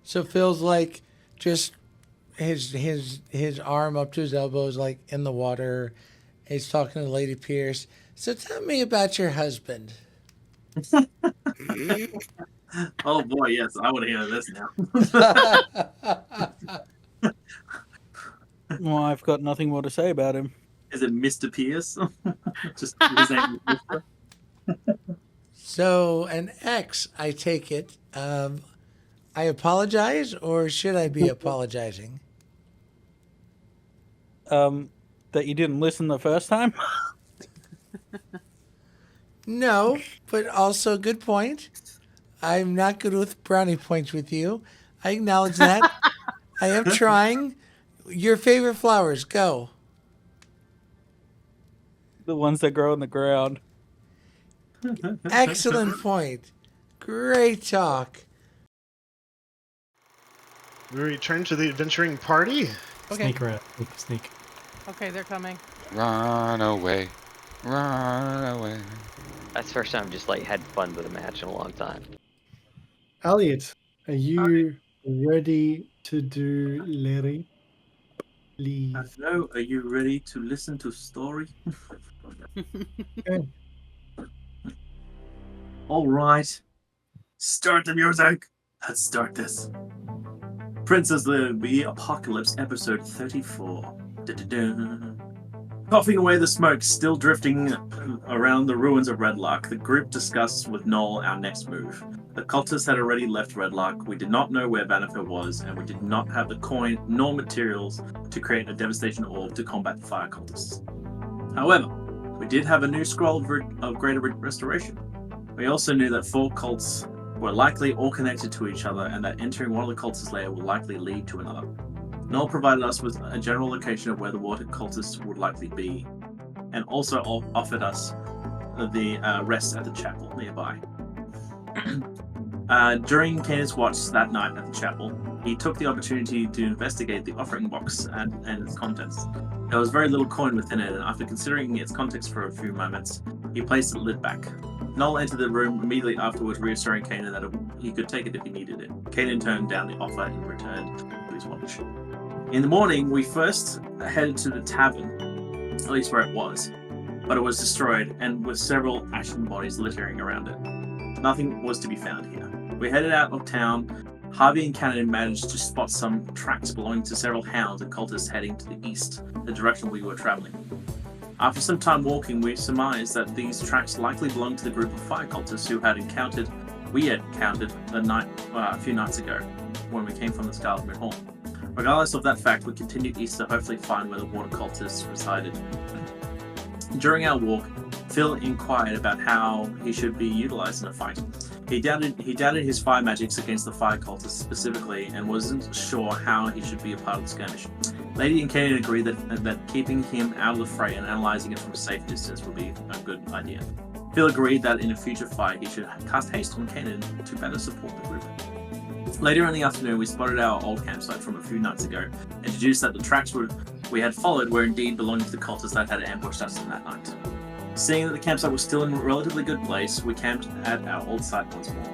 So Phil's like just his arm up to his elbows, like in the water. He's talking to Lady Pierce. So tell me about your husband. Oh boy, yes, I want to hear this now. Well, I've got nothing more to say about him. Is it Mr. Pierce? Just his name is Mr. So an X, I take it. I apologize, or should I be apologizing? That you didn't listen the first time? No, but also good point. I'm not good with brownie points with you. I acknowledge that. I am trying. Your favorite flowers, go. The ones that grow in the ground. Excellent point. Great talk. We return to the adventuring party. Okay. Sneak around. Sneak. Okay, they're coming. Run away. Run away. That's the first time I've just like had fun with a match in a long time. Elliot, are you ready to do Larry? Please. Hello, are you ready to listen to story? Okay. All right. Start the music. Let's start this. Princess the Apocalypse, episode 34. Da-da-da. Coughing away the smoke still drifting around the ruins of Redlark, the group discussed with Noel our next move. The cultists had already left Redlark, we did not know where Bannerfell was, and we did not have the coin nor materials to create a devastation orb to combat the fire cultists. However, we did have a new scroll of greater restoration. We also knew that 4 cults were likely all connected to each other, and that entering one of the cultists' lair would likely lead to another. Noel provided us with a general location of where the water cultists would likely be, and also offered us the rest at the chapel nearby. During Kainen's watch that night at the chapel, he took the opportunity to investigate the offering box and its contents. There was very little coin within it, and after considering its contents for a few moments, he placed the lid back. Noel entered the room immediately afterwards, reassuring Kainen that he could take it if he needed it. Kainen turned down the offer and returned to his watch. In the morning, we first headed to the tavern, at least where it was, but it was destroyed and with several ashen bodies littering around it. Nothing was to be found here. We headed out of town. Harvey and Cannon managed to spot some tracks belonging to several hounds and cultists heading to the east, the direction we were traveling. After some time walking, we surmised that these tracks likely belonged to the group of fire cultists who we had encountered a few nights ago when we came from the Scarlet Moon Hall. Regardless of that fact, we continued east to hopefully find where the water cultists resided. During our walk, Phil inquired about how he should be utilized in a fight. He doubted his fire magics against the fire cultists specifically, and wasn't sure how he should be a part of the skirmish. Lady and Kanan agreed that keeping him out of the fray and analyzing it from a safe distance would be a good idea. Phil agreed that in a future fight he should cast haste on Kanan to better support the group. Later in the afternoon, we spotted our old campsite from a few nights ago, and deduced that the tracks we had followed were indeed belonging to the cultists that had ambushed us in that night. Seeing that the campsite was still in a relatively good place, we camped at our old site once more.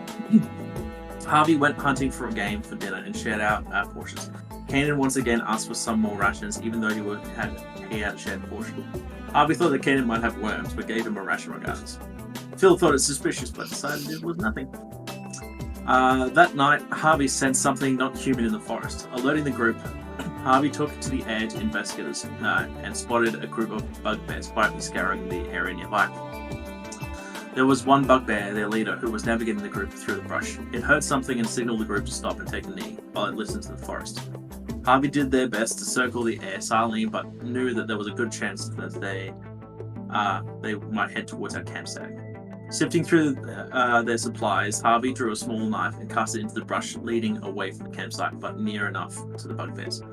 Harvey went hunting for a game for dinner and shared out our portions. Kanan once again asked for some more rations, even though he had a shared portion. Harvey thought that Kanan might have worms, but gave him a ration regardless. Phil thought it suspicious, but decided it was nothing. That night, Harvey sensed something not human in the forest. Alerting the group, Harvey took to the air to investigate and spotted a group of bugbears quietly scouring the area nearby. There was one bugbear, their leader, who was navigating the group through the brush. It heard something and signaled the group to stop and take a knee, while it listened to the forest. Harvey did their best to circle the air silently, but knew that there was a good chance that they might head towards our campsite. Sifting through their supplies, Harvey drew a small knife and cast it into the brush, leading away from the campsite, but near enough to the bugbears.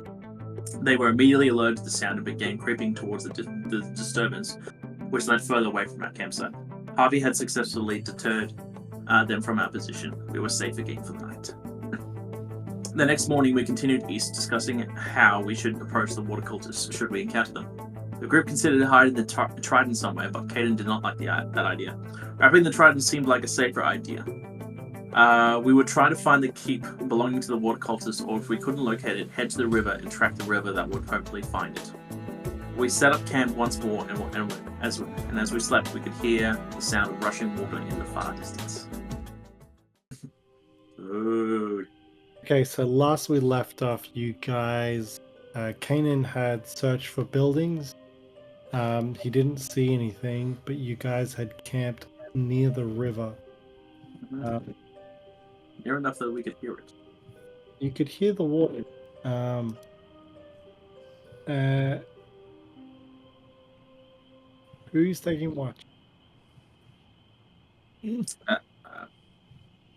They were immediately alerted to the sound and began creeping towards the disturbance, which led further away from our campsite. Harvey had successfully deterred them from our position. We were safe again for the night. The next morning, we continued east, discussing how we should approach the water cultists should we encounter them. The group considered hiding the trident somewhere, but Caden did not like that idea. Wrapping the trident seemed like a safer idea. We would try to find the keep belonging to the water cultist, or if we couldn't locate it, head to the river and track the river that would hopefully find it. We set up camp once more, and as we slept, we could hear the sound of rushing water in the far distance. Ooh. Okay, so last we left off, you guys, Kainen had searched for buildings. He didn't see anything, but you guys had camped near the river. Near enough that we could hear it. You could hear the water. Who's taking watch?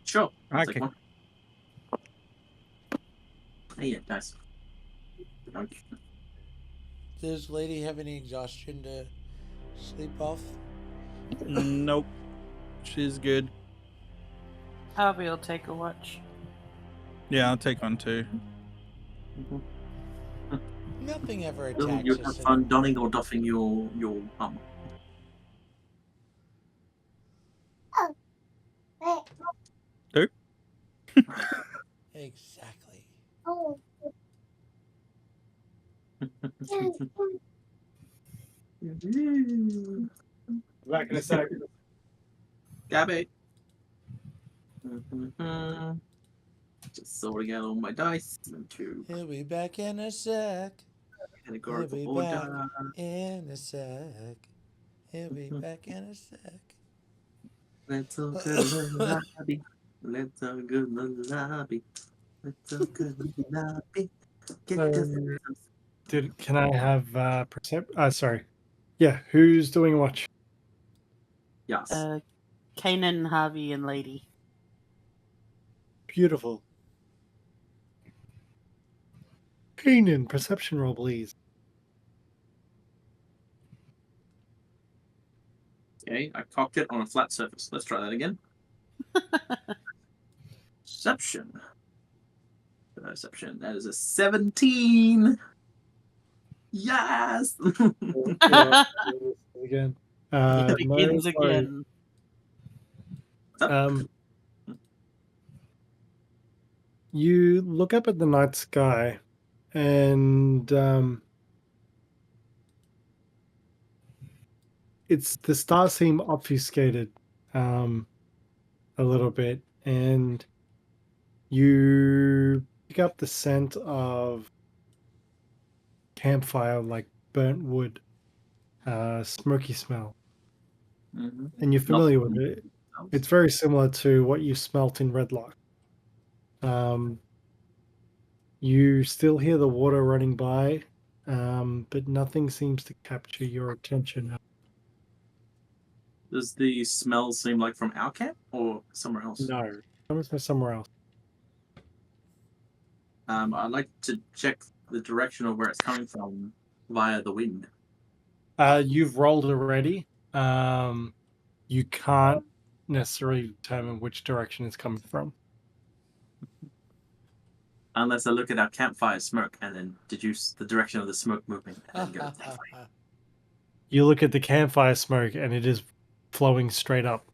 Sure. I'll take Okay. one. Hey, yeah, nice. Does lady have any exhaustion to sleep off? Nope. She's good. Harvey will take a watch. Yeah, I'll take one too. Nothing ever You attacks have us. fun donning or doffing your armor. Who? Exactly. Back in a sec. Gabby. Just sorting out all my dice into He'll be back in a sec. categorical He'll be order. back in a sec. He'll be back in a sec. Let's all go to the lobby. Let's all go to the lobby. Let's all go to the lobby. Can I have sorry. Yeah, who's doing watch? Yes. Kainen and Havi and Lady. Beautiful. Kainen, perception roll, please. Okay, I cocked it on a flat surface. Let's try that again. Perception. Perception. That is a 17. Yes. Again. It begins no worries. again. You look up at the night sky, and the stars seem obfuscated a little bit, and you pick up the scent of campfire, like burnt wood, smoky smell, and you're familiar with it. It's very similar to what you smelt in Redlock. You still hear the water running by, but nothing seems to capture your attention. Does the smell seem like from our camp or somewhere else? No, coming from somewhere else. I'd like to check the direction of where it's coming from via the wind. You've rolled already. You can't necessarily determine which direction it's coming from. Unless I look at our campfire smoke and then deduce the direction of the smoke moving and then go that way. You look at the campfire smoke, and it is flowing straight up.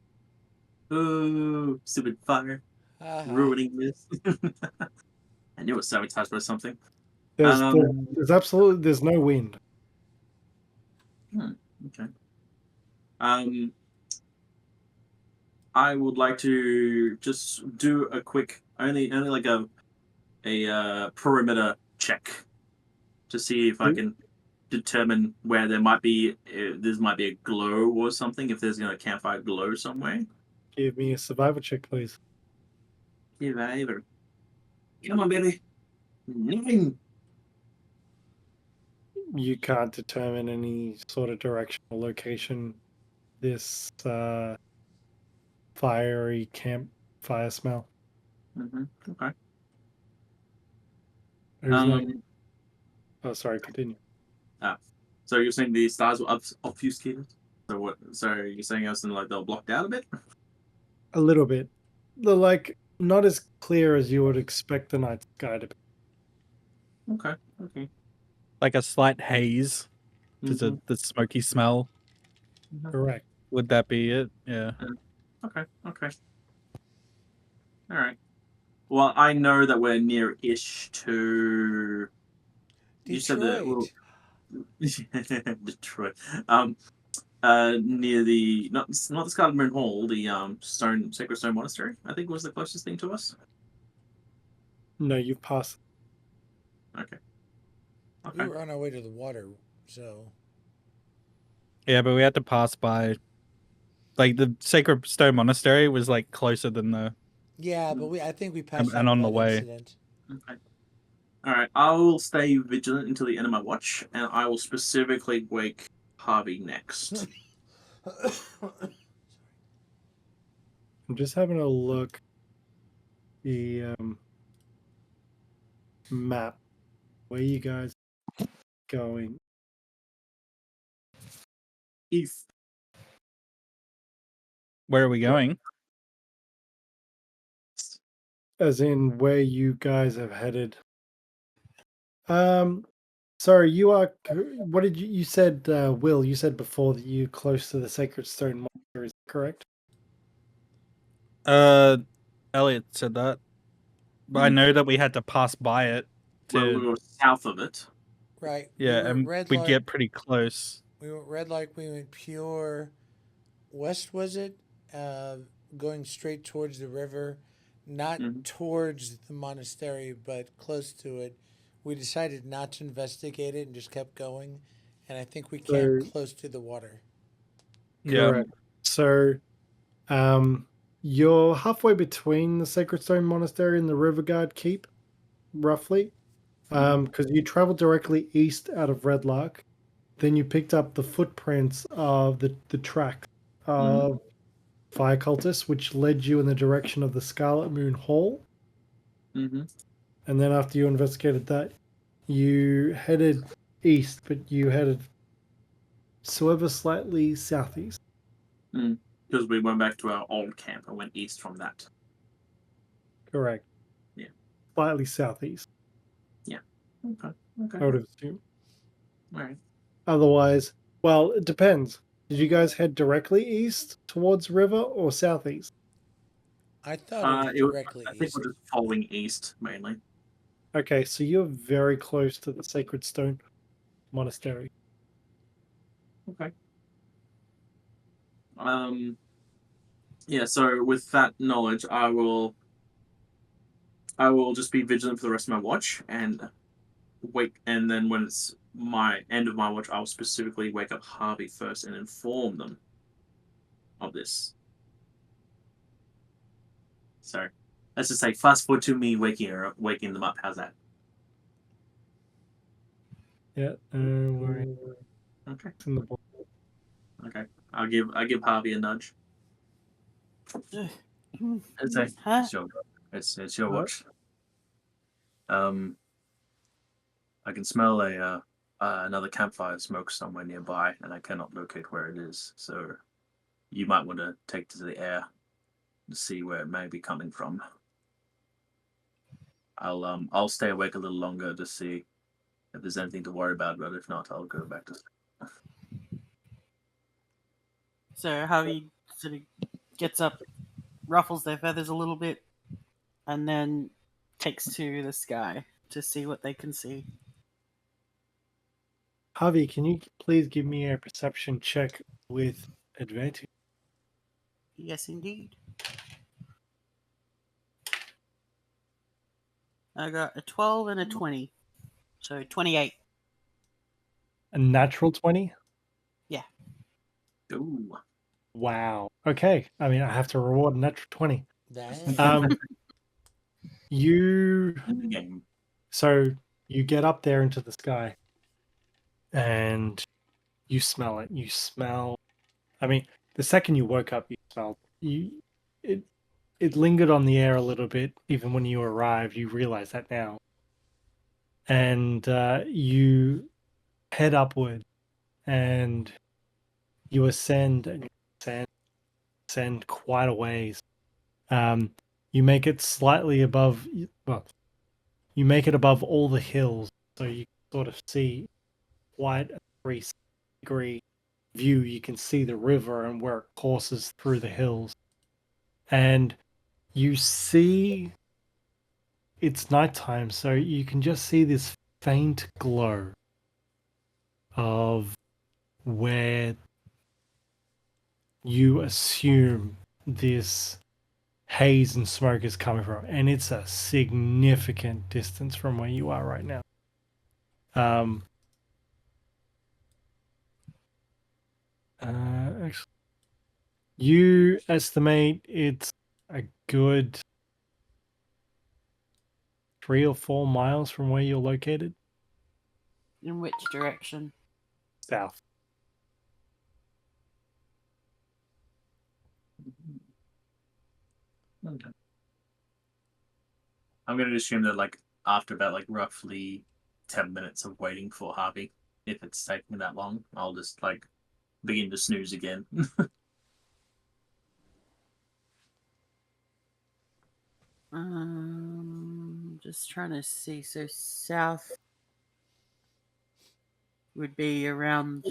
Ooh, stupid fire. Ruining this. I knew it was sabotaged by something. There's no wind. Okay. I would like to just do a quick, only like a perimeter check to see if I can determine where there might be a glow or something. If there's a campfire glow somewhere. Give me a survival check, please. Survivor. Come on, baby. 9. You can't determine any sort of direction or location. This fiery campfire smell. Okay. Who's next? Oh, sorry. Continue. So you're saying the stars were obfuscated? So what? So you're saying us and they're blocked out a bit? A little bit. They're not as clear as you would expect the night sky to be. Okay. Like a slight haze. Does the smoky smell? Correct. Would that be it? Yeah. Okay. All right. Well, I know that we're near-ish to. You said that. Well, Detroit. Near the not the Scarlet Moon Hall, the Sacred Stone Monastery. I think was the closest thing to us. No, you've passed. Okay. We Okay. were on our way to the water, so Yeah, but we had to pass by. Like the Sacred Stone Monastery was like closer than the yeah. But I think we passed and out of on the that way. incident. Okay. All right. I will stay vigilant until the end of my watch, and I will specifically wake Harvey next. I'm just having a look. The map. Where you guys going? East. Where are we going? As in where you guys have headed. Sorry, you are. What did you said, Will? You said before that you close to the Sacred Stone Monastery. Is that correct? Elliot said that. But I know that we had to pass by it Well, we to were south of it. Right. yeah, We were and red we light. get pretty close. We went red light. We went pure west. Was it? Going straight towards the river, not Mhm. towards the monastery, but close to it. We decided not to investigate it and just kept going. And I think we camped So close to the water. Yeah. correct. So, you're halfway between the Sacred Stone Monastery and the Riverguard Keep, roughly. Because you traveled directly east out of Redlark, then you picked up the footprints of the track of fire cultists, which led you in the direction of the Scarlet Moon Hall. Mm-hmm. And then after you investigated that, you headed east, but you headed ever slightly southeast. Because we went back to our old camp and went east from that. Correct. Yeah. Slightly southeast, Yeah. Okay. I would assume. All right. Otherwise, well, it depends. Did you guys head directly east towards river or southeast? I thought it was directly I think east. we're just following east mainly. Okay, so you're very close to the Sacred Stone Monastery. Okay. Yeah, so with that knowledge, I will just be vigilant for the rest of my watch and wake, and then when it's my end of my watch, I'll specifically wake up Harvey first and inform them of this. So let's just say fast forward to me waking them up. How's that? Yeah, we're Okay. in the book. Okay. I'll give Harvey a nudge. It's a Huh? it's your watch. I can smell another campfire smoke somewhere nearby, and I cannot locate where it is. So you might want to take to the air to see where it may be coming from. I'll stay awake a little longer to see if there's anything to worry about, but if not, I'll go back to sleep. So Javi sort of gets up, ruffles their feathers a little bit, and then takes to the sky to see what they can see. Javi, can you please give me a perception check with advantage? Yes, indeed. I got a 12 and a 20. So 28. A natural 20? Yeah. Ooh. Wow. Okay. I mean, I have to reward a natural 20. Dang. You In the game. So you get up there into the sky and you smell it. You smell, I mean, the second you woke up, you smelled it lingered on the air a little bit even when you arrived. You realize that now. And you head upward and you ascend and ascend quite a ways. You make it slightly above, well, you make it above all the hills, so you sort of see quite a 360-degree view. You can see the river and where it courses through the hills. And You see, it's nighttime, so you can just see this faint glow of where you assume this haze and smoke is coming from, and it's a significant distance from where you are right now. Actually, you estimate it's a good 3 or 4 miles from where you're located. In which direction? South. Okay. I'm going to assume that, like, after about, like, roughly 10 minutes of waiting for Harvey, if it's taking that long, I'll just, like, begin to snooze again. Just trying to see. So south would be around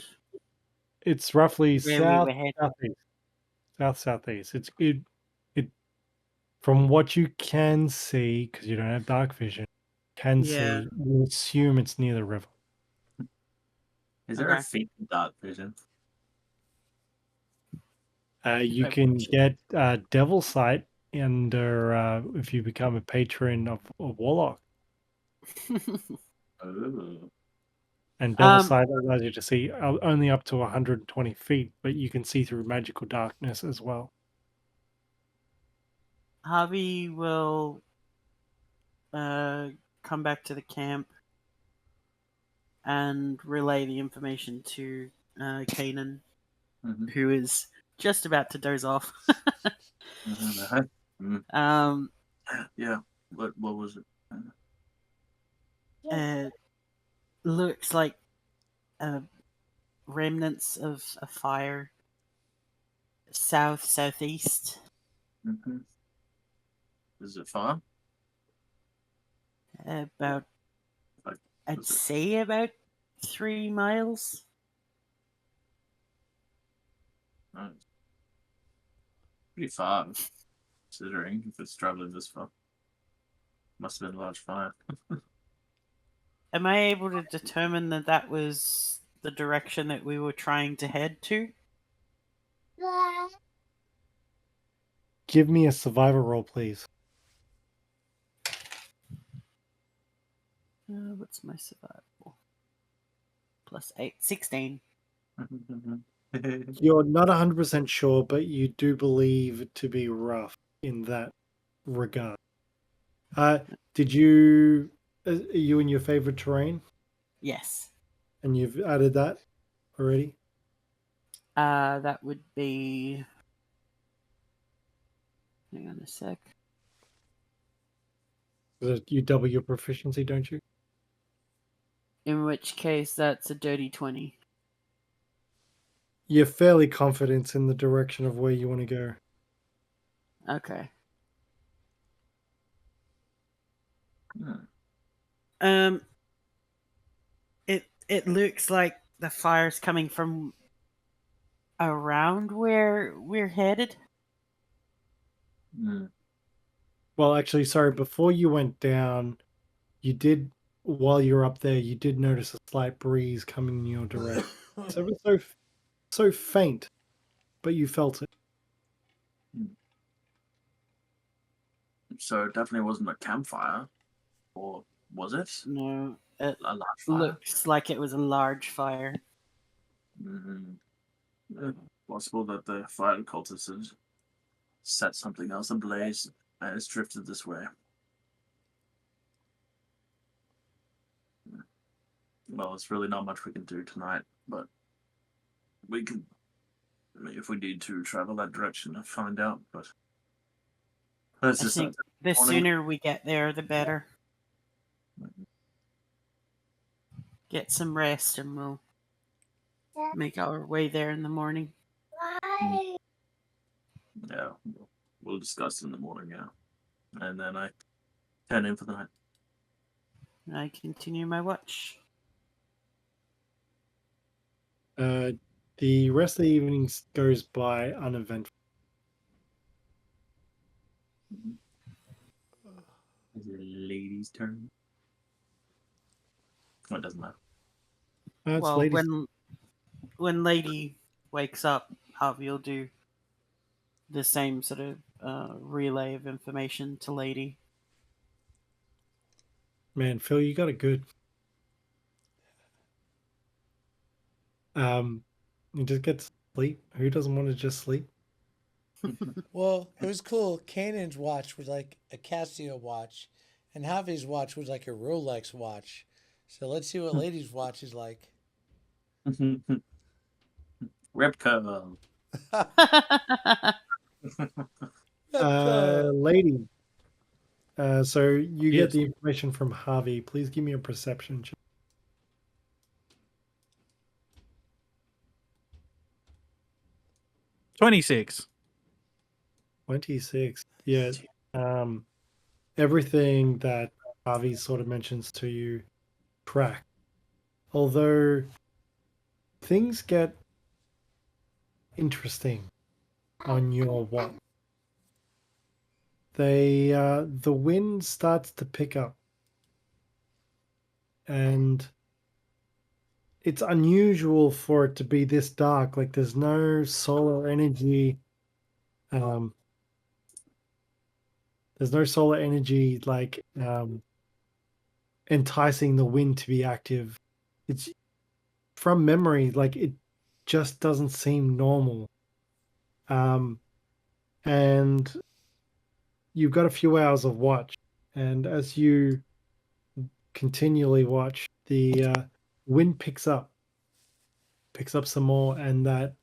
It's roughly where we were headed. southeast. It from what you can see, because you don't have dark vision, Yeah. you assume it's near the river. Is there a Okay. feat in dark vision? You Okay. can get Devil Sight under if you become a patron of Warlock. Oh. And Devil Sight allows you to see only up to 120 feet, but you can see through magical darkness as well. Harvey will come back to the camp and relay the information to Kainen, Mhm. who is just about to doze off. Mhm. um, Yeah. What was it? looks like remnants of a fire southeast. Mm-hmm. Is it far? About Like, I'd was it say about 3 miles. no, it's pretty far, considering if it's traveling this far? Must have been a large fire. Am I able to determine that that was the direction that we were trying to head to? Give me a survivor roll, please. What's my survival? +8, 16. You're not 100% sure, but you do believe it to be rough in that regard. Did you, are you in your favorite terrain? Yes. And you've added that already? That would be. Hang on a sec. You double your proficiency, don't you? In which case, that's a dirty 20. You're fairly confident in the direction of where you want to go. Okay. Hmm. It looks like the fire's coming from around where we're headed. Hmm. Well, actually, sorry, before you went down, you did, while you were up there, you did notice a slight breeze coming in your direction. So it was so faint, but you felt it. So it definitely wasn't a campfire, or was it? No, it A large fire? looks like it was a large fire. Mm-hmm. Possible that the fire cultists had set something else ablaze and it's drifted this way. Well, it's really not much we can do tonight, but we can, if we need to, travel that direction and find out. But let's I just think the sooner we get there, the better. Get some rest and we'll make our way there in the morning. Yeah, we'll discuss in the morning, yeah. And then I turn in for the night. I continue my watch. The rest of the evening goes by uneventful. Is it a lady's turn? Oh, it doesn't matter. It's Well, ladies. when Lady wakes up, Harvey will do the same sort of relay of information to Lady. Man, Phil, you got it good. You just get to sleep. Who doesn't want to just sleep? Well, it was cool. Kanan's watch was like a Casio watch, and Javi's watch was like a Rolex watch. So let's see what Lady's watch is like. Repco. Lady. So you get Yes. the information from Harvey. Please give me a perception check. 26. 26. Yeah. Everything that Harvey sort of mentions to you track. Although things get interesting on your watch. The wind starts to pick up. And it's unusual for it to be this dark. Like there's no solar energy. There's no solar energy like enticing the wind to be active. It's from memory, like it just doesn't seem normal. And you've got a few hours of watch, and as you continually watch, the wind picks up some more, and that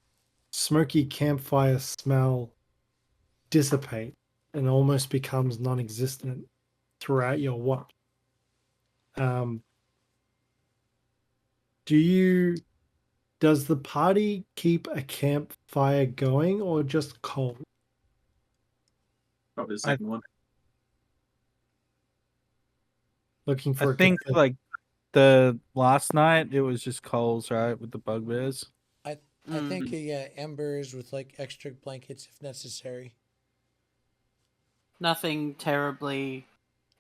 smoky campfire smell dissipates and almost becomes non-existent throughout your watch. Does the party keep a campfire going or just coal? Probably the second one. Looking for I think consent. like the last night it was just coals, right, with the bugbears. I think embers with like extra blankets if necessary. Nothing terribly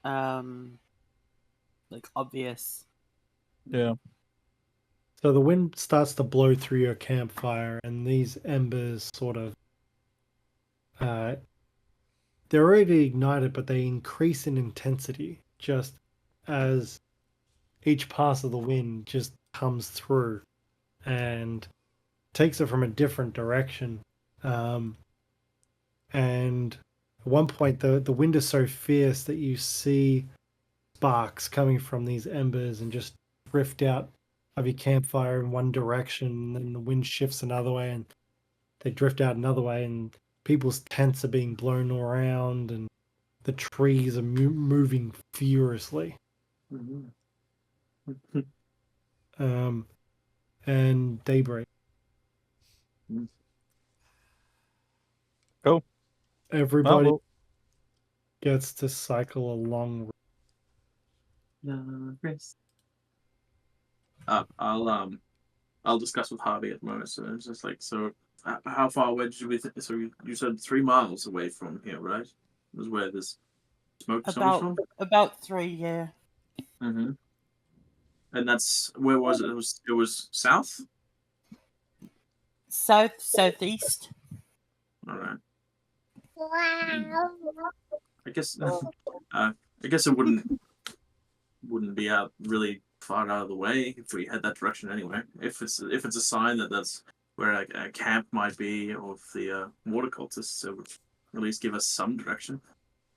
like obvious. Yeah. So the wind starts to blow through your campfire, and these embers sort of they're already ignited, but they increase in intensity just as each pass of the wind just comes through and takes it from a different direction. And at one point, the wind is so fierce that you see sparks coming from these embers and just drift out of your campfire in one direction, and then the wind shifts another way, and they drift out another way, and people's tents are being blown around, and the trees are moving furiously. And daybreak. Cool. Everybody well, gets to cycle along. I'll discuss with Harvey at the moment. So it's just like, so how far away did you? So you said 3 miles away from here, right? Was where this smoke is coming from. About 3, yeah. Mm-hmm. And that's where was it? It was south. Southeast. All right. I guess it wouldn't be out really far out of the way if we head that direction anyway. If it's a sign that that's where a camp might be of the water cultists, it would at least give us some direction.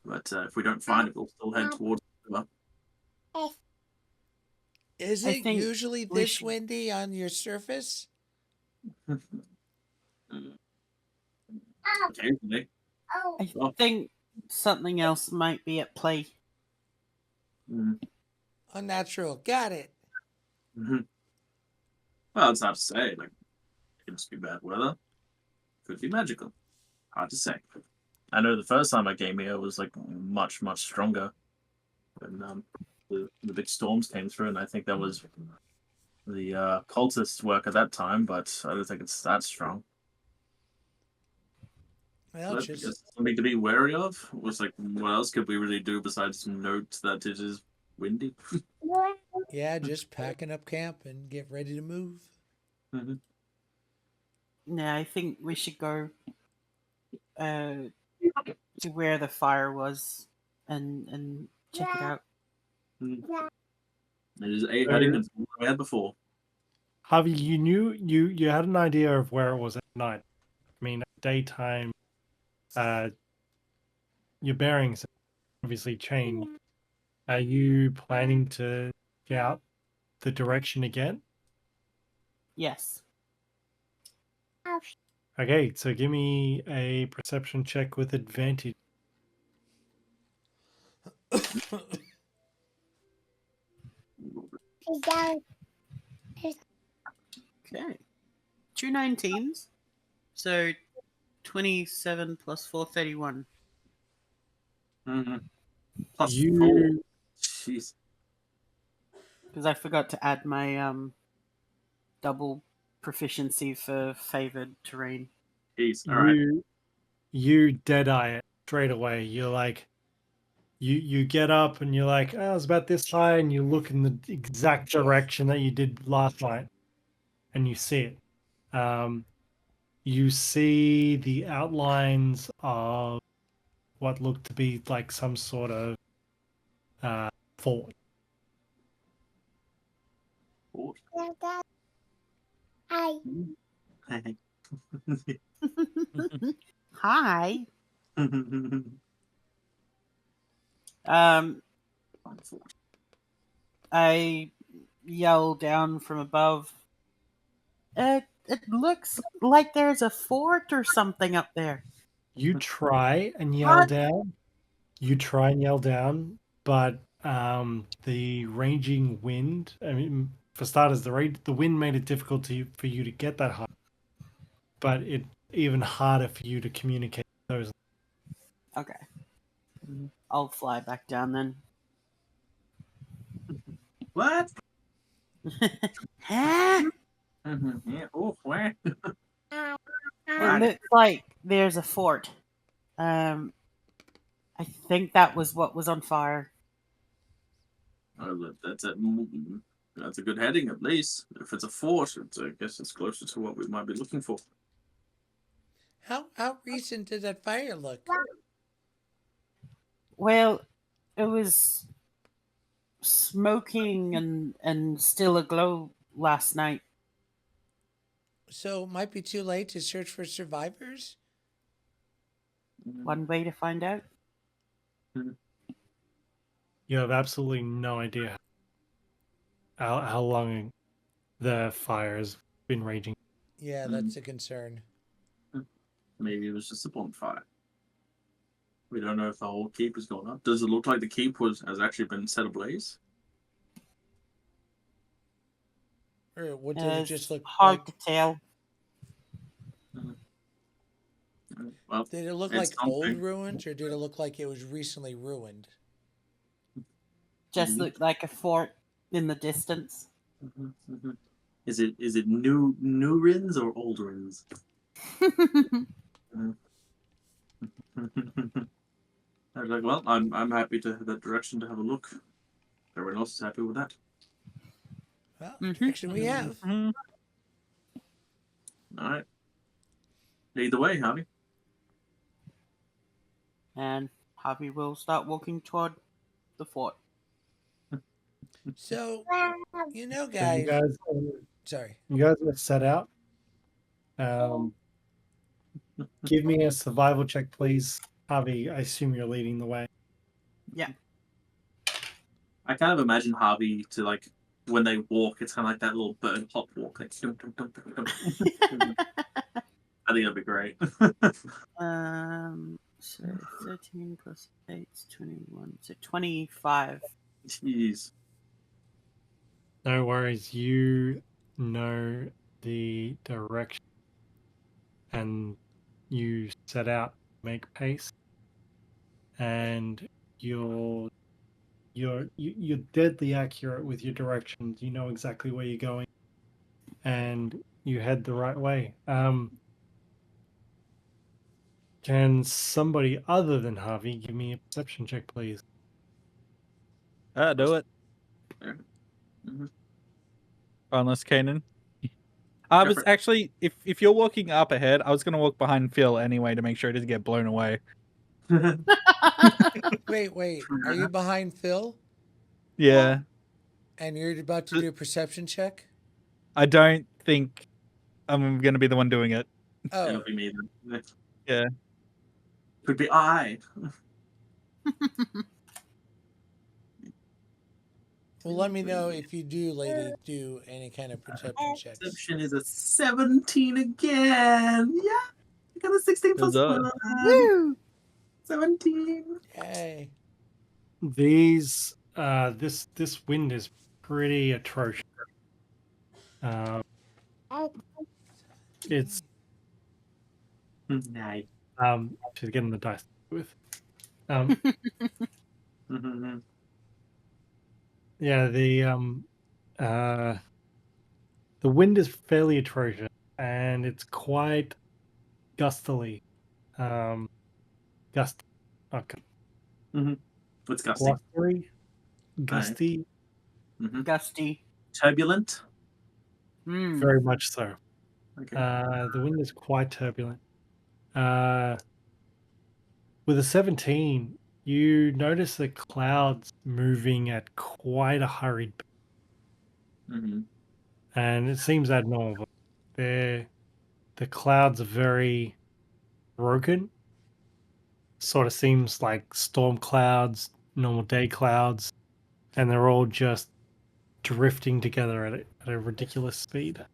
But if we don't find it, we'll still head towards the river. Is I it think usually we this should- windy on your surface? Occasionally. I think something else might be at play. Unnatural. Got it. Mm-hmm. Well, it's hard to say. Like, it could just be bad weather. Could be magical. Hard to say. I know the first time I came here was like much stronger. When the big storms came through, and I think that was the cultists' work at that time. But I don't think it's that strong. Well, That's just something to be wary of. Was like, what else could we really do besides note that it is windy? yeah, just packing up camp and get ready to move. Mhm. Yeah, I think we should go to where the fire was and check it out. It is a heading that's what we had before. Harvey, you knew you had an idea of where it was at night. I mean, at daytime, your bearings obviously change. Are you planning to scout the direction again? Yes. Okay, so give me a perception check with advantage. Okay. 2 19s. So 27 plus 4, 31. Mm-hmm. Plus 4. You Jeez. Because I forgot to add my double proficiency for favored terrain. Jeez. All right. you dead eye it straight away. You're like you get up and you're like, oh, it's about this high, and you look in the exact direction that you did last night, and you see it. You see the outlines of what looked to be like some sort of fort. Four. Hi. Hi. Um, I yell down from above. It looks like there's a fort or something up there. You try and yell What? down. You try and yell down, but the raging wind. I mean, for starters, the wind made it difficult for you to get that high, but it even harder for you to communicate those. Okay. I'll fly back down then. What? Huh? Yeah. Oh, where? It looks like there's a fort. I think that was what was on fire. Oh, that's a good heading at least. If it's a fort, I guess it's closer to what we might be looking for. How recent did that fire look? Well, it was smoking and still aglow last night. So it might be too late to search for survivors? One way to find out. You have absolutely no idea how long the fire has been raging. Yeah, that's a concern. Maybe it was just a bonfire. We don't know if the whole keep has gone up. Does it look like the keep has actually been set ablaze? Or what did it just look hard like? to tell. Well, Did it look it's like old something. ruins, or did it look like it was recently ruined? Just looked like a fort in the distance. Is it new ruins or old ruins? I was like, well, I'm happy to have that direction to have a look. Everyone else is happy with that. Well, Mhm. direction we have. All right. Either way, Javi. And Happy will start walking toward the fort. So, So you guys. guys, Sorry. you guys are set out. Give me a survival check, please. Harvey, I assume you're leading the way. Yeah. I kind of imagine Harvey to like when they walk, it's kind of like that little bird hop walk. Like, dum, dum, dum, dum, dum. I think that'd be great. So 13 plus 8 is 21. So 25. Jeez. No worries. You know the direction, and you set out to make pace. And you're deadly accurate with your directions. You know exactly where you're going, and you head the right way. Can somebody other than Harvey give me a perception check, please? Do it. Mhm. Unless Kanan. I Go was for it. actually, if you're walking up ahead, I was gonna walk behind Phil anyway to make sure it doesn't get blown away. Wait. Are you behind Phil? Yeah, And you're about to do a perception check? I don't think I'm gonna be the one doing it. It'll Oh, be me then. Yeah. Could be I. well, let me know if you do, lady, do any kind of perception checks. Perception is a 17 again. Yeah. I got a 16 plus Huzzah. 1. Woo! 17. Yay. This wind is pretty atrocious. It's Nice. she's getting the dice with. Mhm. Yeah, the wind is fairly atrocious, and it's quite gustily. Gust. Okay. What's gusty? Blustery. Gusty. Gusty. Turbulent. Mm. Very much so. Okay. The wind is quite turbulent. With a 17, you notice the clouds moving at quite a hurried pace, and it seems abnormal. The clouds are very broken. Sort of seems like storm clouds, normal day clouds, and they're all just drifting together at a ridiculous speed.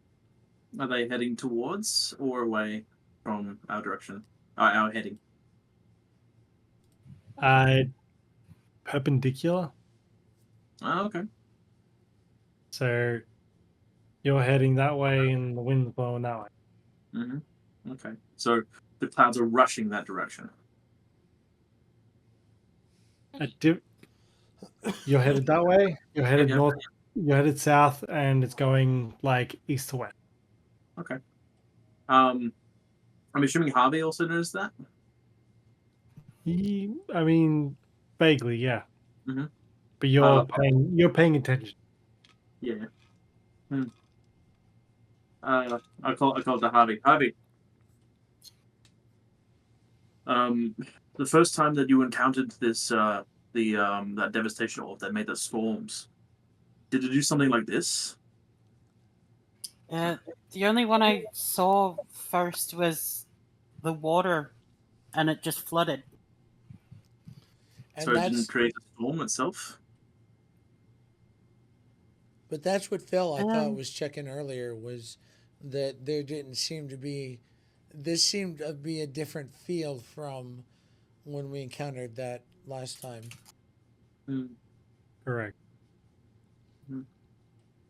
Are they heading towards or away from our direction? Our heading. Perpendicular. Oh, okay. So you're heading that way, and the wind's blowing that way. Okay. So the clouds are rushing that direction. You're headed that way. You're headed Yeah. north. You're headed south, and it's going like east to west. Okay. I'm assuming Harvey also knows that. I mean, vaguely, yeah. Mhm. But you're paying attention. Yeah. I call it to Harvey. Harvey. The first time that you encountered this that devastation orb that made the storms, did it do something like this? The only one I saw first was the water, and it just flooded. And So it didn't create the storm itself? But that's what Phil, I thought, Um. was checking earlier, was that there didn't seem to be, this seemed to be a different feel from when we encountered that last time. Correct.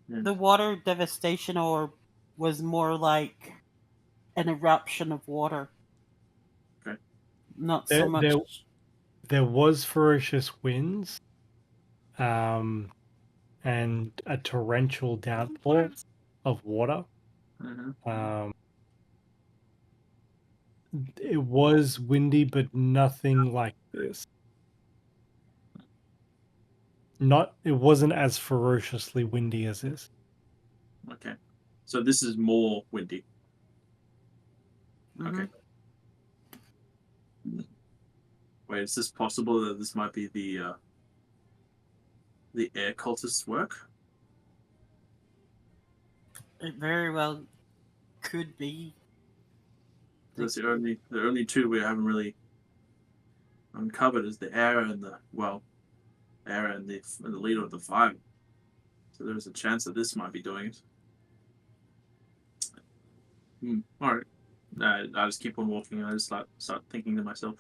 The water devastation orb was more like an eruption of water. Okay. Not so much. There was ferocious winds, and a torrential downpour of water. It was windy, but nothing like this. It wasn't as ferociously windy as this. Okay. So this is more windy. Mhm. Okay. Wait, is this possible that this might be the air cultists' work? It very well could be. That's the only two we haven't really uncovered is the air and the leader of the fire. So there's a chance that this might be doing it. All right. I just keep on walking and I just start thinking to myself.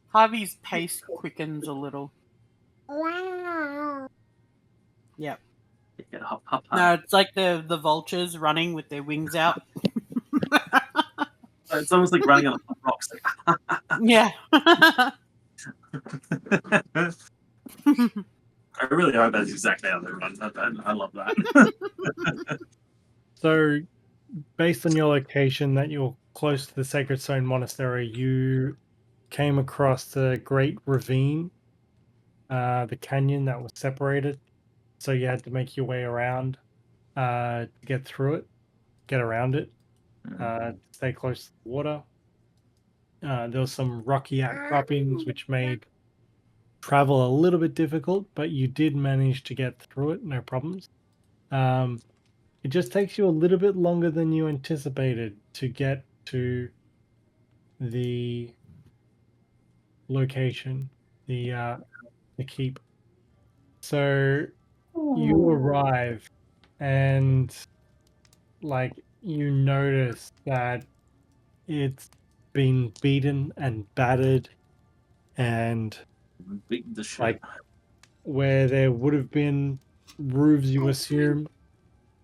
Harvey's pace quickens a little. Yep. Yeah, hop, hop, hop. No, it's like the vultures running with their wings out. It's almost like running on rocks. Yeah. I really hope that's exactly how they run. I love that. So based on your location, that you're close to the Sacred Stone Monastery, you came across the Great Ravine, the canyon that was separated. So you had to make your way around to get through it, get around it, stay close to the water. There was some rocky outcroppings which made travel a little bit difficult, but you did manage to get through it, no problems. It just takes you a little bit longer than you anticipated to get to the location, the keep. So you arrive and like you notice that it's been beaten and battered, and Beat the shit. like where there would have been roofs, you assume,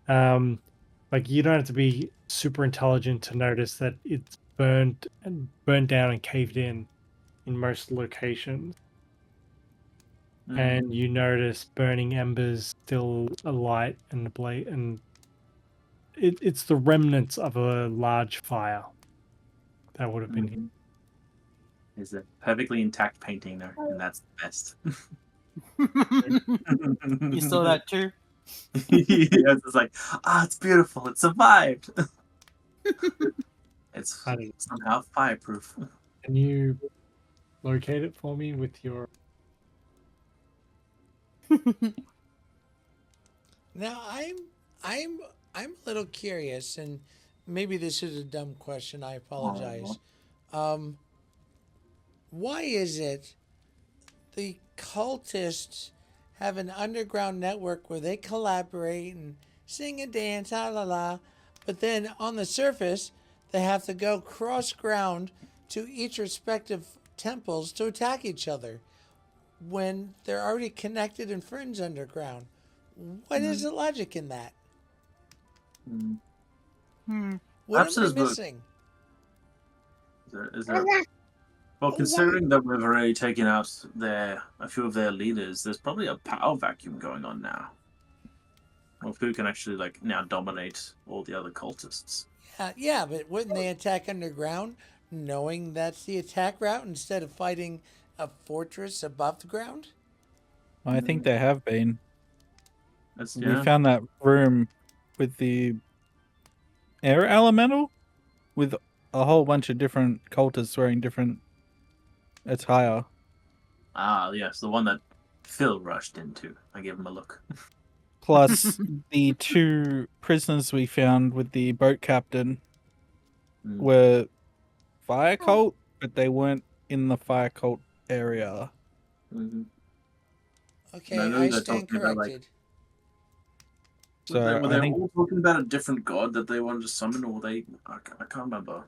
like you don't have to be super intelligent to notice that it's burnt down and caved in most locations. And you notice burning embers still alight and ablaze, and it's the remnants of a large fire that would have been here. Is a perfectly intact painting there, and that's the best. You saw that too? Yes, it's like, it's beautiful. It survived. It's I don't know. somehow fireproof. Can you locate it for me with your? Now I'm a little curious, and maybe this is a dumb question. I apologize. Why is it the cultists have an underground network where they collaborate and sing and dance, la la, but then on the surface they have to go cross ground to each respective temples to attack each other when they're already connected and friends underground? What is the logic in that? What Perhaps am I there's missing? is there well, considering that we've already taken out a few of their leaders, there's probably a power vacuum going on now. Of who can actually now dominate all the other cultists. Yeah, but wouldn't they attack underground knowing that's the attack route instead of fighting a fortress above the ground? I think they have been. That's, We found that room with the air elemental with a whole bunch of different cultists wearing different attire. Yes, the one that Phil rushed into. I gave him a look. Plus the two prisoners we found with the boat captain were fire cult, but they weren't in the fire cult area. Okay, I know I they're stand talking about, corrected. So were they I think all talking about a different god that they wanted to summon, or I can't remember.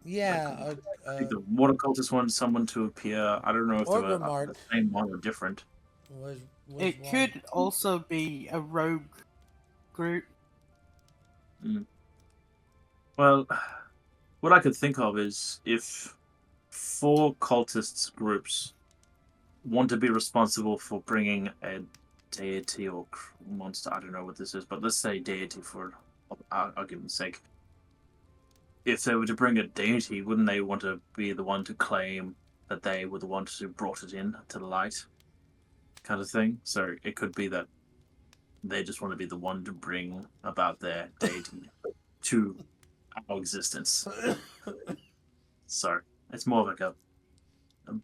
Yeah, I think the water cultist wanted someone to appear. I don't know if they were Orgrimmar the same one or different. was It one. could also be a rogue group. Well, what I could think of is if 4 cultists groups want to be responsible for bringing a deity or monster, I don't know what this is, but let's say deity for argument's sake. If they were to bring a deity, wouldn't they want to be the one to claim that they were the ones who brought it in to the light, kind of thing? So it could be that they just want to be the one to bring about their deity to our existence. So it's more like a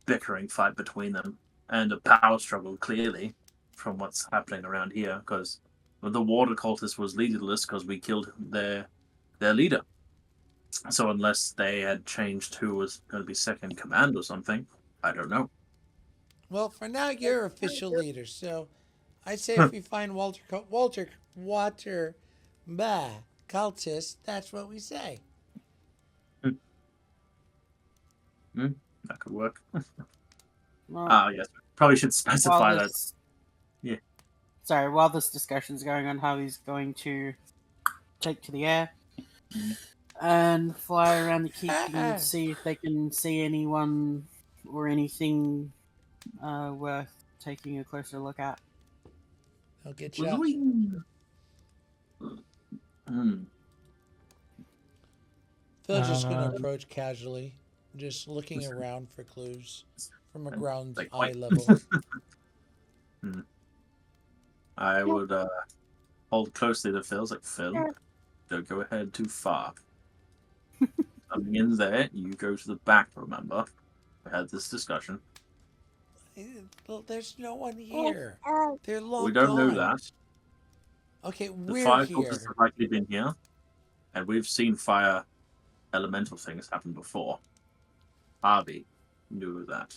bickering fight between them and a power struggle, clearly, from what's happening around here, because the water cultist was leaderless because we killed their leader. So unless they had changed who was going to be second command or something, I don't know. Well, for now you're official leader, so I say if we find water cultist, that's what we say. That could work. Well, Yes. Probably should specify that. Yeah. Sorry, while this discussion's going on, Javi's going to take to the air and fly around the keep and see if they can see anyone or anything worth taking a closer look at. I'll get Was you. we... Hmm. Phil's just gonna Um, approach casually, just looking around for clues from a ground Like, eye wait. level. I would hold closely to Phil's like, Phil, don't go ahead too far. Coming in there, you go to the back, remember? We had this discussion. Well, there's no one here. They're long We don't know gone. that. Okay, The we're fire cultists here. have likely been here, and we've seen fire elemental things happen before. Harvey knew that.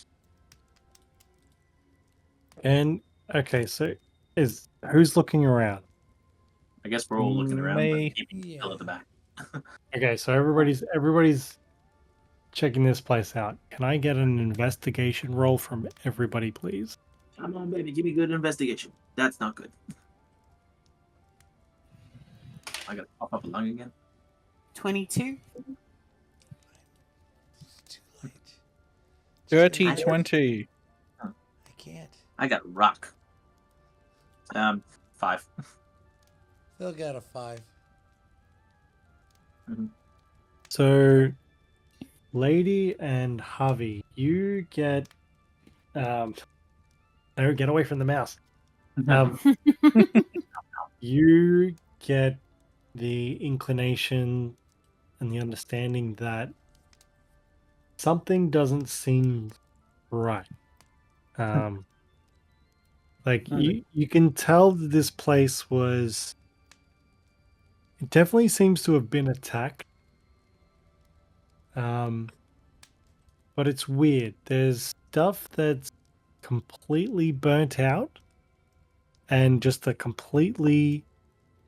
and okay, so who's looking around? I guess we're all looking around, Me. but keeping Yeah. Phil at the back. Okay, so everybody's checking this place out. Can I get an investigation roll from everybody, please? Come on, baby, give me good investigation. That's not good. I gotta pop up a lung again. 22. It's too late. It's Dirty too late. 20. I can't. I got rock. 5. Phil got a 5. So, Lady and Javi, you get no, get away from the mouse. You get the inclination and the understanding that something doesn't seem right. Like you can tell that this place was. It definitely seems to have been attacked. But it's weird. There's stuff that's completely burnt out and just a completely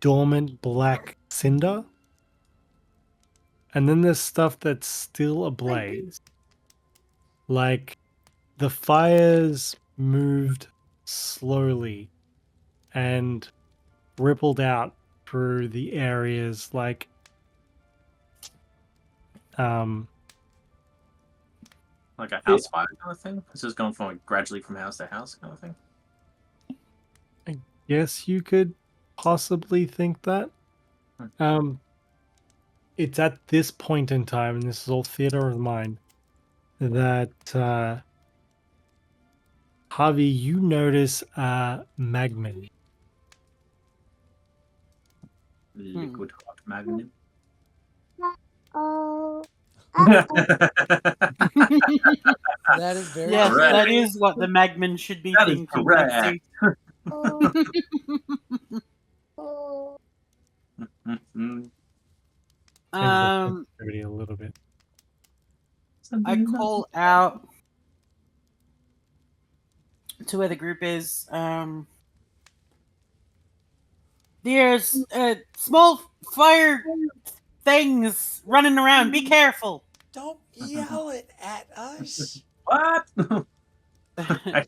dormant black cinder. And then there's stuff that's still ablaze. Like the fires moved slowly and rippled out through the areas like Like a house fire kind of thing? It's just going from like gradually from house to house kind of thing? yes, you could possibly think that. It's at this point in time, and this is all theater of the mind, that Javi, you notice magma. Liquid hot magnet. That is very Yes, correct. that is what the Magman should be That is thinking. correct. Maybe a little bit. I call out to where the group is. There's small fire things running around. Be careful. Don't yell it at us. What?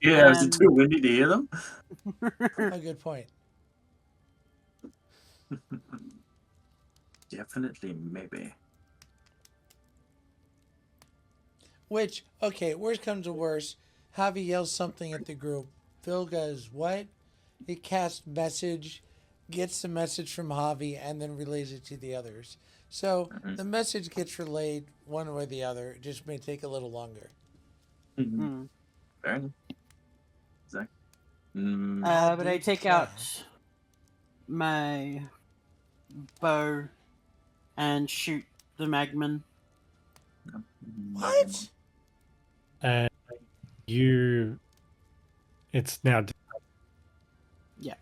Yeah, is it too windy to hear them? A good point. Definitely, maybe. Which, okay, worst comes to worst, Javi yells something at the group. Phil goes, what? He casts message, gets the message from Javi, and then relays it to the others. So the message gets relayed one way or the other. It just may take a little longer. Fair enough. Exactly. But I take out my bow and shoot the Magman. What? And it's now Yeah.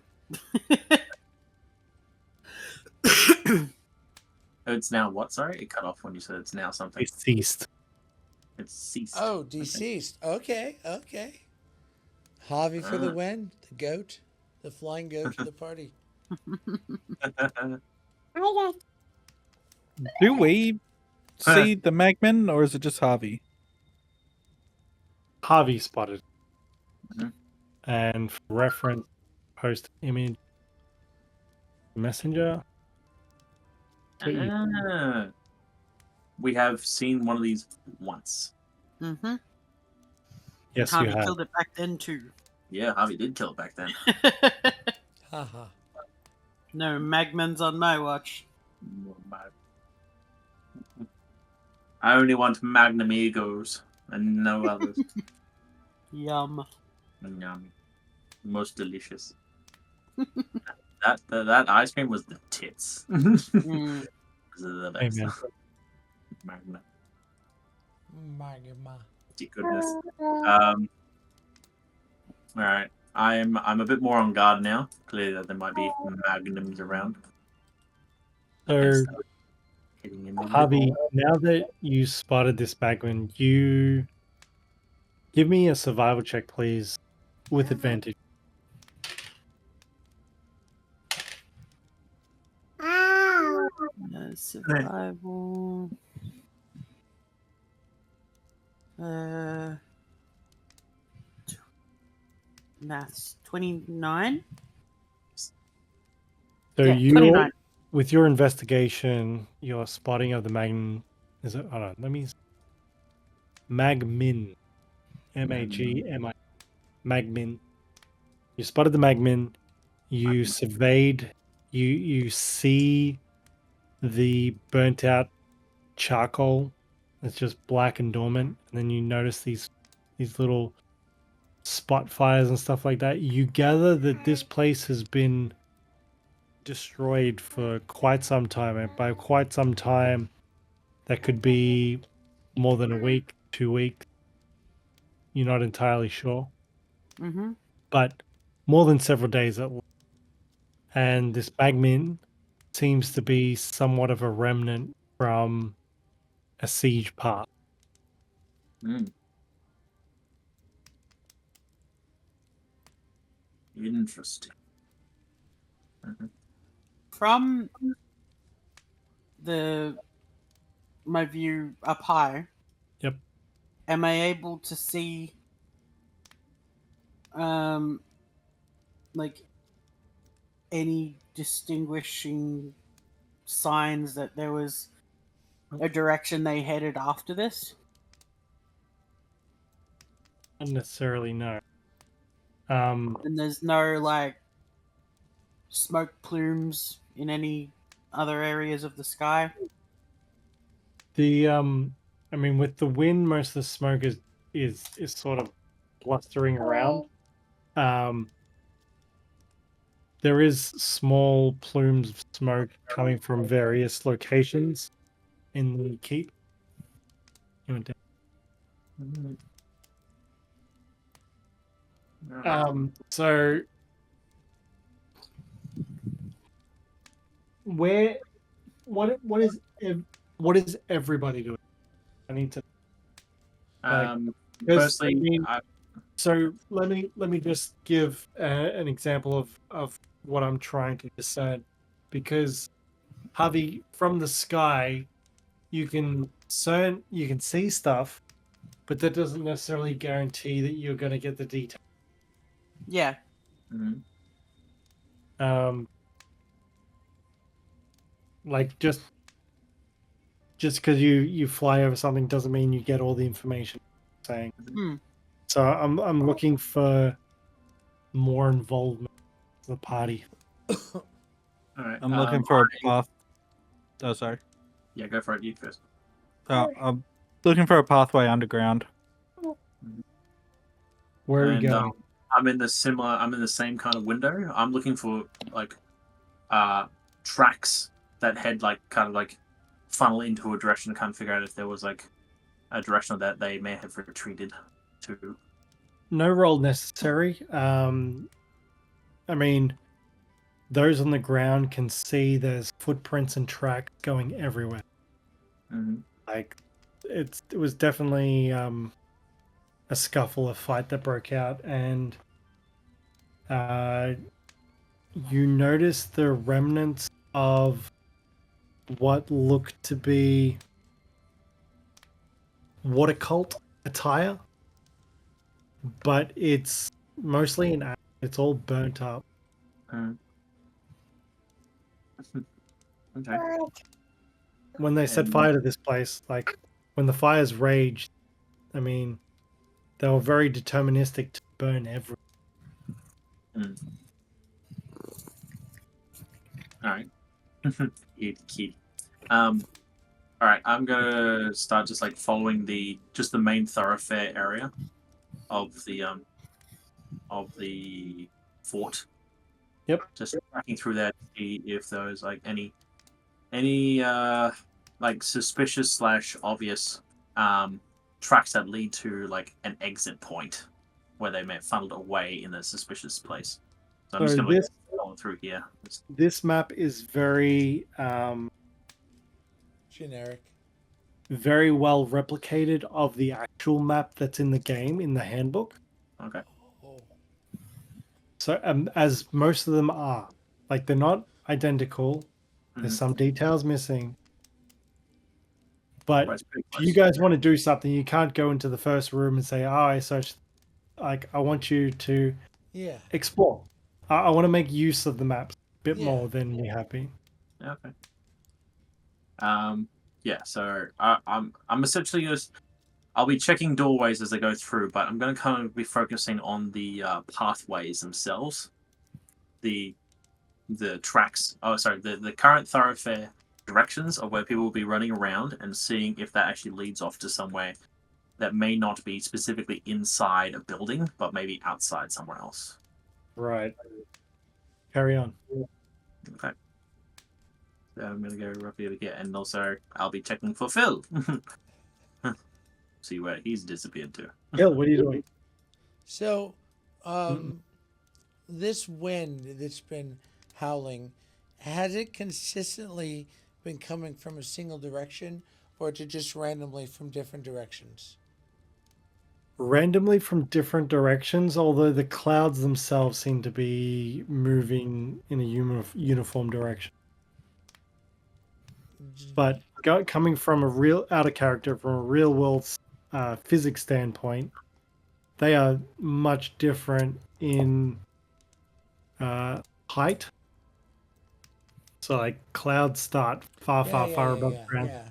It's now what? Sorry, it cut off when you said it's now something. deceased. It's ceased. Oh, deceased. Okay. Javi for the win. The goat. The flying goat to the party. Do we see the Magman, or is it just Harvey? Javi spotted. Mhm. And for reference, post image messenger. We have seen one of these once. Mm-hmm. Yes, you Harvey have. killed it back then too. Yeah, Harvey did kill it back then. Haha. No Magmans on my watch. I only want Magnum Egos and no others. Yum. Yummy. Most delicious. That ice cream was the tits. Mm. The best. Amen. Magna. Magma. Goodness. All right. I'm a bit more on guard now. Clearly that there might be magnums around. So, Hitting in the Javi, middle. now that you spotted this Bagman, you give me a survival check, please, with advantage. Survival. Maths 29. So Yeah, you, 29. with your investigation, your spotting of the Magmin, is it? Hold on, let me. Magmin, Magmi, Magmin. You spotted the Magmin. You surveyed. You see the burnt out charcoal. It's just black and dormant, and then you notice these little spot fires and stuff like that. You gather that this place has been destroyed for quite some time, and by quite some time, that could be more than a week, 2 weeks. You're not entirely sure, Mm-hmm. but more than several days at least. And this Bagmin seems to be somewhat of a remnant from a siege part. Interesting. From my view up high. Yep. Am I able to see like any distinguishing signs that there was a direction they headed after this? Not necessarily, no. And there's no like smoke plumes in any other areas of the sky? I mean, with the wind, most of the smoke is sort of blustering around. There is small plumes of smoke coming from various locations in the keep. So what is everybody doing? I need to Firstly, so let me just give an example of what I'm trying to discern, because Javi, from the sky, you can see stuff, but that doesn't necessarily guarantee that you're going to get the detail. Yeah. Like just because you fly over something doesn't mean you get all the information. Saying. So I'm looking for more involvement of the party. All right. I'm looking for a path. Oh, sorry. Yeah, go for it. You first. I'm looking for a pathway underground. Where are you going? I'm in the same kind of window. I'm looking for like tracks that head like kind of like funnel into a direction to kind of figure out if there was like a direction that they may have retreated to. No roll necessary. I mean, those on the ground can see there's footprints and tracks going everywhere. Like it was definitely a scuffle, a fight that broke out, and you notice the remnants of what looked to be water cult attire, but it's mostly in ash. It's all burnt up. Okay. When they set fire to this place, like when the fires raged, I mean, they were very deterministic to burn everything. All right. Kid. All right, I'm gonna start just like following the main thoroughfare area of the fort. Yep. Just tracking through there to see if there's like any like suspicious slash obvious tracks that lead to like an exit point where they may have funneled away in a suspicious place. So I'm just So gonna like this follow through here. this map is very Generic. very well replicated of the actual map that's in the game in the handbook. Okay. Oh. So as most of them are, like they're not identical. There's some details missing. But Well, it's pretty if you close. guys want to do something, you can't go into the first room and say, "Oh, I searched." Like I want you to Yeah. explore. I want to make use of the maps a bit Yeah. more than we have been. Okay. Yeah. So I'm essentially just I'll be checking doorways as I go through, but I'm going to kind of be focusing on the pathways themselves, the tracks. Oh, sorry, the current thoroughfare directions of where people will be running around and seeing if that actually leads off to somewhere that may not be specifically inside a building, but maybe outside somewhere else. Right. Carry on. Okay. So I'm going to go roughly over here, and also I'll be checking for Phil. See where he's disappeared to. Gil, what are you doing? So, this wind that's been howling, has it consistently been coming from a single direction, or is it just randomly from different directions? Randomly from different directions, although the clouds themselves seem to be moving in a uniform direction. But coming from a real out of character, from a real world physics standpoint, they are much different in height. So like clouds start far above ground. Yeah.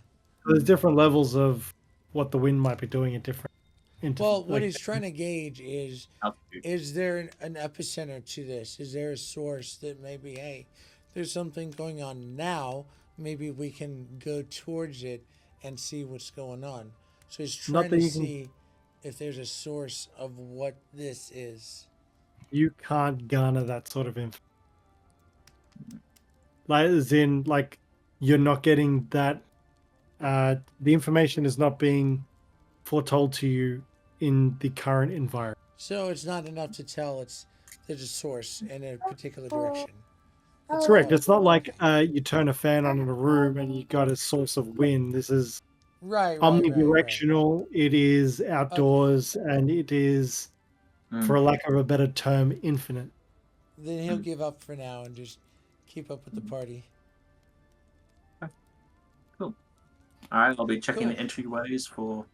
So there's different levels of what the wind might be doing at different. Well, what he's trying to gauge Altitude. is there an epicenter to this? Is there a source that maybe, hey, there's something going on now, maybe we can go towards it and see what's going on. So he's trying to see if there's a source of what this is. You can't garner that sort of info. Like, as in, like, you're not getting that. The information is not being foretold to you in the current environment. So it's not enough to tell there's a source in a particular direction. That's correct. It's not like you turn a fan on in a room and you got a source of wind. This is right. omnidirectional. It is outdoors, and it is, for a lack of a better term, infinite. Then he'll give up for now and just keep up with the party. Cool. All right, I'll be checking the entryways for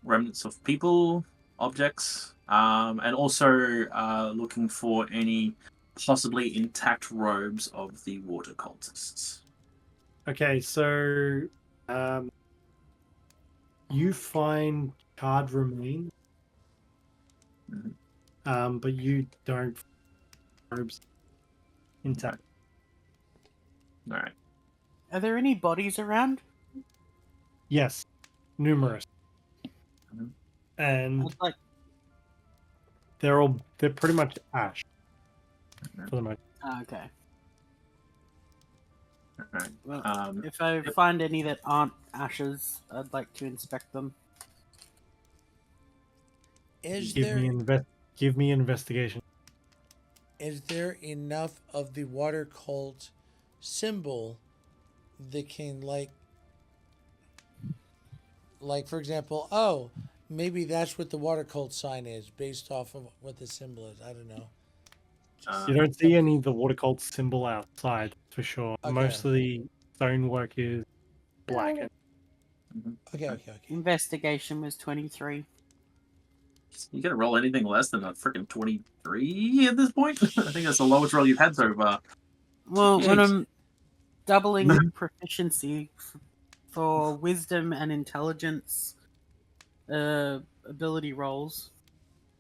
remnants of people, objects, and also looking for any possibly intact robes of the water cultists. Okay, so you find card remains, but you don't find robes intact. All right. Are there any bodies around? Yes, numerous, and I'd like. they're pretty much ash for the most. Okay. All right. Well, if I find any that aren't ashes, I'd like to inspect them. Give me an investigation. Is there enough of the water cult symbol that can like for example, oh, maybe that's what the water cult sign is based off of what the symbol is. I don't know. You don't see any of the water cult symbol outside for sure. Okay. Most of the stonework is black. Okay. Investigation was 23. You gotta roll anything less than a freaking 23 at this point. I think that's the lowest roll you've had so far. Well, when Jeez. I'm doubling proficiency for wisdom and intelligence ability rolls,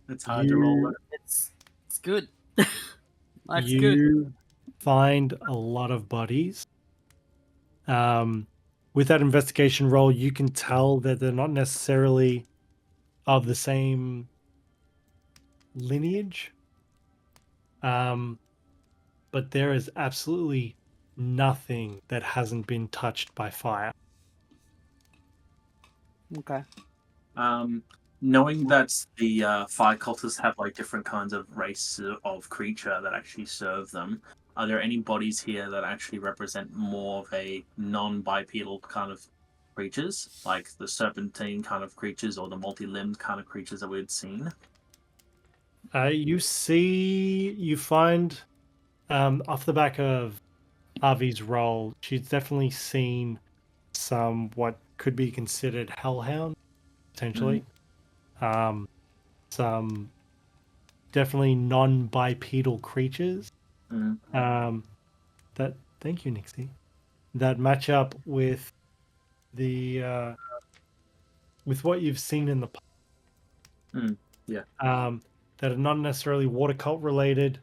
It's hard to roll. it's good. That's you good. find a lot of bodies, With that investigation roll, you can tell that they're not necessarily of the same lineage. But there is absolutely nothing that hasn't been touched by fire. Okay. Knowing that the fire cultists have like different kinds of race of creature that actually serve them, are there any bodies here that actually represent more of a non-bipedal kind of creatures, like the serpentine kind of creatures or the multi-limbed kind of creatures that we'd seen? You find off the back of Harvey's role, she's definitely seen some what could be considered hellhound, potentially. Some definitely non-bipedal creatures. That thank you, Nixie. That match up with the with what you've seen in the past. That are not necessarily water cult related,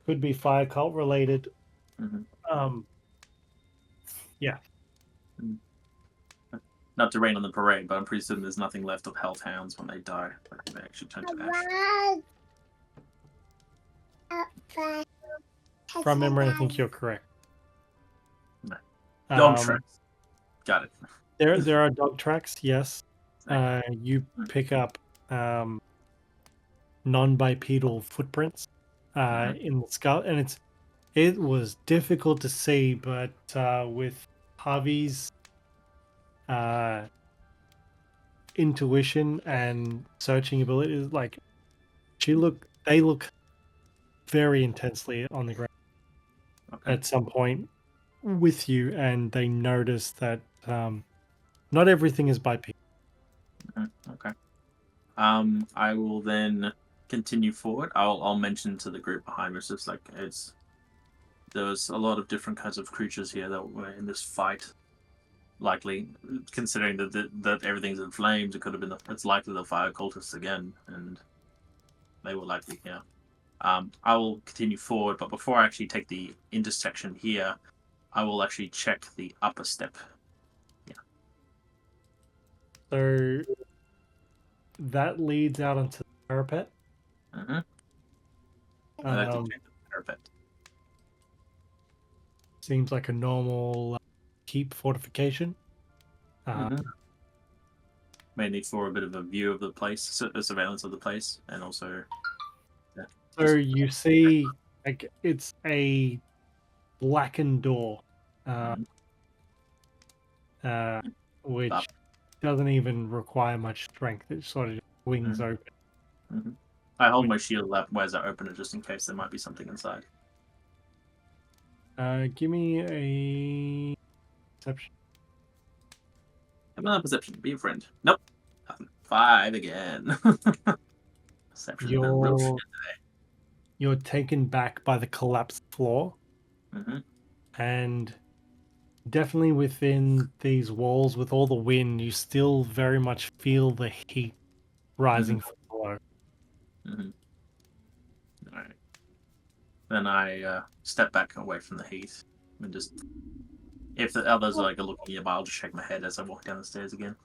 could be fire cult related. Yeah. Not to rain on the parade, but I'm pretty certain there's nothing left of hellhounds when they die. They actually turn to ash. From memory, I think you're correct. No. Dog tracks. Got it. There are dog tracks, yes. You pick up non-bipedal footprints in the skull, and it was difficult to see, but with Harvey's intuition and searching abilities, like they look very intensely on the ground at some point with you, and they notice that not everything is bipedal. Okay. I will then continue forward. I'll mention to the group behind us, just like there was a lot of different kinds of creatures here that were in this fight. Likely, considering that everything's in flames, it could have been it's likely the fire cultists again, and they were likely here. I will continue forward, but before I actually take the intersection here, I will actually check the upper step. Yeah. So that leads out onto the parapet. I like to check the parapet. Seems like a normal keep fortification. Mainly for a bit of a view of the place, a surveillance of the place, and also. Yeah. So you see, like it's a blackened door, which doesn't even require much strength. It sort of just wings open. I hold my shield up as I open it, just in case there might be something inside. Give me a perception. Another perception. Be a friend. Nope. Nothing. 5 again. Perception. You're taken back by the collapsed floor, and definitely within these walls, with all the wind, you still very much feel the heat rising from below. All right. Then I step back away from the heat and just, if the others are looking nearby, I'll just shake my head as I walk down the stairs again.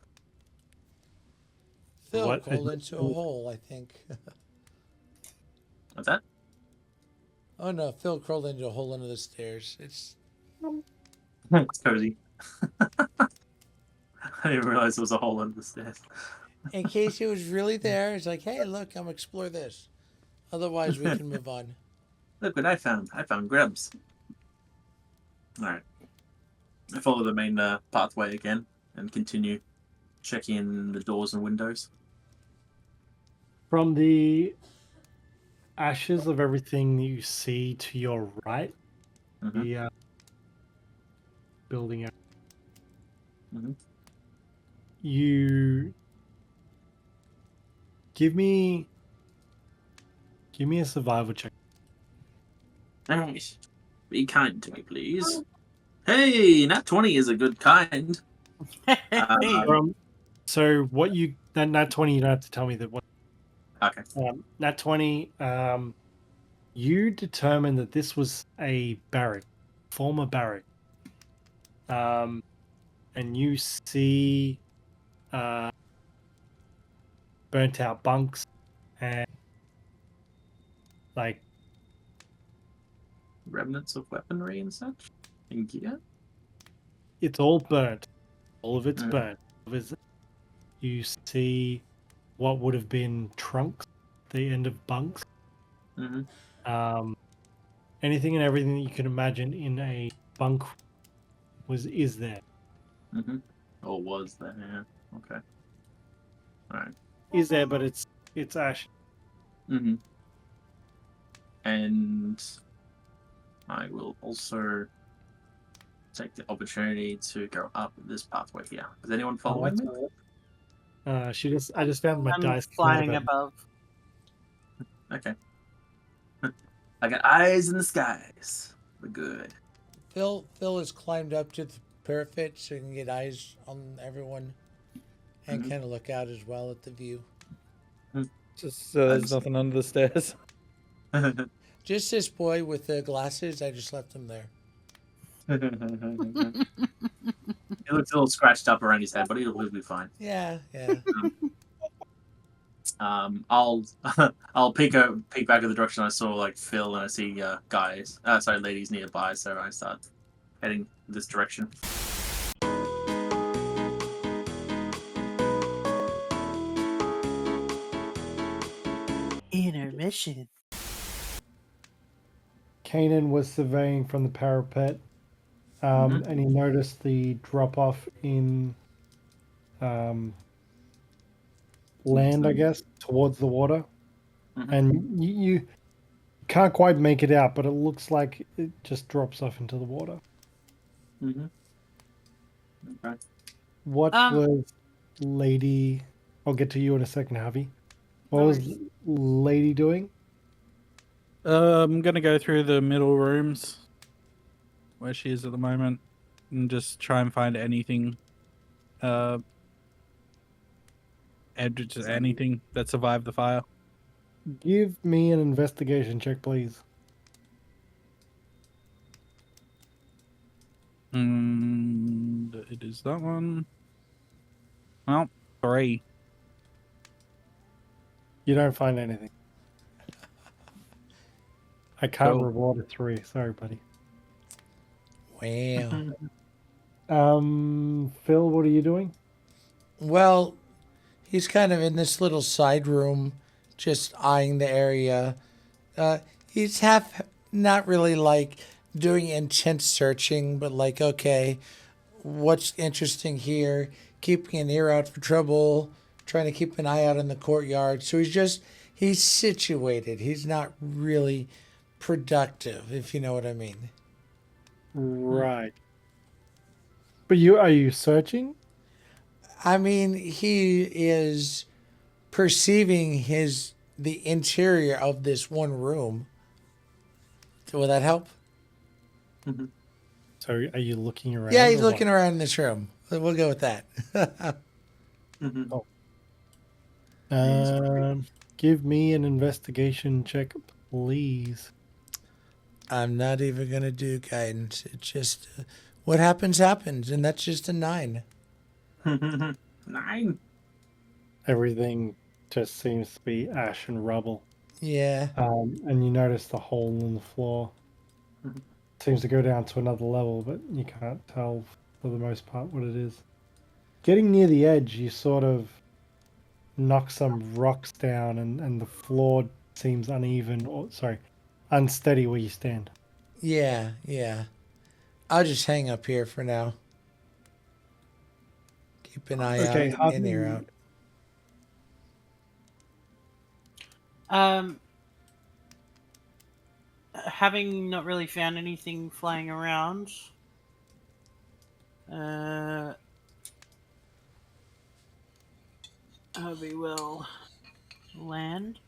Phil crawled into a hole, I think. What's that? Oh no, Phil crawled into a hole under the stairs. It's cozy. I didn't realize there was a hole under the stairs. In case it was really there, it's like, hey, look, I'm explore this. Otherwise, we can move on. Look what I found. I found grubs. All right. I follow the main pathway again and continue checking the doors and windows. From the ashes of everything you see to your right, the building out. You give me a survival check. Nice. Be kind to me, please. Hey, nat 20 is a good kind. So what that nat 20, you don't have to tell me that what. Okay. Nat 20, you determined that this was a barrack, former barrack. And you see burnt out bunks and like Remnants of weaponry and such? And gear? it's all burnt. All of it's Mhm. burnt. You see what would have been trunks, the end of bunks. Mm-hmm. Anything and everything that you can imagine in a bunk is there. Mm-hmm. Or was there, yeah. Okay. Alright. Is there, but it's ash. Mm-hmm. And I will also take the opportunity to go up this pathway here. Is anyone following me? I just found my I'm dice. flying above. Okay. I got eyes in the skies. We're good. Phil has climbed up to the parapet so he can get eyes on everyone and Mhm. kind of look out as well at the view. Just so there's Thanks. nothing under the stairs. Just this boy with the glasses, I just left him there. He looks a little scratched up around his head, but he'll be fine. Yeah, yeah. I'll I'll peek back at the direction I saw like Phil, and I see ladies nearby, so I start heading this direction. Intermission. Kanan was surveying from the parapet, and he noticed the drop off in land, I guess, towards the water. Mhm. And you can't quite make it out, but it looks like it just drops off into the water. Mm-hmm. Okay. What Um, was Lady? I'll get to you in a second, Havi. What No was worries. Lady doing? I'm gonna go through the middle rooms where she is at the moment and just try and find anything, anything that survived the fire. Give me an investigation check, please. And it is that one. Well, 3. You don't find anything. I can't Cool. reward a 3. Sorry, buddy. Wow. Phil, what are you doing? Well, he's kind of in this little side room, just eyeing the area. He's half not really like doing intense searching, but like, okay, what's interesting here? Keeping an ear out for trouble, trying to keep an eye out in the courtyard. So he's situated. He's not really productive, if you know what I mean. Right. But are you searching? I mean, he is perceiving the interior of this one room. Will that help? Mm-hmm. So are you looking around? Yeah, he's or looking what? around in this room. We'll go with that. Mm-hmm. Give me an investigation check, please. I'm not even gonna do guidance. It's just what happens happens, and that's just a 9. 9. Everything just seems to be ash and rubble. Yeah. And you notice the hole in the floor. Mhm. Seems to go down to another level, but you can't tell for the most part what it is. Getting near the edge, you sort of knock some rocks down, and the floor seems unsteady where you stand. Yeah, yeah. I'll just hang up here for now. Keep an eye Okay, out and ear out. Having not really found anything flying around, we will land.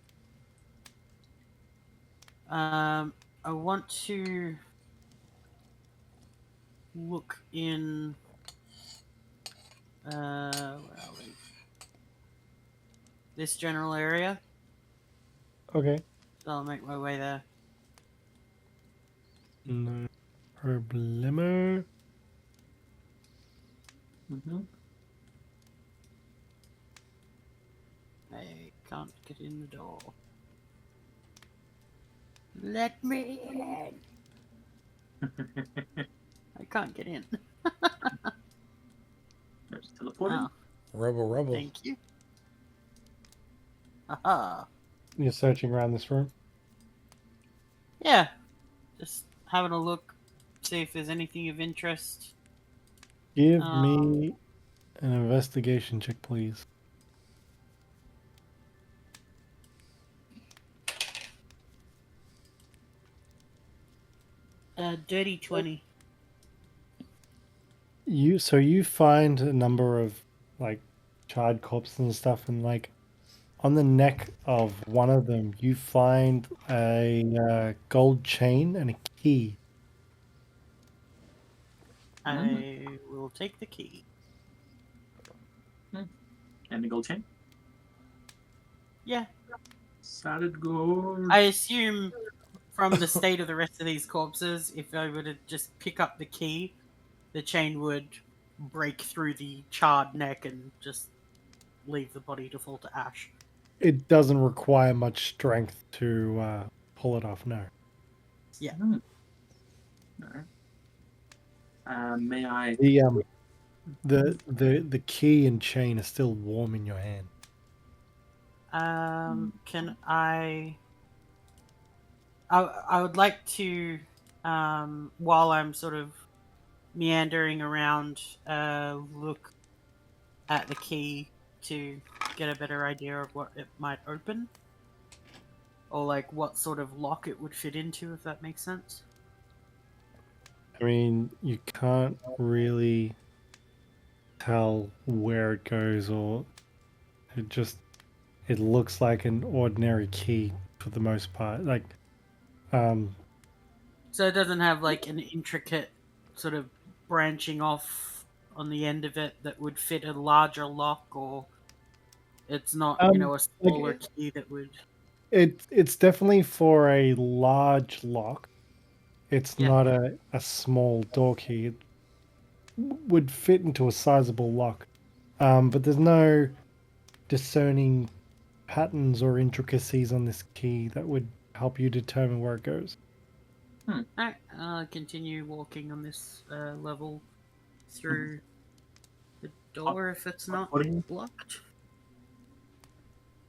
I want to look in. Where are we? This general area. Okay. So I'll make my way there. No problemo. Mm-hmm. I can't get in the door. Let me in. I can't get in. There's teleporting. Oh, Rubble, rubble. thank you. Aha. You're searching around this room. Yeah. Just having a look, see if there's anything of interest. Give me an investigation check, please. Dirty 20. You find a number of like charred corpses and stuff, and like on the neck of one of them, you find a gold chain and a key. I will take the key. And the gold chain. Yeah. Solid gold. I assume from the state of the rest of these corpses, if I were to just pick up the key, the chain would break through the charred neck and just leave the body to fall to ash. It doesn't require much strength to pull it off. No. Yeah. May I? The key and chain are still warm in your hand. Can I would like to, while I'm sort of meandering around, look at the key to get a better idea of what it might open. Or, like, what sort of lock it would fit into, if that makes sense. I mean, you can't really tell where it goes, or it looks like an ordinary key for the most part. Like, So it doesn't have, like, an intricate sort of branching off on the end of it that would fit a larger lock, or it's not, a smaller key that would... It's definitely for a large lock. It's not a small door key. It would fit into a sizable lock. But there's no discerning patterns or intricacies on this key that would help you determine where it goes. Alright, I'll continue walking on this level through the door if it's not locked.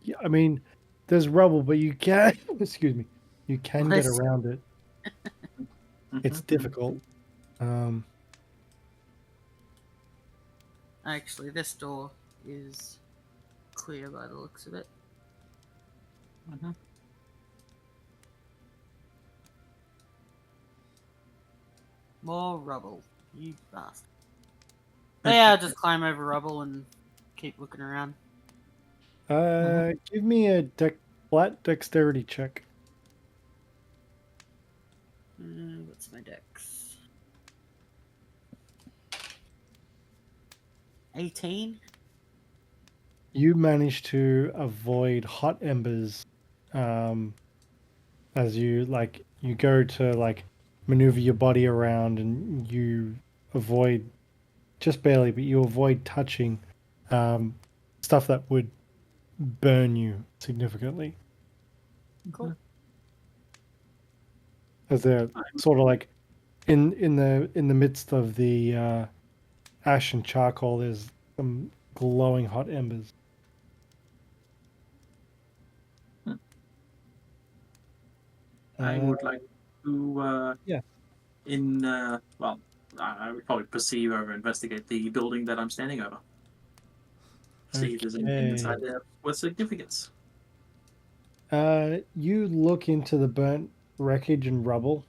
Yeah, I mean, there's rubble, but you can excuse me, you can get Bless you. around it. It's difficult. Actually, this door is clear by the looks of it. More rubble, you bastard. But yeah, I'll just climb over rubble and keep looking around. Give me a flat dexterity check. What's my dex? 18? You manage to avoid hot embers as you go to maneuver your body around, and you avoid, just barely, but you avoid touching stuff that would burn you significantly. Cool. As they're sort of like in the midst of the ash and charcoal, there's some glowing hot embers. I would like to, well, I would probably perceive or investigate the building that I'm standing over. See if there's anything inside there with significance. You look into the burnt wreckage and rubble.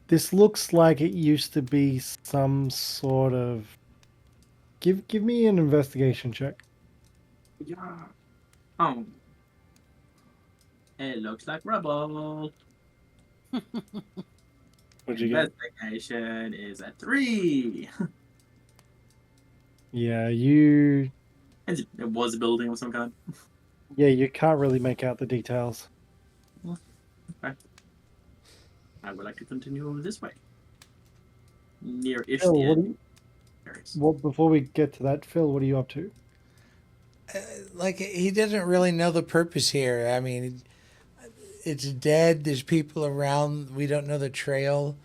This looks like it used to be some sort of... Give me an investigation check. Yeah. It looks like rubble. What'd you get? Investigation is a 3. Yeah, you... It was a building of some kind. Yeah, you can't really make out the details. Okay. I would like to continue this way. Near-ish Oh, the end. areas. Well, before we get to that, Phil, what are you up to? Like, he doesn't really know the purpose here. I mean, it's dead. There's people around. We don't know the trail.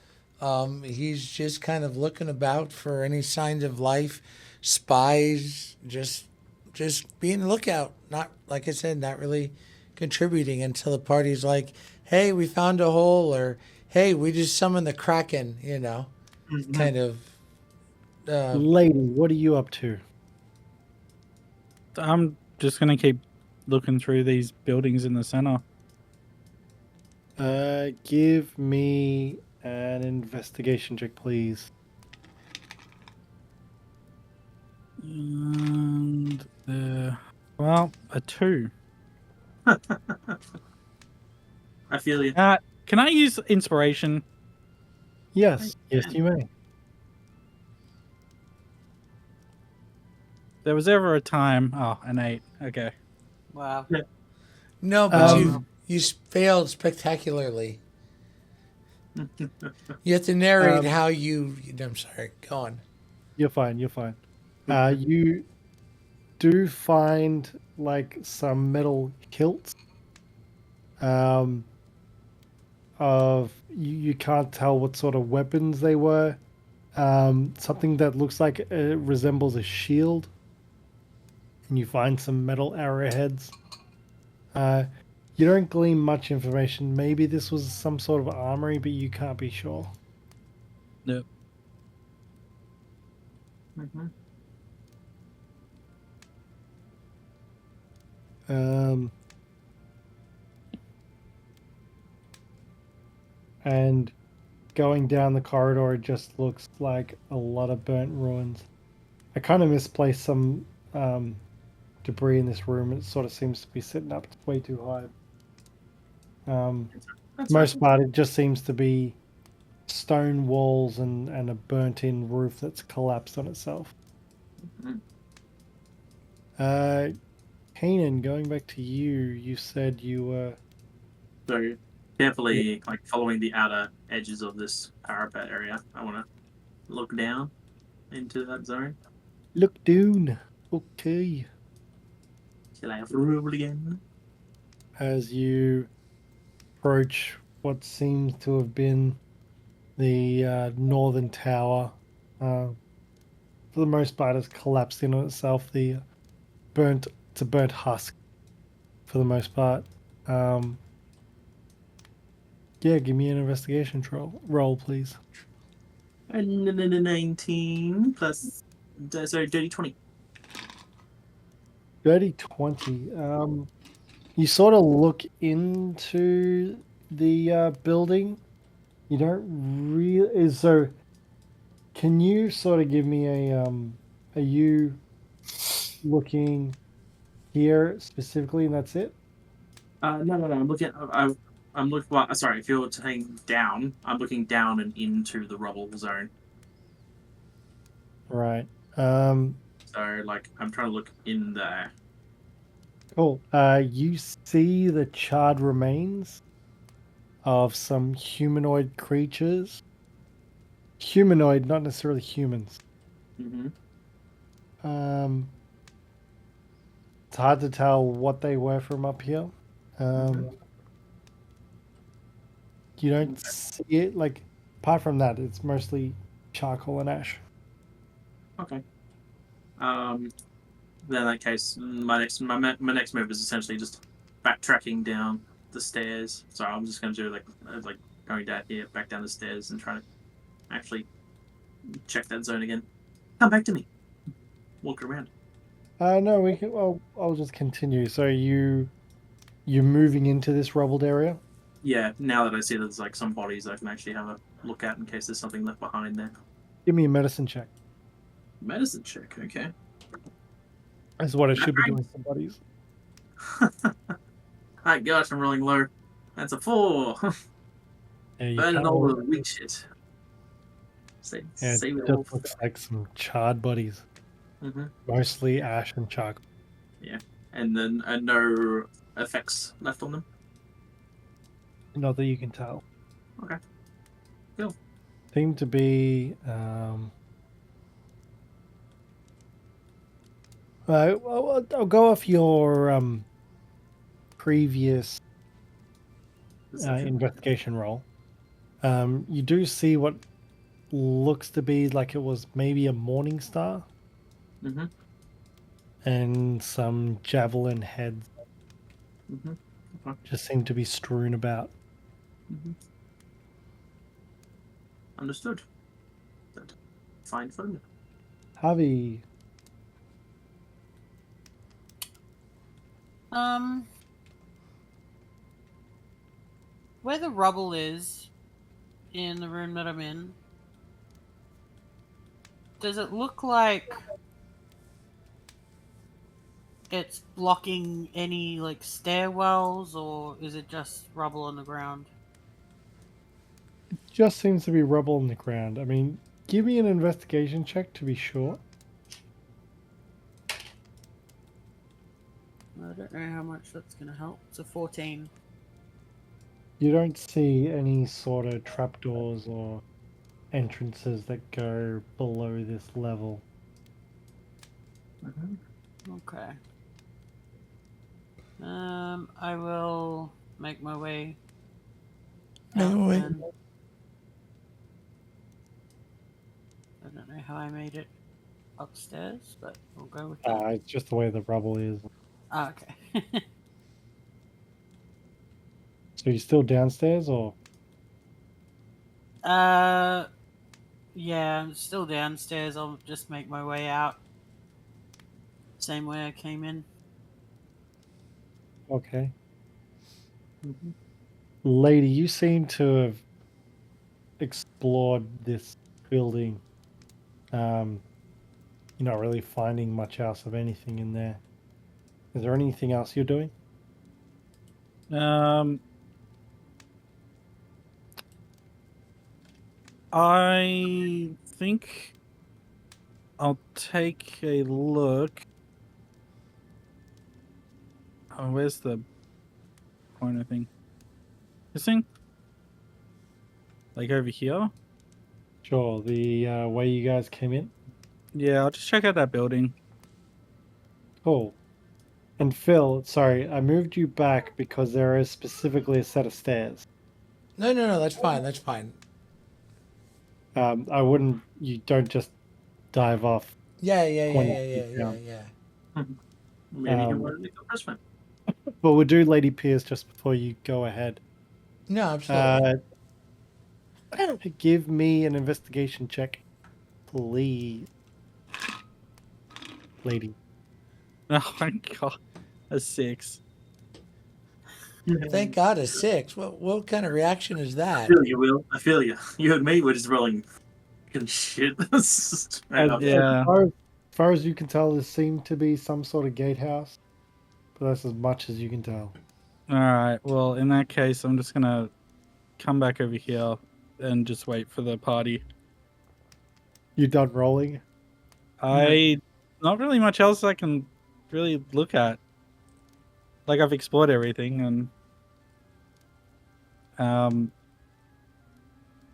He's just kind of looking about for any signs of life, spies, just being a lookout. Not, like I said, not really contributing until the party's like, "Hey, we found a hole," or "Hey, we just summoned the Kraken." Kind of. Lady, what are you up to? I'm just gonna keep looking through these buildings in the center. Give me an investigation check, please. And well, a 2. I feel you. Can I use inspiration? Yes, yes, you may. There was ever a time. Oh, an 8. Okay. Wow. No, but Um, you failed spectacularly. You have to narrate how you. I'm sorry. Go on. You're fine. You're fine. You do find like some metal hilts. Of you can't tell what sort of weapons they were. Something that looks like it resembles a shield. And you find some metal arrowheads. You don't glean much information. Maybe this was some sort of armory, but you can't be sure. Yep. And going down the corridor, it just looks like a lot of burnt ruins. I kind of misplaced some debris in this room. It sort of seems to be sitting up way too high. Most part, it just seems to be stone walls and a burnt-in roof that's collapsed on itself. Kainen, going back to you, you said you were... So carefully, like following the outer edges of this parapet area, I want to look down into that zone. Look down. Okay. Shall I have to roll again? As you approach what seems to have been the northern tower, for the most part, has collapsed in on itself. It's a burnt husk, for the most part. Yeah, give me an investigation roll, please. 19 plus, sorry, dirty 20. Dirty 20. You sort of look into the building. You don't really. So, can you sort of give me are you looking here specifically, and that's it? No. I'm looking. I'm looking. Well, sorry. If you're saying down, I'm looking down and into the rubble zone. Right. So, like, I'm trying to look in there. Cool. You see the charred remains of some humanoid creatures. Humanoid, not necessarily humans. It's hard to tell what they were from up here. You don't see it, like, apart from that, it's mostly charcoal and ash. Okay. Then in that case, my next move is essentially just backtracking down the stairs. So I'm just going to do like going down here, back down the stairs, and try to actually check that zone again. Come back to me. Walk around. No, we can. Well, I'll just continue. So you're moving into this rubbled area. Yeah. Now that I see there's like some bodies, I can actually have a look at in case there's something left behind there. Give me a medicine check. Medicine check. Okay. That's what I should be doing. Some bodies. My gosh, I'm rolling low. That's a 4. Burning all the weak shit. It Save it just all. looks like some charred bodies. Mostly ash and charcoal. Yeah, and then no effects left on them. Not that you can tell. Okay. Cool. Seem to be Well, I'll go off your previous investigation roll. You do see what looks to be like it was maybe a morning star Mm-hmm. and some javelin heads Mm-hmm. Okay. just seem to be strewn about. Mm-hmm. Understood. That fine fun. Javi, Where the rubble is in the room that I'm in, does it look like it's blocking any like stairwells, or is it just rubble on the ground? just seems to be rubble on the ground. I mean, give me an investigation check to be sure. I don't know how much that's going to help. It's a 14. You don't see any sort of trapdoors or entrances that go below this level. Mm-hmm. Okay. I will make my way. Make out my way. then. I don't know how I made it upstairs, but we'll go with that. It's just the way the rubble is. Okay. So you're still downstairs, or? Yeah, I'm still downstairs. I'll just make my way out. Same way I came in. Okay. Mm-hmm. Lady, you seem to have explored this building. You're not really finding much else of anything in there. Is there anything else you're doing? I think I'll take a look. Oh, where's the pointer thing? This thing? Like over here? Sure. The way you guys came in? Yeah, I'll just check out that building. Cool. And Phil, sorry, I moved you back because there is specifically a set of stairs. No, that's fine. That's fine. I wouldn't, you don't just dive off Yeah. 20 feet down. Maybe he wanted to make a freshman. But we'll do Lady Pierce just before you go ahead. No, absolutely. Give me an investigation check, please. Lady. Oh my god. A 6. Thank God a 6. What kind of reaction is I that? feel you, Will. I feel you. You and me were just rolling fucking shit. Straight up. Yeah. As far as you can tell, there seemed to be some sort of gatehouse. But that's as much as you can tell. Alright, well, in that case, I'm just gonna come back over here and just wait for the party. You done rolling? Not really much else I can really look at. Like, I've explored everything, and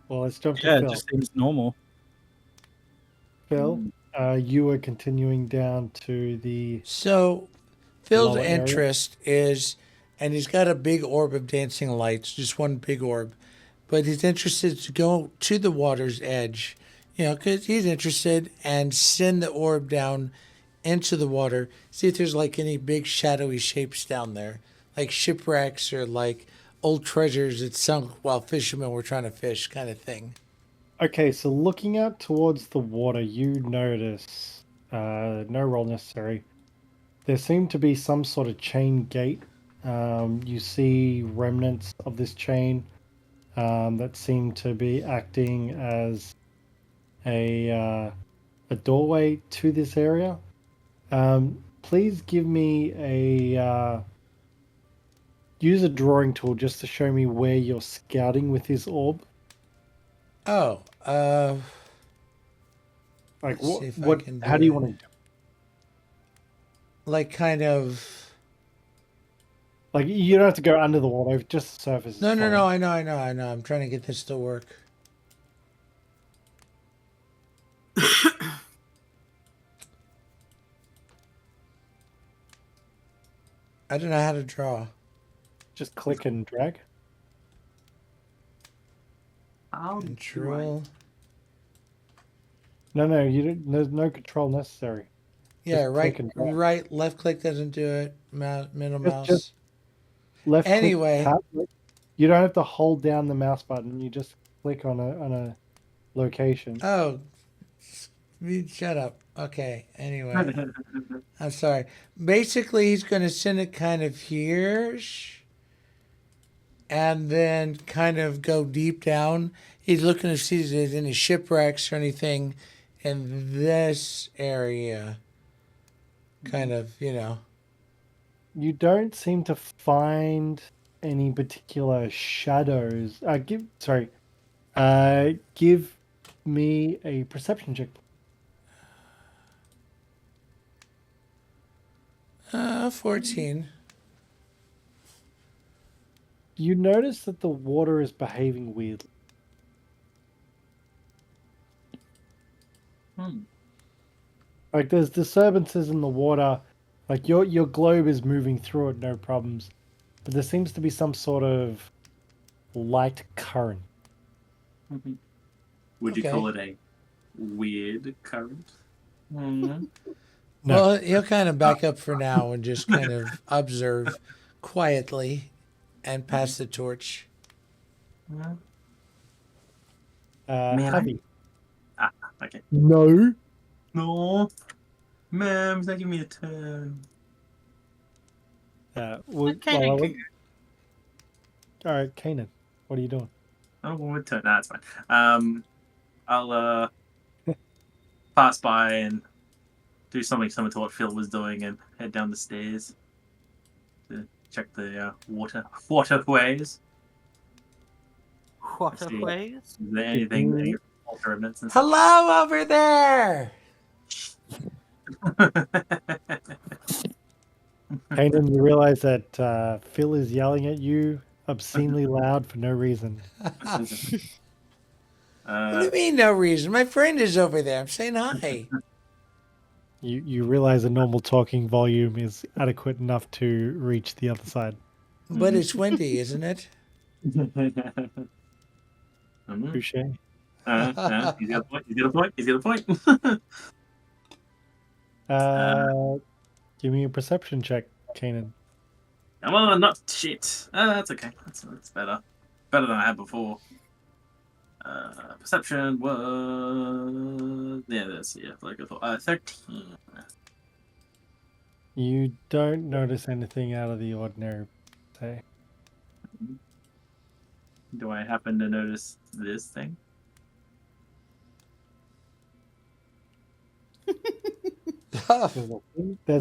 Well, let's jump yeah, to it Phil. just seems normal. Phil, you are continuing down to the So, Phil's lower area. interest is, and he's got a big orb of dancing lights, just one big orb, but he's interested to go to the water's edge, because he's interested, and send the orb down into the water, see if there's like any big shadowy shapes down there, like shipwrecks or like old treasures that sunk while fishermen were trying to fish, kind of thing. Okay, so looking out towards the water, you notice, no roll necessary, there seemed to be some sort of chain gate. You see remnants of this chain that seem to be acting as a doorway to this area. Please give me use a drawing tool just to show me where you're scouting with this orb. Oh, Like let's see if I what? can How do do you it. want to do? Like kind of. Like you don't have to go under the water; just the surface. Is No, fine. I know. I'm trying to get this to work. I don't know how to draw. Just click and drag. How do I? Control. No, you don't. There's no control necessary. Yeah, Just right, click and drag. right, left click doesn't do it. Middle mouse. Just left Anyway. click. Tap. You don't have to hold down the mouse button. You just click on a location. Oh, shut up. Okay. Anyway, I'm sorry. Basically, he's going to send it kind of here, and then kind of go deep down. He's looking to see if there's any shipwrecks or anything in this area. Kind of, You don't seem to find any particular shadows. Give me a perception check. 14. You notice that the water is behaving weirdly. Like there's disturbances in the water. Like your globe is moving through it, no problems. But there seems to be some sort of light current. Would you Okay. call it a weird current? Mm. No. Well, he'll kind of back up for now and just kind of observe quietly and pass the torch. Man, Havi. Okay. No. No. Ma'am, he's not giving me a turn. Kainen can All right, Kainen, what are you doing? Oh, one turn. Nah, it's fine. I'll pass by and do something similar to what Phil was doing and head down the stairs to check the waterways. Waterways? Is there anything, any altar remnants and Hello over there! Kainen, you realize that Phil is yelling at you obscenely loud for no reason. What do you mean, no reason? My friend is over there. I'm saying hi. You realize a normal talking volume is adequate enough to reach the other side. But it's windy, isn't it? Touche. He's got a point. He's got a point. Give me a perception check, Kainen. Come on, not shit. That's okay. That's better. Better than I had before. Perception was like I thought. 13. You don't notice anything out of the ordinary, say. Do I happen to notice this thing? There's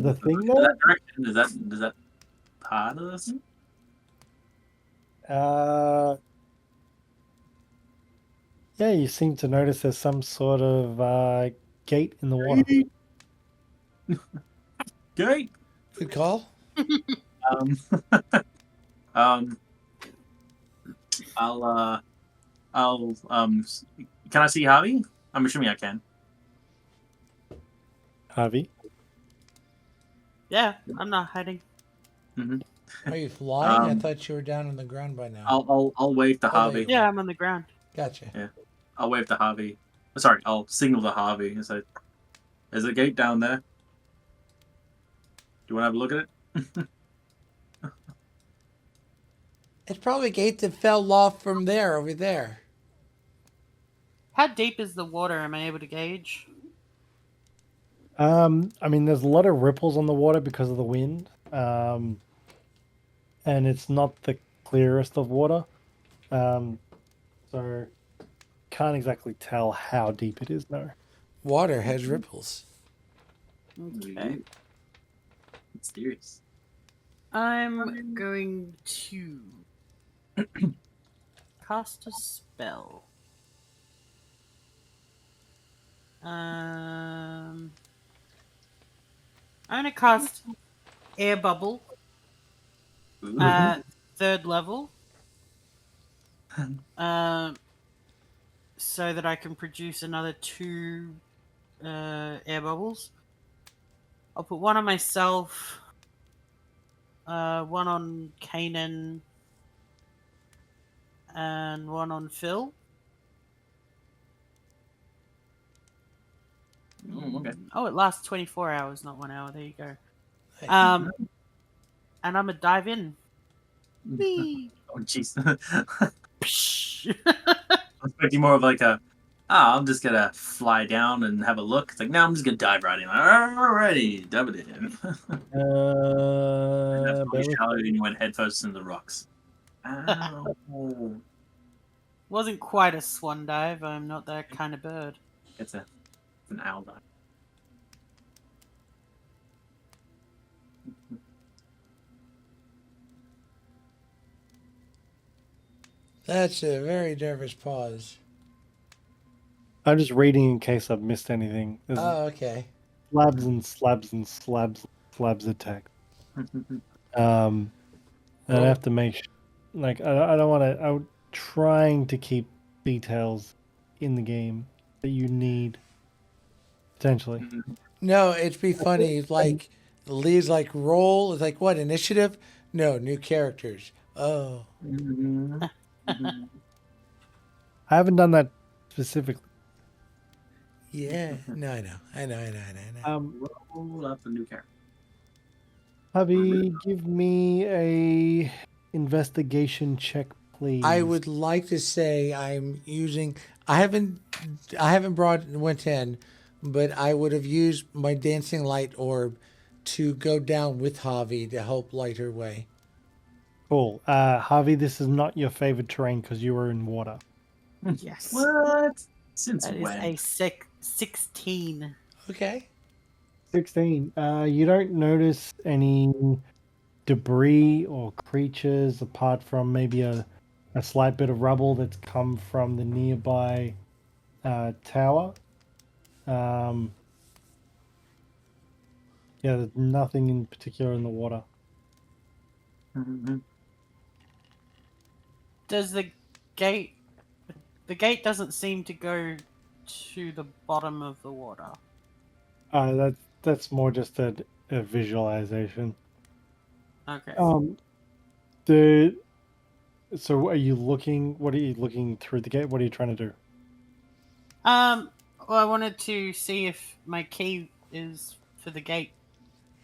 a thing Is there? that direction? Is that part of this? Yeah, you seem to notice there's some sort of gate in the water. Great. Good call. Can I see Harvey? I'm assuming I can. Harvey? Yeah, I'm not hiding. Are you flying? I Um, thought you were down on the ground by now. I'll wave to Oh, there Harvey. you go. Yeah, I'm on the ground. Gotcha. I'll wave to Harvey. Sorry, I'll signal to Harvey and say, "There's a gate down there. Do you want to have a look at it?" It's probably a gate that fell off from there, over there. How deep is the water? Am I able to gauge? I mean, there's a lot of ripples on the water because of the wind. And it's not the clearest of water. So can't exactly tell how deep it is, no. Water has ripples. Okay. Mysterious. I'm going to cast a spell. I'm gonna cast Air Bubble at 3rd level. So that I can produce another 2 air bubbles. I'll put one on myself. one on Kainen, and one on Phil. Okay. Oh, it lasts 24 hours, not 1 hour. There you go. Hey. And I'm gonna dive in. Whee! Oh, jeez. Psh. I was expecting more of like a, I'm just gonna fly down and have a look. It's like, no, I'm just gonna dive right in. Alrighty, dub it in. That's Bear really with shallow, me. and you went headfirst into the rocks. Ow. Wasn't quite a swan dive. I'm not that kind of bird. It's an owl dive. That's a very nervous pause. I'm just reading in case I've missed anything. There's Oh, okay. slabs and slabs and slabs of text. And I have to make sure, like, I don't want to. I'm trying to keep details in the game that you need potentially. No, it'd be funny. Like, Lee's like, roll. It's like, what, initiative? No, new characters. Oh. I haven't done that specifically. Yeah. No, I know. I know. Roll up a new character. Javi, give me a investigation check, please. I would like to say I'm using. I haven't went in, but I would have used my dancing light orb to go down with Javi to help light her way. Cool. Javi, this is not your favorite terrain because you were in water. Yes. What? Since That is when? a 16. Okay. 16. You don't notice any debris or creatures apart from maybe a slight bit of rubble that's come from the nearby tower. Yeah, there's nothing in particular in the water. Does the gate? The gate doesn't seem to go to the bottom of the water. That's more just a visualization. Okay. So are you looking? What are you looking through the gate? What are you trying to do? Well, I wanted to see if my key is for the gate.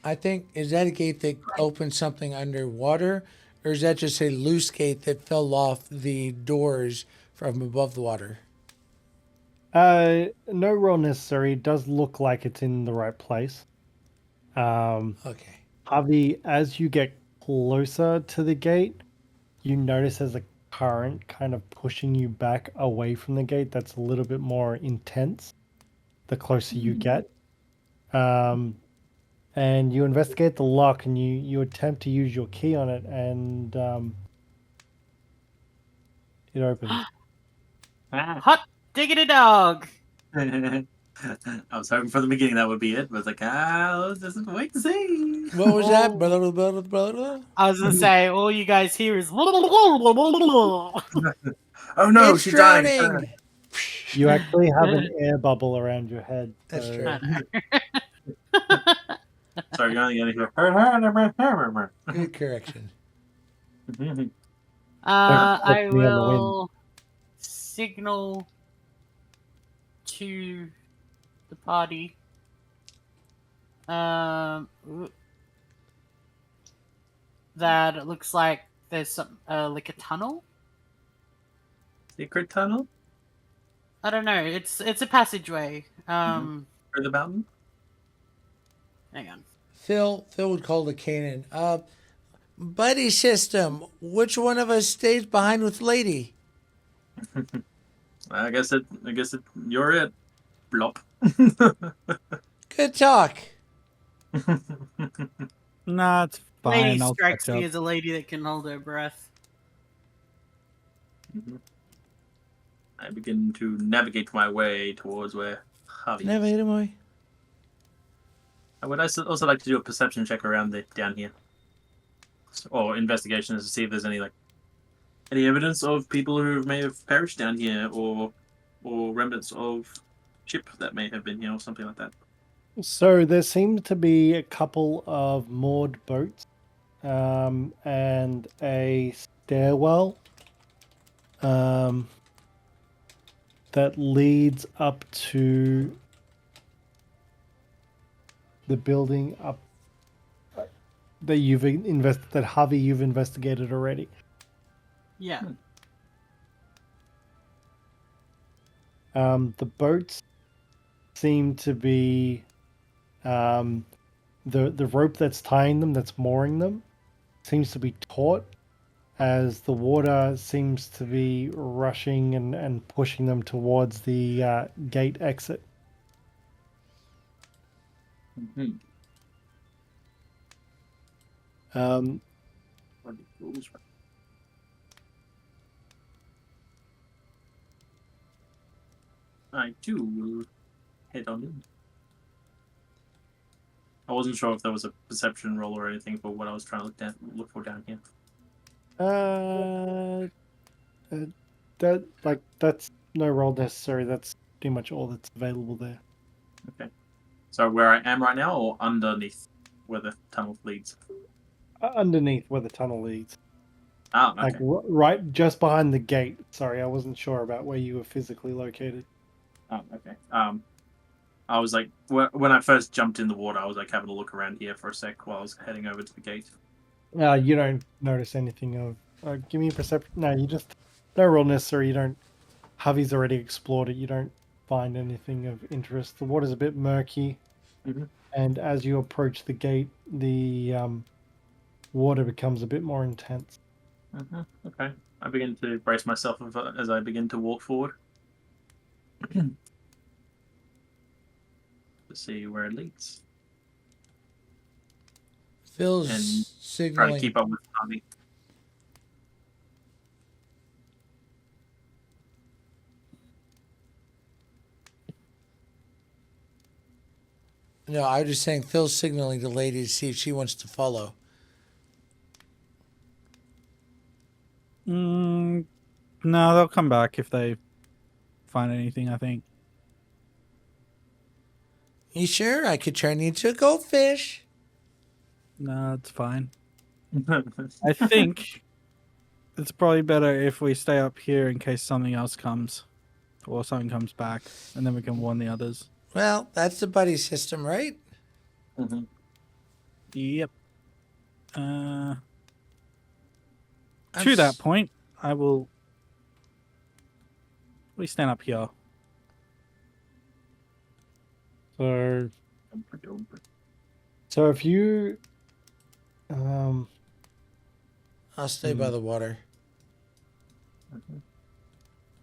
I think, is that a gate that opens something underwater, or is that just a loose gate that fell off the doors from above the water? No roll necessary. It does look like it's in the right place. Okay. Javi, as you get closer to the gate, you notice there's a current kind of pushing you back away from the gate that's a little bit more intense the closer you get. And you investigate the lock and you attempt to use your key on it, and it opens. Hot diggity dog! I was hoping for the beginning that would be it, but it's like, let's just wait to see. What was that? Oh. Blah, blah, blah, blah, blah. I was gonna say, all you guys hear is. Oh no, It's she's dying. drowning. You actually have an air bubble around your head. That's so- true. Sorry, you're only gonna hear. Good correction. I put me on the wind. will signal to the party. That it looks like there's some like a tunnel. Secret tunnel I don't know. It's a passageway. for the mountain. Hang on. Phil would call the Kainen. Buddy system. Which one of us stays behind with Lady? I guess you're it. Blop. Good talk. Nah, it's fine. Lady I'll strikes catch me up. as a lady that can hold her breath. I begin to navigate my way towards where Javi is. Never hit him away. I would also like to do a perception check around down here, or investigations to see if there's any evidence of people who may have perished down here, or remnants of ship that may have been here, or something like that. So there seem to be a couple of moored boats and a stairwell that leads up to the building up that Havi you've investigated already. Yeah. The boats seem to be the rope that's tying them, that's mooring them, seems to be taut, as the water seems to be rushing and pushing them towards the gate exit. Mhm. Um, I do head on in. I wasn't sure if there was a perception roll or anything for what I was trying to look for down here. that's no roll necessary. That's pretty much all that's available there. Okay. So where I am right now, or underneath where the tunnel leads? Underneath where the tunnel leads. Ah, okay. Like right just behind the gate. Sorry, I wasn't sure about where you were physically located. Oh, okay. I was like, when I first jumped in the water, I was like having a look around here for a sec while I was heading over to the gate. You don't notice anything of. Give me a perception. No, you just no roll necessary. You don't. Javi's already explored it. You don't find anything of interest. The water's a bit murky, and as you approach the gate, the water becomes a bit more intense. Okay. I begin to brace myself as I begin to walk forward. To see where it leads. Phil's And try to signaling. keep up with Tommy. No, I was just saying Phil's signaling the lady to see if she wants to follow. No, they'll come back if they find anything, I think. You sure? I could turn you into a goldfish. No, it's fine. I think it's probably better if we stay up here in case something else comes. Or something comes back, and then we can warn the others. Well, that's the buddy system, right? Yep. I'm To that point, I will... We stand up here. So if you I'll stay by the water.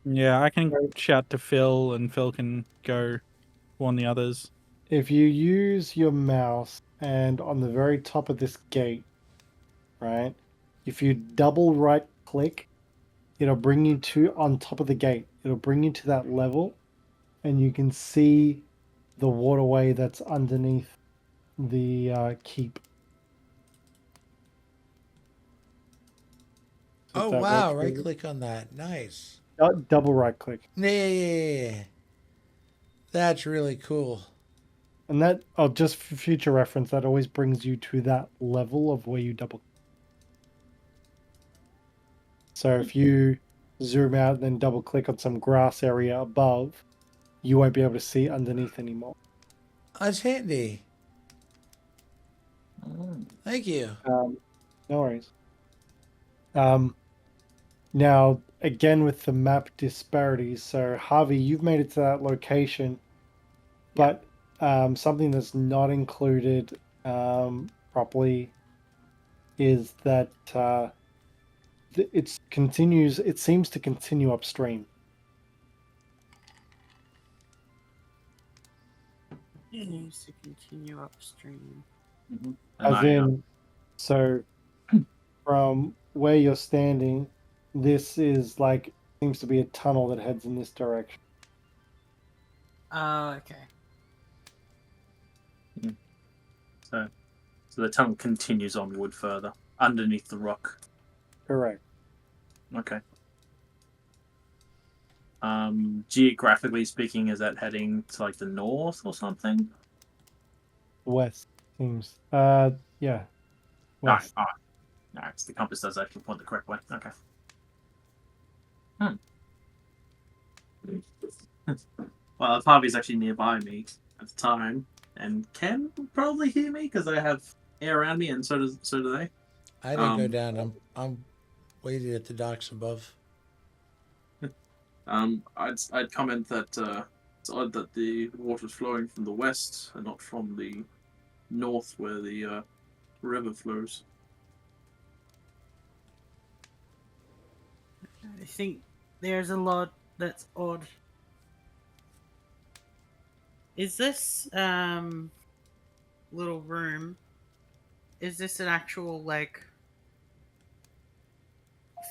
Yeah, I can shout to Phil, and Phil can go warn the others. if you use your mouse and on the very top of this gate, right? If you double right click, it'll bring you to on top of the gate. It'll bring you to that level, and you can see the waterway that's underneath the keep. If Oh, that wow. works for Right you. click on that. Nice. Double right click. Yeah. That's really cool. And that, just for future reference, that always brings you to that level of where you double. So if you zoom out and then double click on some grass area above, you won't be able to see underneath anymore. That's handy. Thank you. No worries. Now, again with the map disparities, so Harvey, you've made it to that location, but something that's not included properly is that it seems to continue upstream. Needs to continue upstream. As in, so from where you're standing, this is like seems to be a tunnel that heads in this direction. Oh, okay. So the tunnel continues onward further underneath the rock. Correct. Okay. Geographically speaking, is that heading to like the north or something? West seems. Yeah. West. Alright, so the compass does actually point the correct way. Okay. Well, if Harvey's actually nearby me at the time and can probably hear me because I have air around me, and so do they. I didn't go down. I'm waiting at the docks above. I'd comment that it's odd that the water's flowing from the west and not from the north where the river flows. I think there's a lot that's odd. Is this little room? Is this an actual like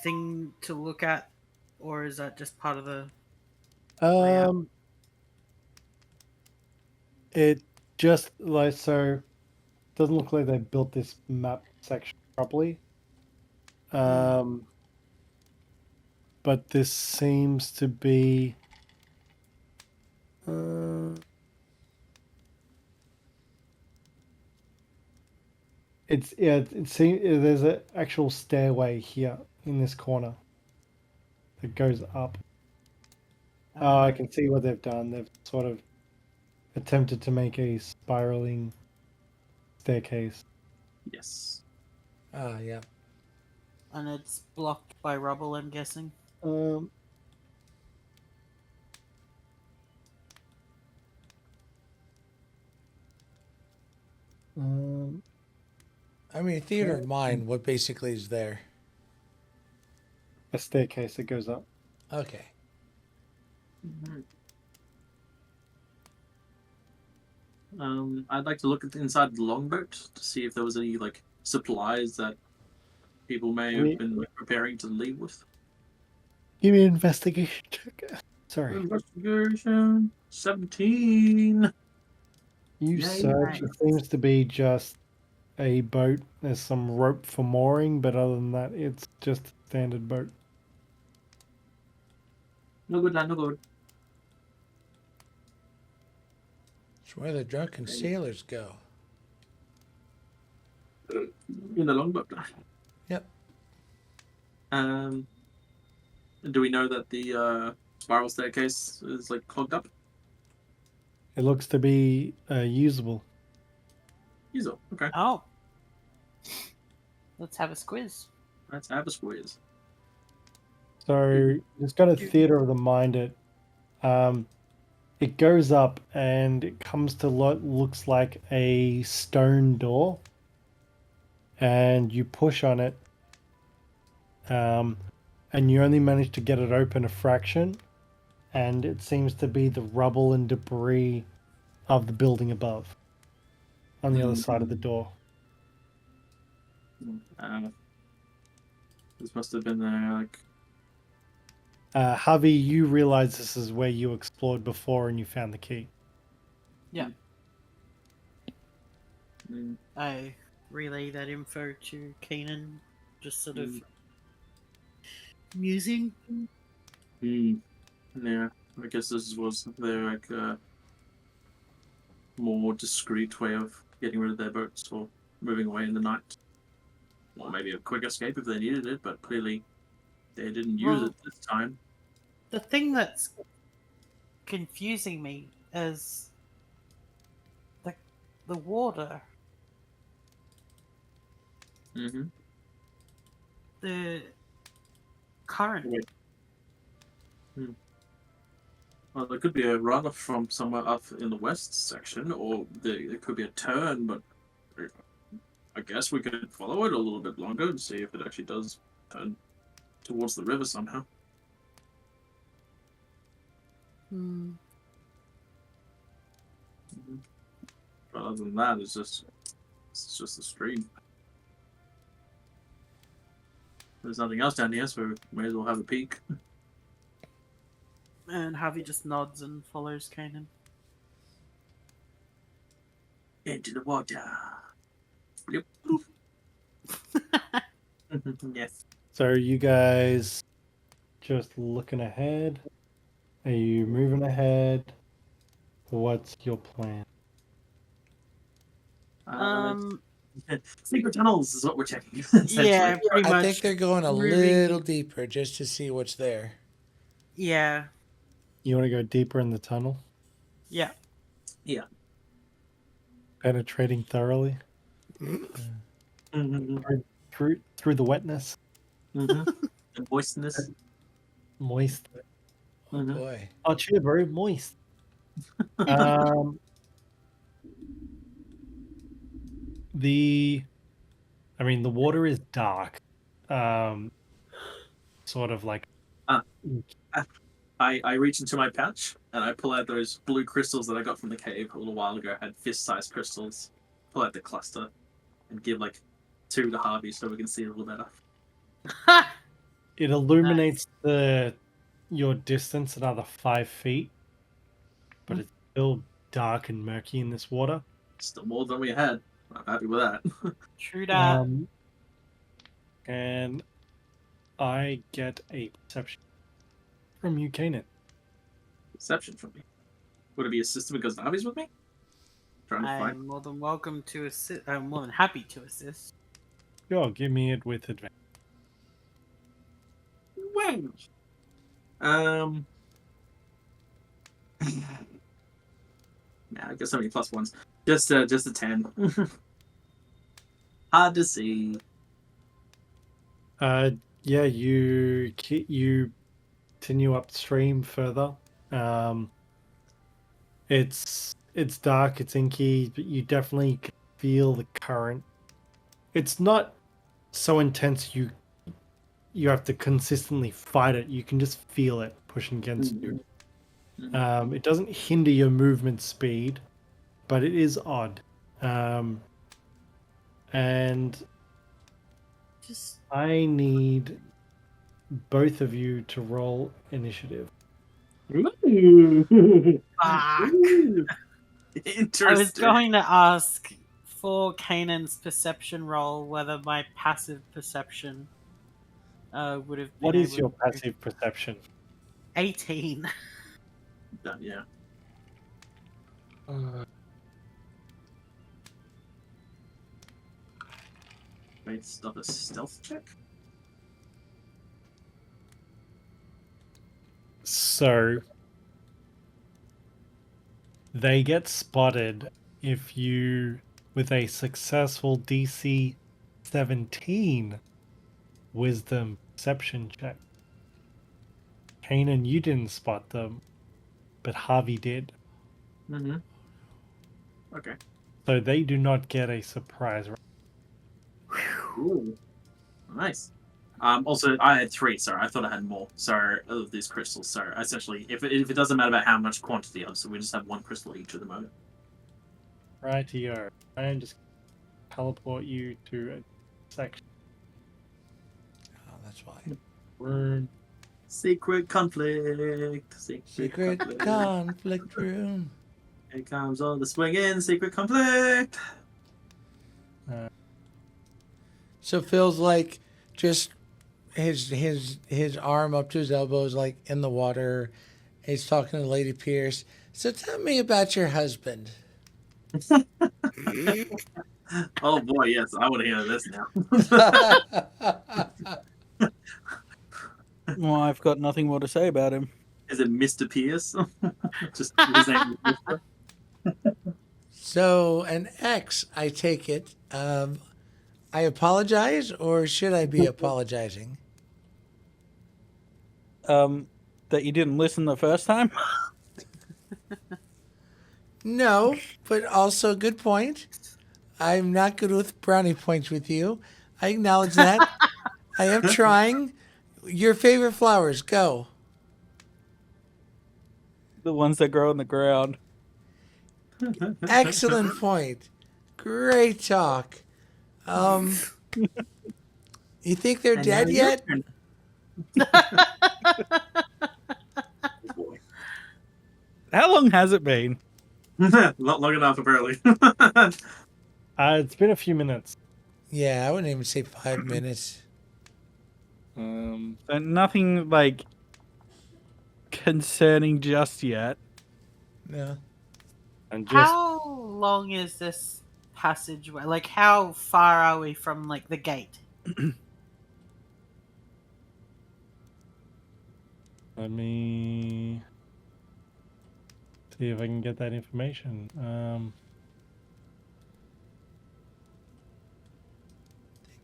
thing to look at, or is that just part of the layout? It just like so doesn't look like they built this map section properly. But this seems to be it seems there's an actual stairway here in this corner that goes up. I can see what they've done. They've sort of attempted to make a spiraling staircase. Yes. Yeah. And it's blocked by rubble, I'm guessing. I mean, theater of mind. What basically is there? A staircase that goes up. Okay. I'd like to look at the inside the longboat to see if there was any like supplies that people may have been like, preparing to leave with. Give me an investigation check. Sorry. Investigation 17. You Yay. search. It seems to be just a boat. There's some rope for mooring, but other than that, it's just a standard boat. No good, lad, no good. It's where the drunken sailors go. In the longboat. Yep. Do we know that the spiral staircase is like clogged up? It looks to be usable. Usable. Okay. Oh. Let's have a squiz. Let's have a squeeze. So it's got a theater of the mind. It goes up and it comes to what looks like a stone door, and you push on it, and you only manage to get it open a fraction, and it seems to be the rubble and debris of the building above on the other side of the door. This must have been like. Javi, you realize this is where you explored before and you found the key. Yeah. Mm. I relay that info to Kainen, just sort of musing. Yeah, I guess this was their like more discreet way of getting rid of their boats or moving away in the night. Or maybe a quick escape if they needed it, but clearly they didn't use it this time. The thing that's confusing me is the water. Mm-hmm. The current. Well, there could be a runoff from somewhere up in the west section, or there could be a turn, but I guess we could follow it a little bit longer and see if it actually does turn towards the river somehow. But other than that, it's just a stream. There's nothing else down here, so we may as well have a peek. And Javi just nods and follows Kainen. Into the water. Yep. Yes. So are you guys just looking ahead? Are you moving ahead? What's your plan? Secret tunnels is what we're checking. essentially. Yeah, pretty I much. think they're going a moving- little deeper just to see what's there. Yeah, You want to go deeper in the tunnel, yeah. Yeah. penetrating thoroughly Mm-hmm. through the wetness, The moistness. moist. Oh Mhm. boy. Oh, chill, bro, moist. um, the water is dark, sort of like I reach into my pouch and I pull out those blue crystals that I got from the cave a little while ago. I had fist-sized crystals. Pull out the cluster and give like 2 to Harvey so we can see a little better. it illuminates your distance another 5 feet, but it's still dark and murky in this water. Still more than we had. I'm happy with that. True that. And I get a perception from you, Kainen. Reception from me. Would it be assisted because Harvey's with me? Trying to find. I'm more than welcome to assist. I'm more than happy to assist. Sure, give me it with advantage. When? Nah, I guess so many plus ones. Just a 10. Hard to see. Yeah, you continue upstream further. It's dark, it's inky, but you definitely can feel the current. It's not so intense you have to consistently fight it. You can just feel it pushing against you. It doesn't hinder your movement speed, but it is odd. And Just I need both of you to roll initiative. fuck. Interesting. I was going to ask for Kanan's perception roll whether my passive perception would have been What is able your to- passive perception? 18. Yeah. Wait, stop a stealth check? So they get spotted if you, with a successful DC 17 wisdom perception check. Kanan, you didn't spot them, but Harvey did. Mm-hmm. Okay. So they do not get a surprise. Ooh. Nice. Also, I had 3, sorry. I thought I had more. So, of these crystals. So, essentially, if it doesn't matter about how much quantity of, so we just have 1 crystal each at the moment. Rightio. And just teleport you to a section. Oh, that's why. Room. Secret conflict. Secret conflict room. Here comes all the swinging. Secret conflict. So Phil's like just his arm up to his elbows, like in the water. He's talking to Lady Pierce. So tell me about your husband. Oh boy, yes, I want to hear this now. Well, I've got nothing more to say about him. Is it Mr. Pierce? Just his name is Mr. So an X, I take it. I apologize, or should I be apologizing? That you didn't listen the first time? No, but also good point. I'm not good with brownie points with you. I acknowledge that. I am trying. Your favorite flowers, go. The ones that grow in the ground. Excellent point. Great talk. You think they're And dead now your yet? turn. How long has it been? Not long enough, apparently. It's been a few minutes. Yeah, I wouldn't even say 5 minutes. So nothing like concerning just yet. No. And just How long is this passageway? Like, how far are we from like the gate? Let me see if I can get that information.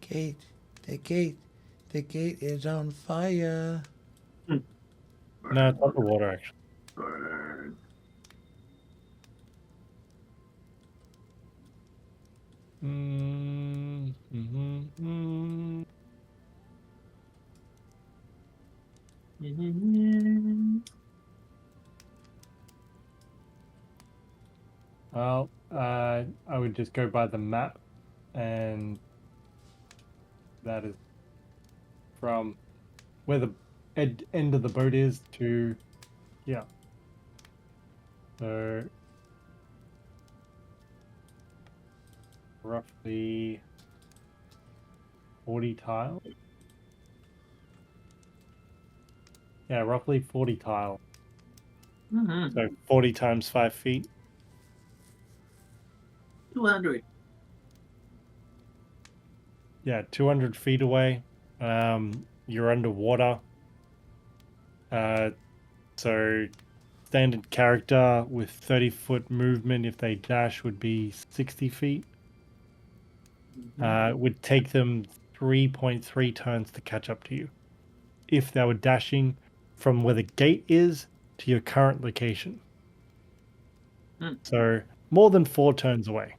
The gate, the gate, the gate is on fire. No, it's underwater actually. Burn. Well, I would just go by the map, and that is from where the end of the boat is to yeah. So roughly 40 tiles. Yeah, roughly 40 tiles. So 40 times 5 feet. 200. Yeah, 200 feet away. You're underwater. So standard character with 30-foot movement, if they dash, would be 60 feet. It would take them 3.3 turns to catch up to you if they were dashing from where the gate is to your current location. So more than 4 turns away.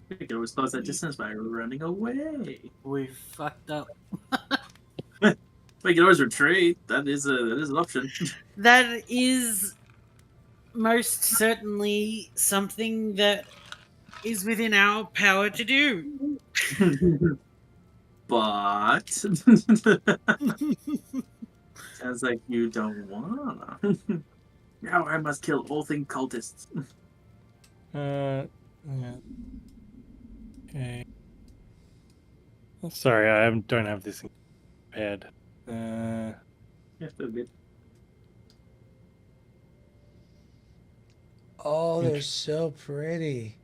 We could always close that distance by running away. We fucked up. We can always retreat. That is an option. That is most certainly something that is within our power to do. But sounds like you don't wanna. Now I must kill all things cultists. Yeah. Okay. Sorry, I don't have this prepared. Just a bit. Oh, they're so pretty.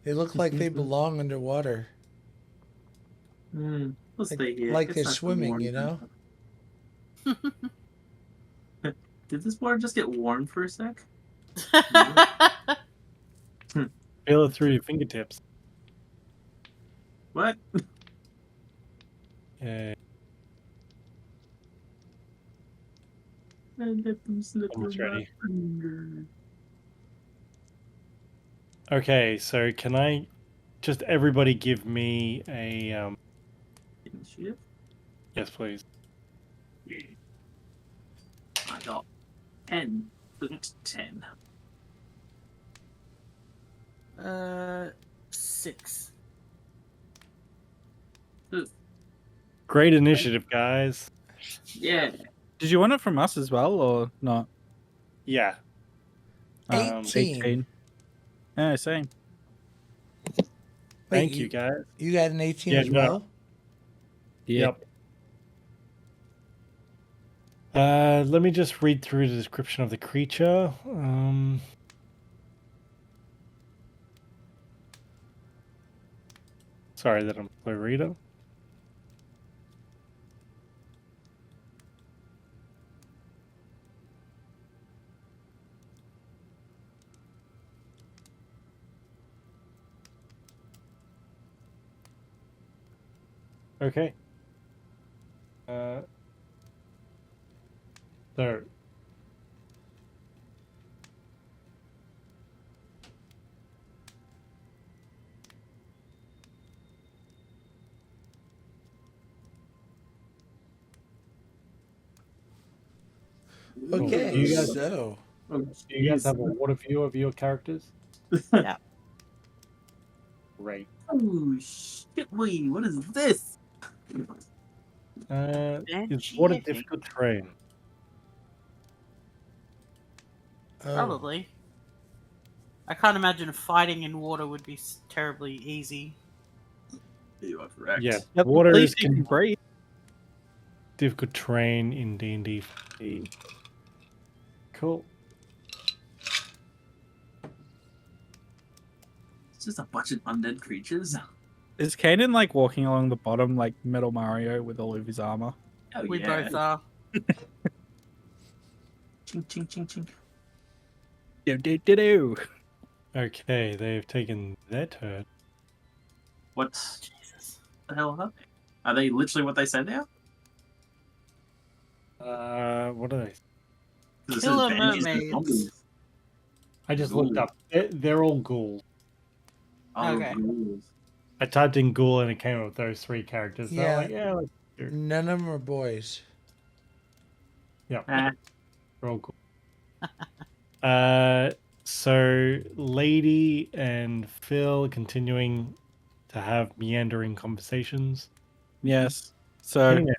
They look like they belong underwater. We'll stay here. Like It's they're nice and swimming, warm. you know? Did this water just get warm for a sec? Feel it through your fingertips. What? Yeah. And let them slip Almost through my ready. fingers. Okay, so can I just everybody give me a Initiative? yes, please. I got 10. 10. 6. Great initiative, guys. Yeah. Did you want it from us as well, or not? Yeah. 18. Yeah, same. Thank you, guys. You got an 18 Yeah, as no. well? Yeah. Yep. Let me just read through the description of the creature. Sorry that I'm a slow reader. Okay. So Okay, You guys- so Oh, do you guys have a water view of your characters? Yeah. Great. Oh, shit, wait, what is this? Is Banshee, water I think. difficult terrain? oh, Probably. I can't imagine fighting in water would be terribly easy. You are correct. Yeah, At water is least you can breathe. difficult terrain in D&D. Cool. It's just a bunch of undead creatures. Is Kainen like walking along the bottom like Metal Mario with all of his armor? Oh, We yeah. both are. Chink, chink, chink, chink. Do. Okay, they've taken their turn. What Jesus. the hell are they? Are they literally what they say they are? What are they? 'Cause it says Killer banshees and mermaids. zombies. I just looked up. They're all ghouls. Oh, Okay. ghouls. I typed in ghoul and it came up with those 3 characters. So Yeah. I'm like, yeah, let's do it. None of them are boys. Yeah, Ah, they're all cool. So Lady and Phil continuing to have meandering conversations. Yes. So, Anyway,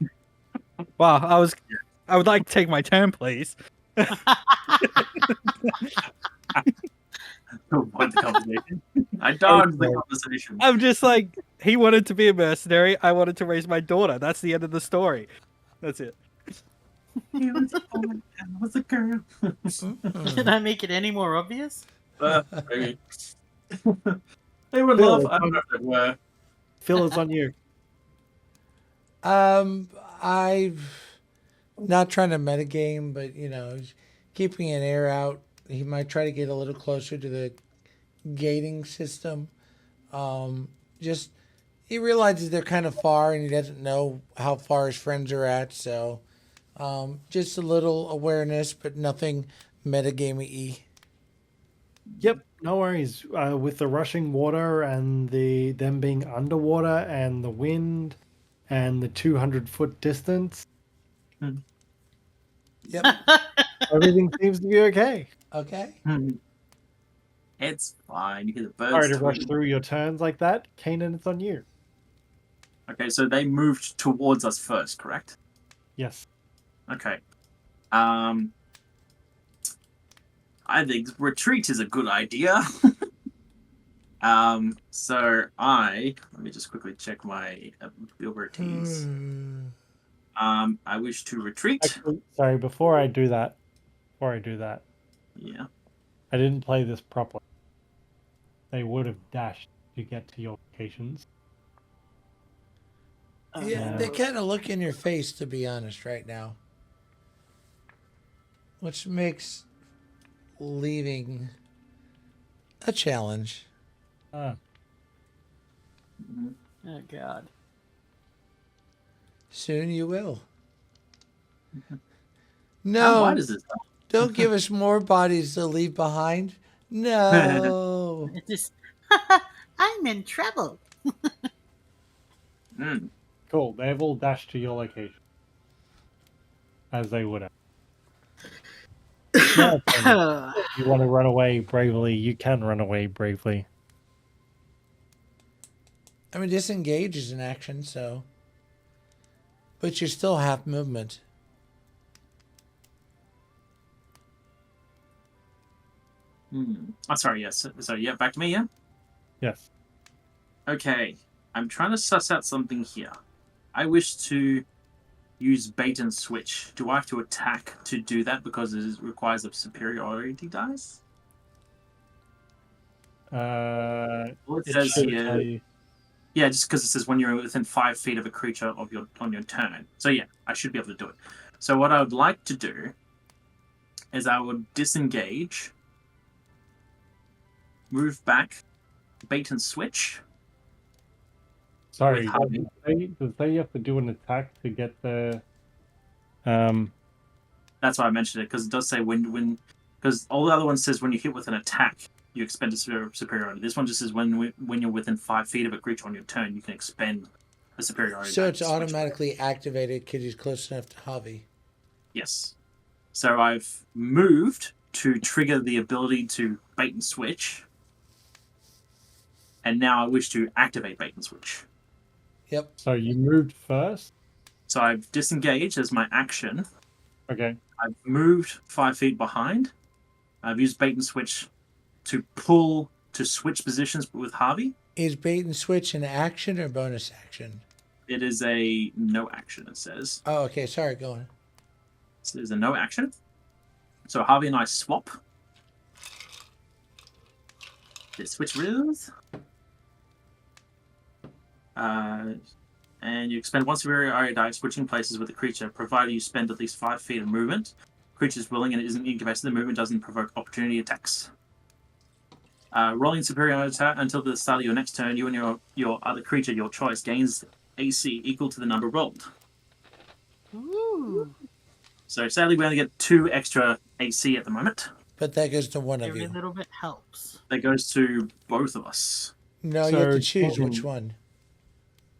well, I would like to take my turn, please. avoid the conversation. I dodged the conversation. I'm just like, he wanted to be a mercenary. I wanted to raise my daughter. That's the end of the story. That's it. He was a boy and I was a girl. Did I make it any more obvious? Okay. They were Phil, love. I don't know if they were. Phil, it's on you. I'm not trying to metagame, but keeping an air out. He might try to get a little closer to the gating system. Just he realizes they're kind of far, and he doesn't know how far his friends are at. So, just a little awareness, but nothing metagamey-y. Yep, no worries. With the rushing water and them being underwater and the wind and the 200-foot distance, Yep. everything seems to be okay. Okay. It's fine. You hear the birds. Sorry to rush tweet. through your turns like that. Kanan, it's on you. Okay, so they moved towards us first, correct? Yes. Okay. I think retreat is a good idea. So let me just quickly check my abilities. I wish to retreat. Actually, sorry, before I do that, Yeah. I didn't play this properly. They would have dashed to get to your locations. Yeah, they kind of look in your face, to be honest, right now. Which makes leaving a challenge. Ah, Oh God. Soon you will. How No, wide is this? don't give us more bodies to leave behind. No. It just. I'm in trouble. cool. They've all dashed to your location. As they would have. Now, if you want to run away bravely, you can run away bravely. I mean, disengage is an action, so. But you're still half movement. Oh, sorry, yes. So, yeah, back to me, yeah? Yes. Okay. I'm trying to suss out something here. I wish to use bait and switch. Do I have to attack to do that because it requires a superiority dice? Well, it It says should here. tell you. Yeah, just because it says when you're within 5 feet of a creature on your turn. So yeah, I should be able to do it. So what I would like to do is I would disengage, move back, bait and switch. Sorry, With Harvey. does it say you have to do an attack to get the That's why I mentioned it, because it does say when because all the other ones says when you hit with an attack, you expend a superiority. This one just says when you're within 5 feet of a creature on your turn, you can expend a superiority. So die it's to switch. automatically activated because he's close enough to Javi. Yes. So I've moved to trigger the ability to bait and switch. And now I wish to activate bait and switch. Yep. So you moved first? So I've disengaged as my action. Okay. I've moved 5 feet behind. I've used bait and switch to pull to switch positions with Harvey. Is bait and switch an action or bonus action? It is a no action, it says. Oh, okay. Sorry, go on. So there's a no action. So Harvey and I swap. Let's switch rules. And you expend one superior area die switching places with the creature, provided you spend at least 5 feet of movement. Creature is willing and it isn't incapacitated. The movement doesn't provoke opportunity attacks. Rolling superior attack until the start of your next turn, you and your other creature, your choice, gains AC equal to the number rolled. Ooh. So sadly, we only get 2 extra AC at the moment. But that goes to one of Every you. little bit helps. That goes to both of us. No, you have to So, choose which one.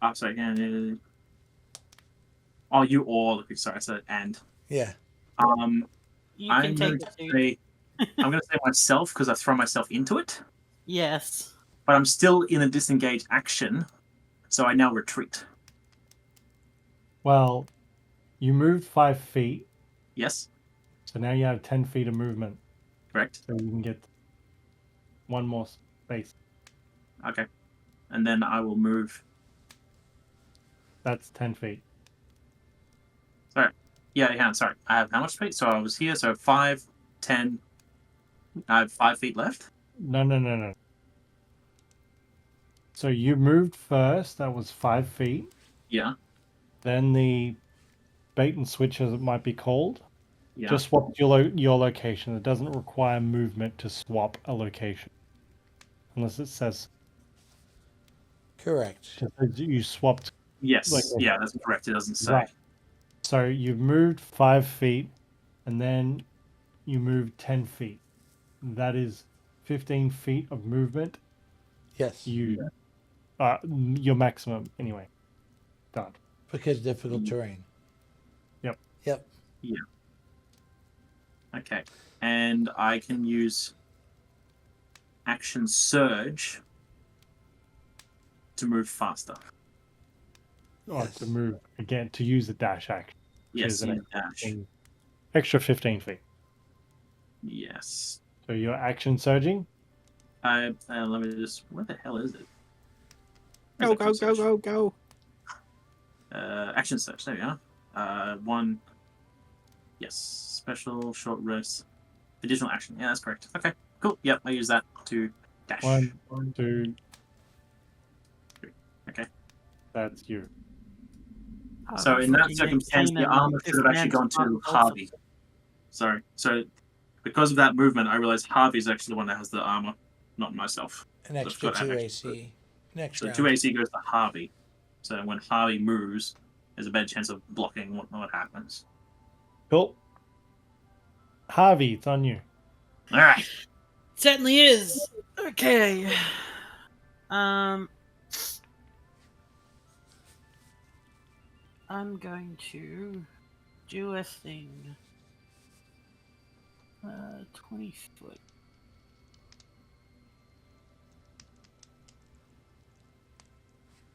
Oh, sorry. Oh, you or sorry, I said and. Yeah. You I'm can going take to it. say I'm going to say myself because I've thrown myself into it. Yes. But I'm still in a disengage action, so I now retreat. Well, you moved 5 feet, Yes, so now you have 10 feet of movement. correct. So you can get one more space. Okay, and then I will move. That's 10 feet. Sorry. Yeah. Sorry. I have how much space? So I was here. So 5, 10. I have 5 feet left. No. So you moved first. That was 5 feet. Yeah. Then the bait and switch, as it might be called, Yeah. just swapped your location. It doesn't require movement to swap a location, unless it says Correct. you swapped. Yes. location. Yeah, that's correct. It doesn't say. Right. So you've moved 5 feet, and then you moved 10 feet. That is 15 feet of movement. Yes. Your maximum anyway. Done. Because difficult terrain. Yep. Yep. Yeah. Okay, and I can use action surge to move faster. Yes. To move again, to use the dash action. Yes, an use dash. Extra 15 feet. Yes. So you're action surging. Let me just. Where the hell is it? Where's Go, action go, surge? go, go, go. Action search. There we are. 1. Yes. Special short rest. Additional action. Yeah, that's correct. Okay. Cool. Yep. I use that to dash. 1, 2. Okay. That's you. So in that circumstance, the armor should have actually gone to Harvey. Sorry. So because of that movement, I realized Harvey's actually the one that has the armor, not myself. An extra 2 AC. Next So round. 2 AC goes to Harvey. So when Harvey moves, there's a better chance of blocking what happens. Cool. Harvey, it's on you. All right. Certainly is. Okay. I'm going to do a thing. 20 foot.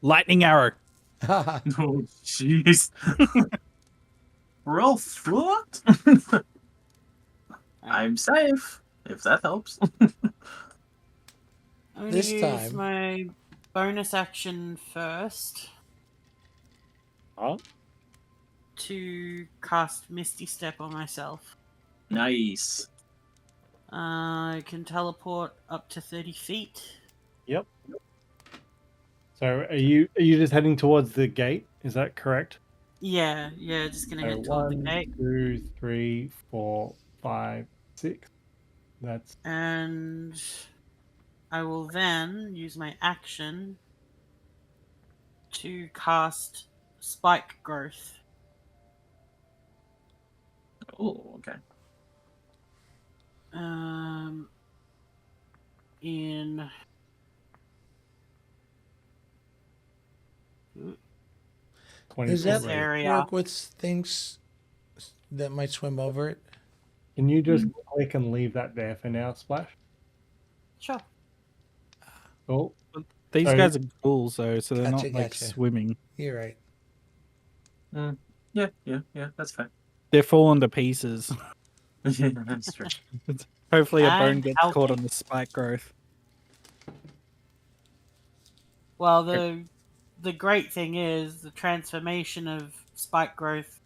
Lightning arrow. Oh, jeez. Roll foot. I'm safe, if that helps. I'm going This to use time- my bonus action first Huh? to cast Misty Step on myself. Nice. I can teleport up to 30 feet. Yep. So are you just heading towards the gate? Is that correct? Yeah, just gonna head toward the 1, gate. 2, 3, 4, 5, 6. That's And I will then use my action to cast Spike Growth. Oh, okay. In Does that This area. work with things that might swim over it? Can you just click and leave that there for now, Splash? Sure. Oh, These So- guys are ghouls, though, so they're Gotcha, not like gotcha. swimming. You're right. Yeah, that's fair. They're falling to pieces. Yeah, that's true. Hopefully, a bone And gets caught healthy. on the spike growth. Well, the great thing is the transformation of Spike Growth.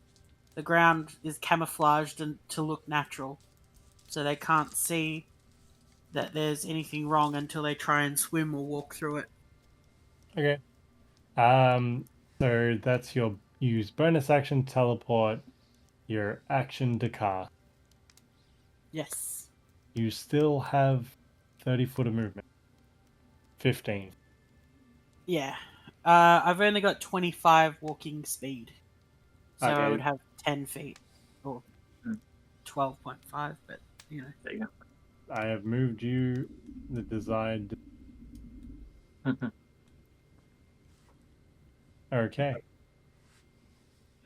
The ground is camouflaged and to look natural, so they can't see that there's anything wrong until they try and swim or walk through it. Okay. So that's your use bonus action teleport, your action to cast. Yes. You still have 30 foot of movement. 15. Yeah. I've only got 25 walking speed. So I Okay. would have 10 feet. Or 12.5, but, There you I have moved you the desired. go. Okay.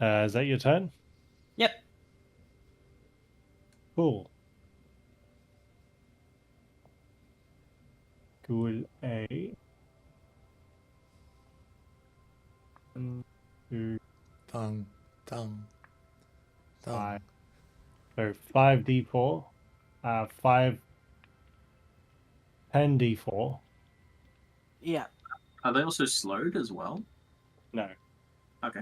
Is that your turn? Yep. Cool. Good. A. 1, 2, Tongue. 5. So 5d4. 5. 10d4. Yeah. Are they also slowed as well? No. Okay.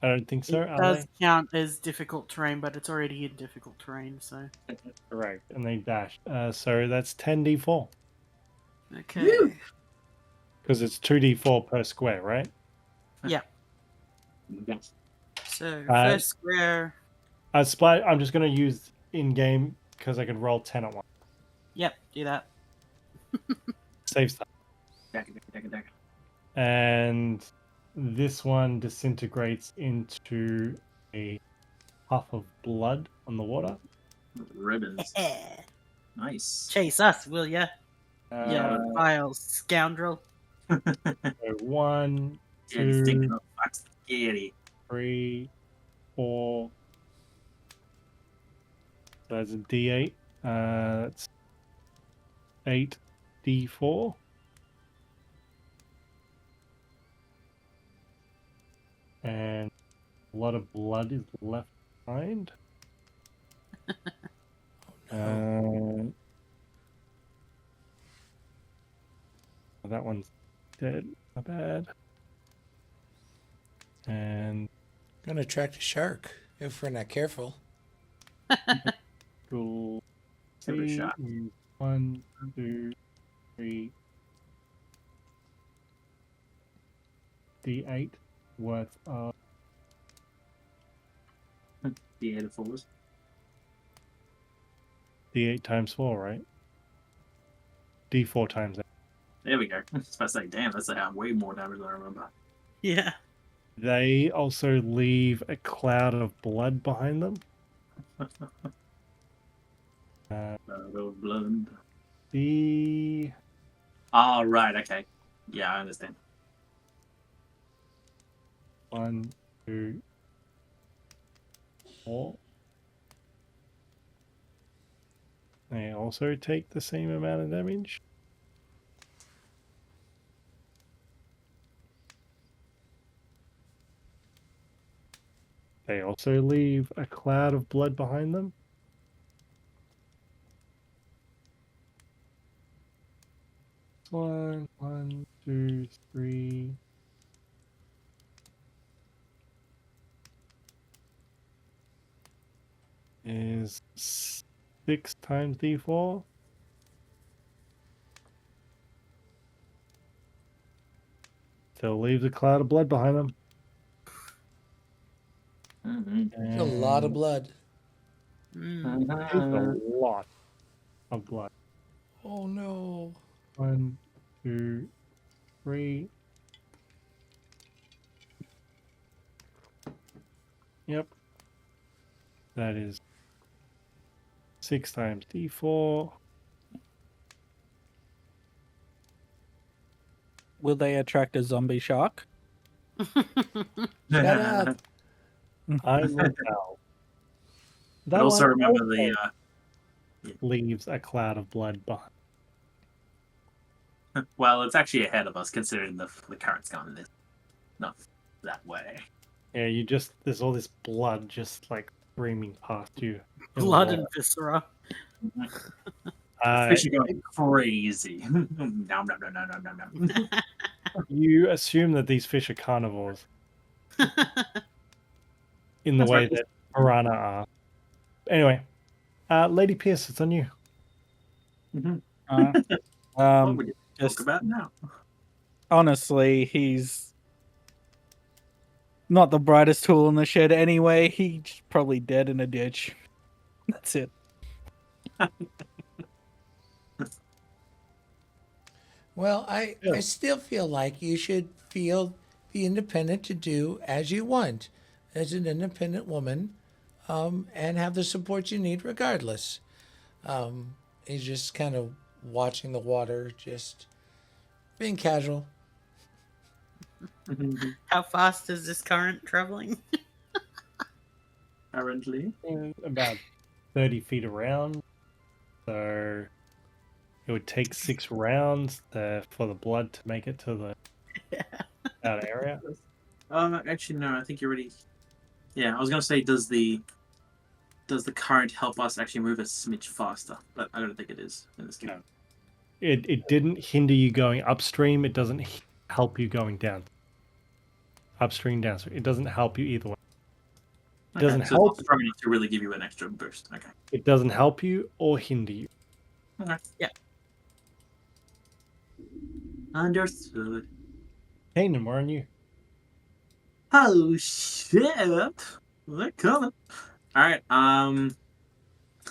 I don't think so. It Are does they? count as difficult terrain, but it's already in difficult terrain, so. Correct. And they dash. So that's 10d4. Okay. Because it's 2d4 per square, right? Yeah. Yes. So, Uh, first square. I'm just going to use in-game because I can roll 10 at once. Yep, do that. Save stuff. Dagger. And this one disintegrates into a puff of blood on the water. Ribbons. Nice. Chase us, will ya? Uh, Vile scoundrel. So 1, Yeah, he's 2, thinking of fuck spaghetti. 3, 4. So that's a D8. That's 8d4. And a lot of blood is left behind. That one's dead. Not bad. And Gonna attract a shark if we're not careful. we'll Every see. shot. 1, 2, 3. D8 worth of The 8 of fours. D8 times 4, right? D4 times 8. There we go. I was about to say, damn, that's way more damage than I remember. Yeah. They also leave a cloud of blood behind them. Blood. The Oh, right, okay. Yeah, I understand. 1, 2, 4. They also take the same amount of damage. They also leave a cloud of blood behind them. One, 2, 3. Is 6 times D4. They'll leave the cloud of blood behind them. Mm-hmm. A lot of blood. It's a lot of blood. Oh no. 1, 2, 3. Yep. That is 6 times D4. Will they attract a zombie shark? Shut up. I will tell. But That also one remember also leaves a cloud of blood behind. well, it's actually ahead of us considering the current's gone this. Not that way. Yeah, there's all this blood just like streaming past you. in the Blood water. and viscera. Fish are going crazy. Nom, nom, nom, nom, nom, nom. You assume that these fish are carnivores in the That's way right. that piranha are. Anyway, Lady Pierce, it's on you. What would you Just talk about now? honestly, he's not the brightest tool in the shed anyway. He's probably dead in a ditch. That's it. Well, I still feel like you should be independent to do as you want as an independent woman, and have the support you need regardless. He's just kind of watching the water, just being casual. How fast is this current traveling? Currently, About 30 feet around. So it would take 6 rounds for the blood to make it to the that area. actually, no. I think you're already. Yeah, I was gonna say, does the current help us actually move a smidge faster? But I don't think it is in this case. No. It didn't hinder you going upstream. It doesn't help you going down. Upstream, downstream. It doesn't help you either way. It Okay, doesn't so help. it's not strong enough to really give you an extra boost. Okay. It doesn't help you or hinder you. Okay. Yeah. Understood. Kainen, where are you? Oh shit! They're coming. All right.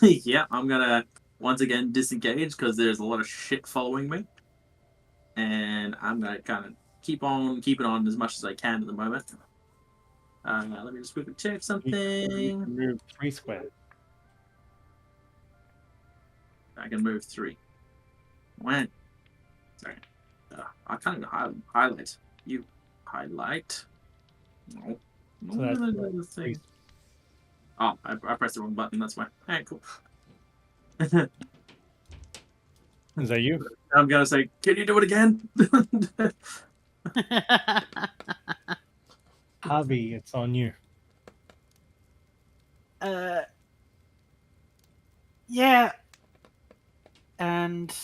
Yeah, I'm gonna once again disengage because there's a lot of shit following me, and I'm gonna kind of keep on keeping on as much as I can at the moment. Let me just quickly check You something. can move 3 squares. I can move 3. When? Sorry. I kind of highlight. You highlight. No. No, So that's no, no, like no, three- thing. Oh, I pressed the wrong button. That's why. Alright, cool. Is that you? I'm gonna say, can you do it again? Havi, it's on you. Yeah. And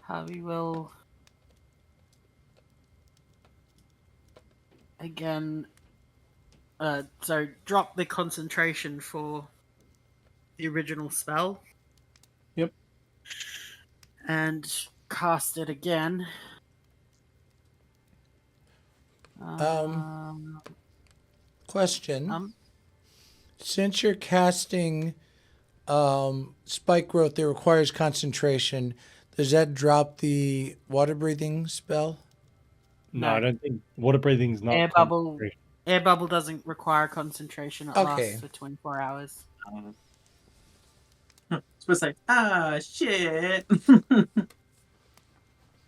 Harvey will again so drop the concentration for the original spell. Yep. And cast it again. Question. Since you're casting spike growth that requires concentration, does that drop the water breathing spell? No, No. I don't think water breathing is not Air bubble. concentration. Air bubble doesn't require concentration. It Okay. lasts for 24 hours. Supposed to say, shit.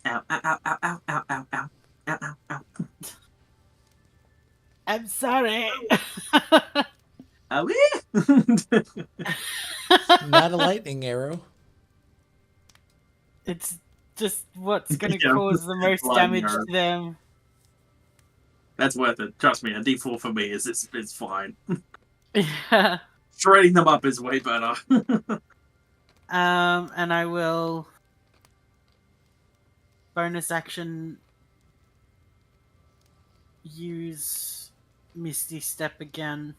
Ow, ow, ow, ow, ow, ow, ow, ow, ow, ow, ow. I'm sorry. Owie. Not a lightning arrow. It's just what's going to Yeah, cause the most lightning damage arrow. to them. That's worth it. Trust me, a D4 for me is it's fine. Yeah. Shredding them up is way better. And I will bonus action use Misty Step again.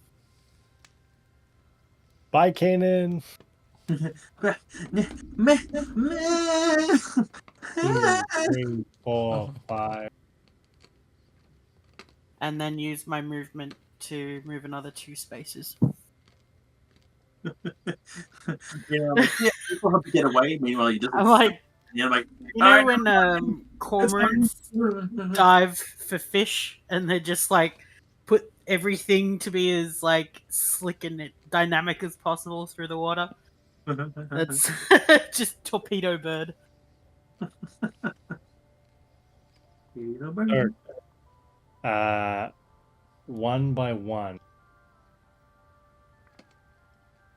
Bye, Kainen. 2, 3, 4, 5. And then use my movement to move another 2 spaces. Yeah, like, yeah, people have to get away. Meanwhile, you just I'm like, you're like, you know when cormorants dive for fish and they just like put everything to be as like slick and dynamic as possible through the water? That's just torpedo bird. So, 1 by 1,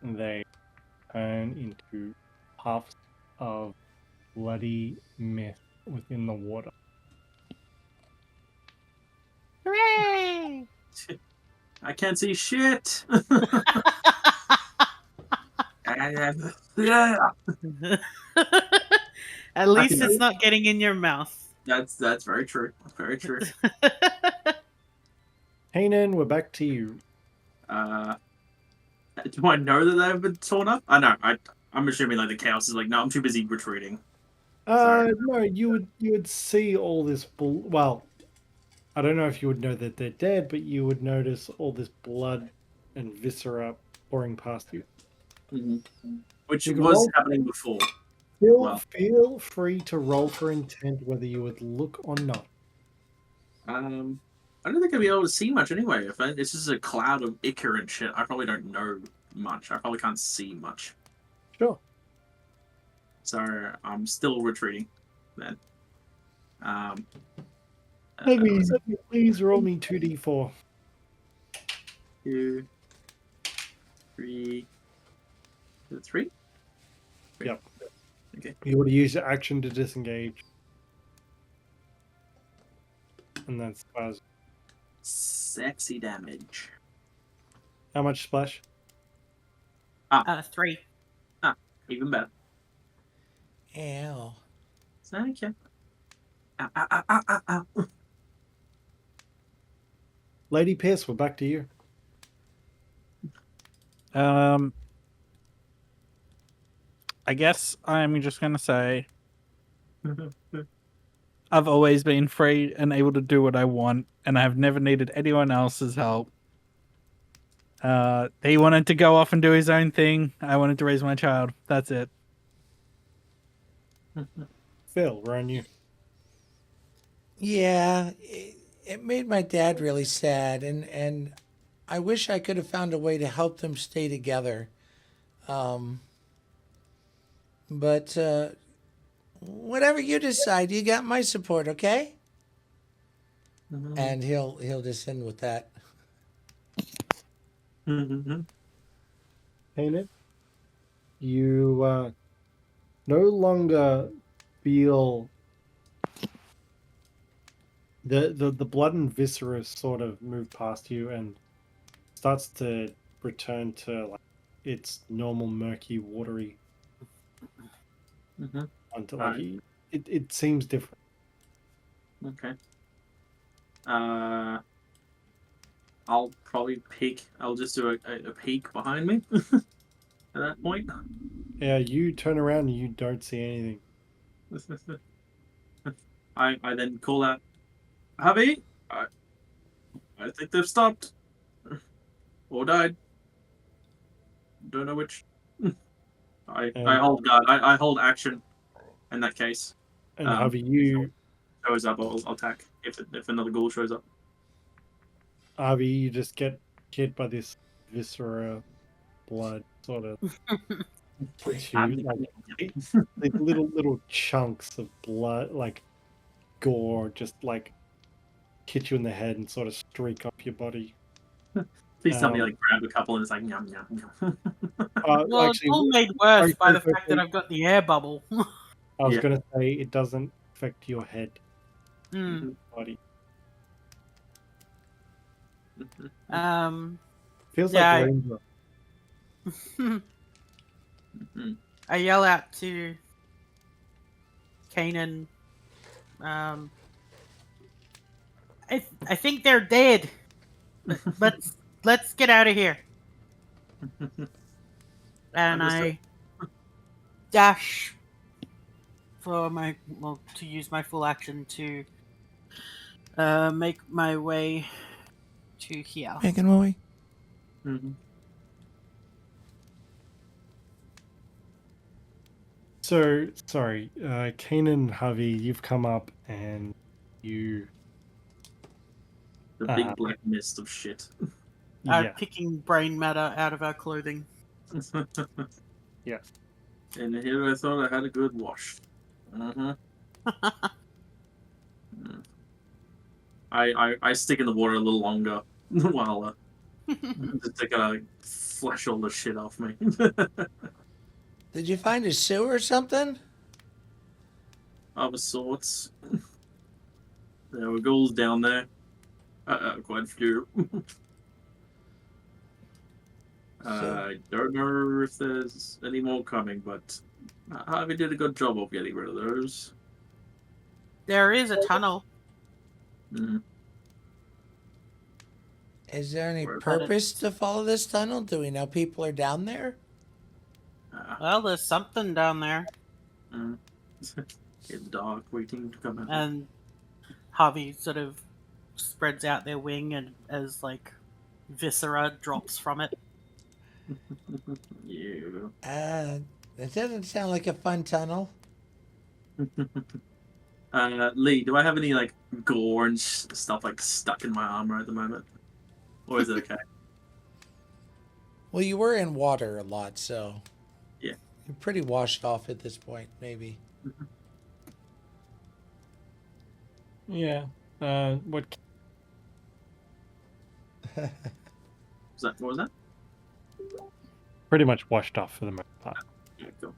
they turn into puffs of bloody mist within the water. Hooray! I can't see shit. At least it's not getting in your mouth. That's very true. Very true. Kainen, we're back to you. Do I know that they've been torn up? I know. I'm assuming like the chaos is like, no, I'm too busy retreating. Sorry. No, you would see all this. Well, I don't know if you would know that they're dead, but you would notice all this blood and viscera pouring past you. Which You can was roll. happening before. Feel free to roll for intent whether you would look or not. I don't think I'd be able to see much anyway. If it's just a cloud of ichor and shit, I probably don't know much. I probably can't see much. Sure. So I'm still retreating then. Please roll me 2d4. 2, 3, 3. Yep. Okay. You would use your action to disengage. And then splash. Sexy damage. How much splash? 3. Even better. Ow. Thank you. Ow. Lady Pierce, we're back to you. I guess I'm just gonna say I've always been free and able to do what I want, and I've never needed anyone else's help. He wanted to go off and do his own thing. I wanted to raise my child. That's it. Phil, we're on you. Yeah, it made my dad really sad, and I wish I could have found a way to help them stay together. But whatever you decide, you got my support, okay? And he'll just end with that. Kainen, you no longer feel the blood and viscera sort of move past you and starts to return to like its normal murky, watery. Until like it seems different. Okay. I'll probably peek. I'll just do a peek behind me at that point. Yeah, you turn around and you don't see anything. I then call out, Havi, I think they've stopped. Or died. Don't know which. I hold guard. I hold action in that case. And Havi, you shows up, I'll attack if another ghoul shows up. Avi, you just get hit by this viscera blood sort of hits you, like, these little chunks of blood, like gore, just like hit you in the head and sort of streak up your body. Please tell me like grab a couple and it's like yum yum yum. Well, actually, it's all made worse by the fact that I've got the air bubble. I was going to say it doesn't affect your head, body. Feels like rainbow. I yell out to Kainen. I think they're dead. Let's get out of here. And I dash for to use my full action to make my way to here. Making my way. So, sorry, Kainen and Havi, you've come up and you... The big black mist of shit. Picking brain matter out of our clothing. Yes. And here I thought I had a good wash. I stick in the water a little longer while just to kind of flush all the shit off me. Did you find a sewer or something? Of sorts. There were ghouls down there. Quite a few. I don't know if there's any more coming, but Harvey did a good job of getting rid of those. There is a tunnel. Is there any purpose to follow this tunnel? Do we know people are down there? Well, there's something down there. In the dark, waiting to come out. And Harvey sort of spreads out their wing, and as like viscera drops from it. You. That doesn't sound like a fun tunnel. Lee, do I have any like gore and stuff like stuck in my armor at the moment, or is it okay? Well, you were in water a lot, so Yeah. you're pretty washed off at this point, maybe. Yeah. What? What was that? Pretty much washed off for the most part. Yeah, cool.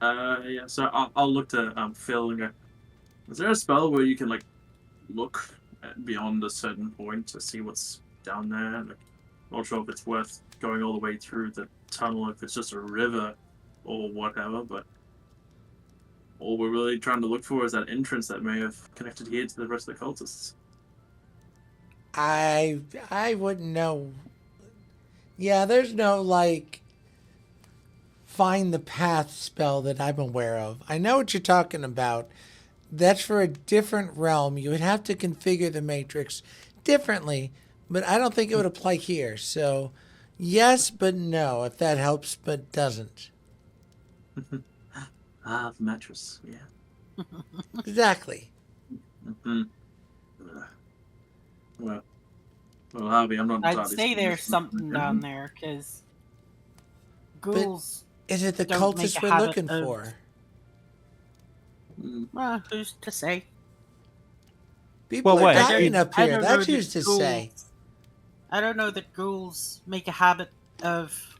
Yeah. So I'll look to Phil and go. Is there a spell where you can like look beyond a certain point to see what's down there? Like, not sure if it's worth going all the way through the tunnel if it's just a river or whatever, but all we're really trying to look for is that entrance that may have connected here to the rest of the cultists. I wouldn't know. Yeah, there's no like find the path spell that I'm aware of. I know what you're talking about. That's for a different realm. You would have to configure the matrix differently, but I don't think it would apply here. So, yes, but no, if that helps, but doesn't. The mattress, yeah. Exactly. Mm-hmm. Well, Harvey, I'm not I'd entirely say sure. there's something down there, because ghouls. Is it the Don't make cultists a we're habit looking of- for? Well, who's to say? People Well, are wait, dying up I here. don't know That's that who's to say. I don't know that ghouls make a habit of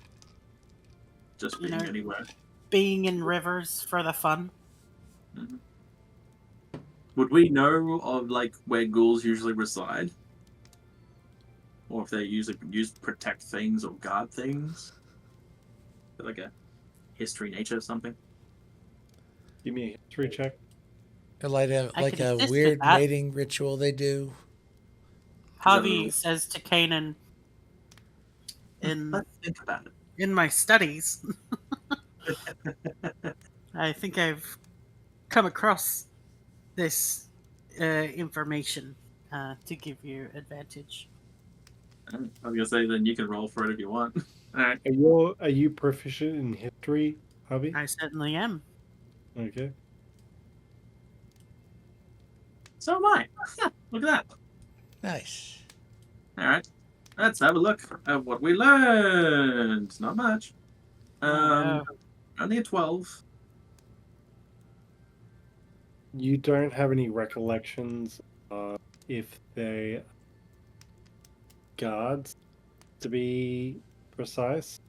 Just you being know, anywhere. being in rivers for the fun. Mhm. Would we know of like where ghouls usually reside, or if they usually use protect things or guard things, like a history, nature, or something? Give me a history check. Or like I can a assist with weird that. mating ritual they do. Javi says to Kainen, Let's think about it. in my studies, I think I've come across this information to give you advantage. I was gonna say then you can roll for it if you want. All right. Are you proficient in history, Hubby? I certainly am. Okay. So am I. Look at that. Nice. All right. Let's have a look at what we learned. Not much. No. Only a 12. You don't have any recollections if they guards, to be precise.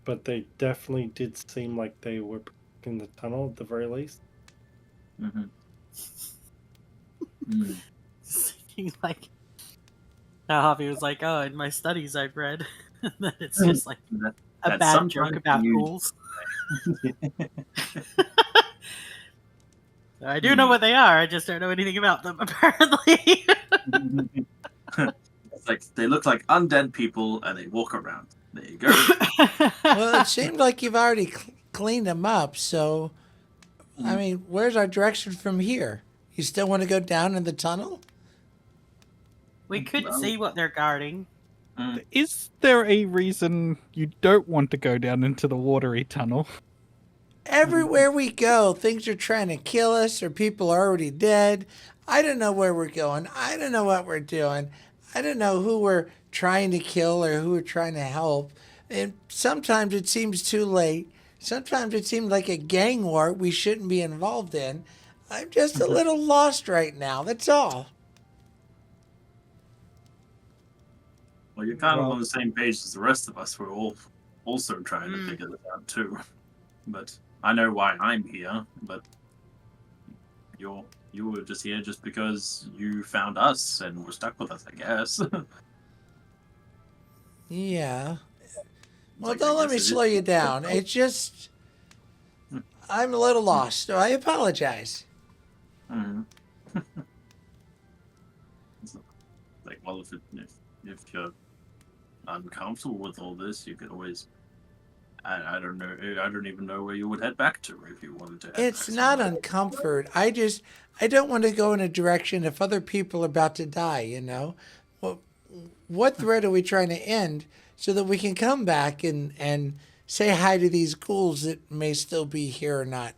But they definitely did seem like they were in the tunnel at the very least. Mm-hmm. Thinking like, Javi was like, "Oh, in my studies I've read that it's just like a That's bad joke sometimes about used. ghouls." I do know what they are. I just don't know anything about them. Apparently. It's like they look like undead people and they walk around. There you go. Well, it seemed like you've already cleaned them up, so I mean, where's our direction from here? You still want to go down in the tunnel? We could see what they're guarding. Is there a reason you don't want to go down into the watery tunnel? Everywhere we go, things are trying to kill us or people are already dead. I don't know where we're going. I don't know what we're doing. I don't know who we're trying to kill or who we're trying to help. And sometimes it seems too late. Sometimes it seems like a gang war we shouldn't be involved in. I'm just a little lost right now. That's all. Well, you're kind of on the same page as the rest of us. We're all also trying to figure this out too. But I know why I'm here. But you were just here just because you found us and were stuck with us, I guess. Yeah. Well, Like, don't I let me guess it slow is- you down. It's just, I'm a little lost, so I apologize. It's like, well, if you're uncomfortable with all this, you could always. I don't know. I don't even know where you would head back to if you wanted to. Head It's back not somewhere. uncomfort. I don't want to go in a direction if other people are about to die, you know? Well, what threat are we trying to end so that we can come back and say hi to these ghouls that may still be here or not?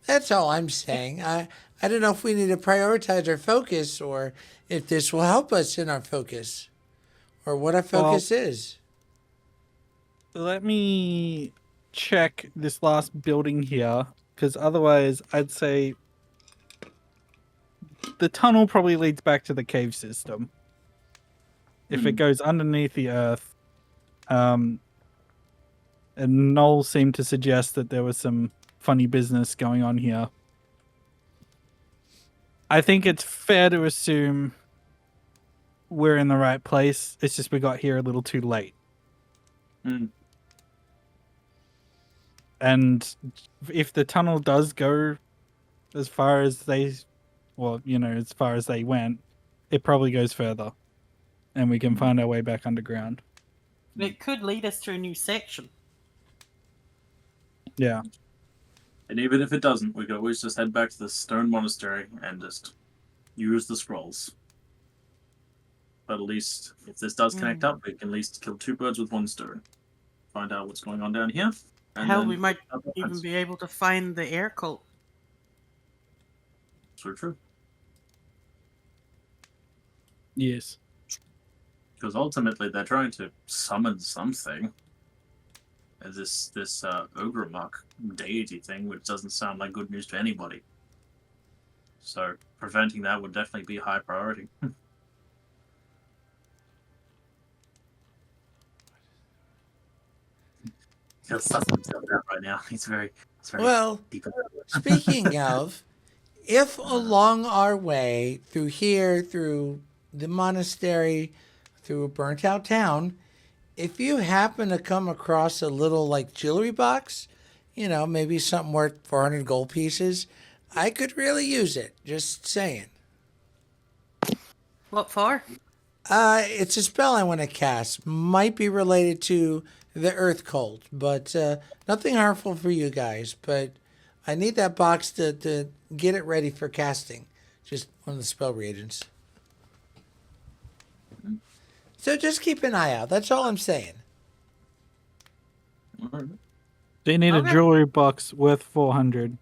That's all I'm saying. I don't know if we need to prioritize our focus or if this will help us in our focus or what our focus is. Let me check this last building here, because otherwise I'd say the tunnel probably leads back to the cave system. If it goes underneath the earth, and Noel seemed to suggest that there was some funny business going on here. I think it's fair to assume we're in the right place. It's just we got here a little too late. And if the tunnel does go as far as as far as they went, it probably goes further. And we can find our way back underground. It could lead us to a new section. Yeah. And even if it doesn't, we could always just head back to the stone monastery and just use the scrolls. But at least, if this does connect up, we can at least kill two birds with one stone. Find out what's going on down here. And Hell, then we might even be able to find the air cult. So true. Yes. Because ultimately, they're trying to summon something. This ogre muck deity thing, which doesn't sound like good news to anybody. So preventing that would definitely be high priority. He'll suss himself out right now. It's very Well, deep. speaking of, if along our way through here, through the monastery, through a burnt out town, if you happen to come across a little like jewelry box, you know, maybe something worth 400 gold pieces, I could really use it. Just saying. What for? It's a spell I want to cast. Might be related to the earth cult, but nothing harmful for you guys. But I need that box to get it ready for casting. Just one of the spell reagents. So just keep an eye out. That's all I'm saying. So you need a jewelry box worth 400.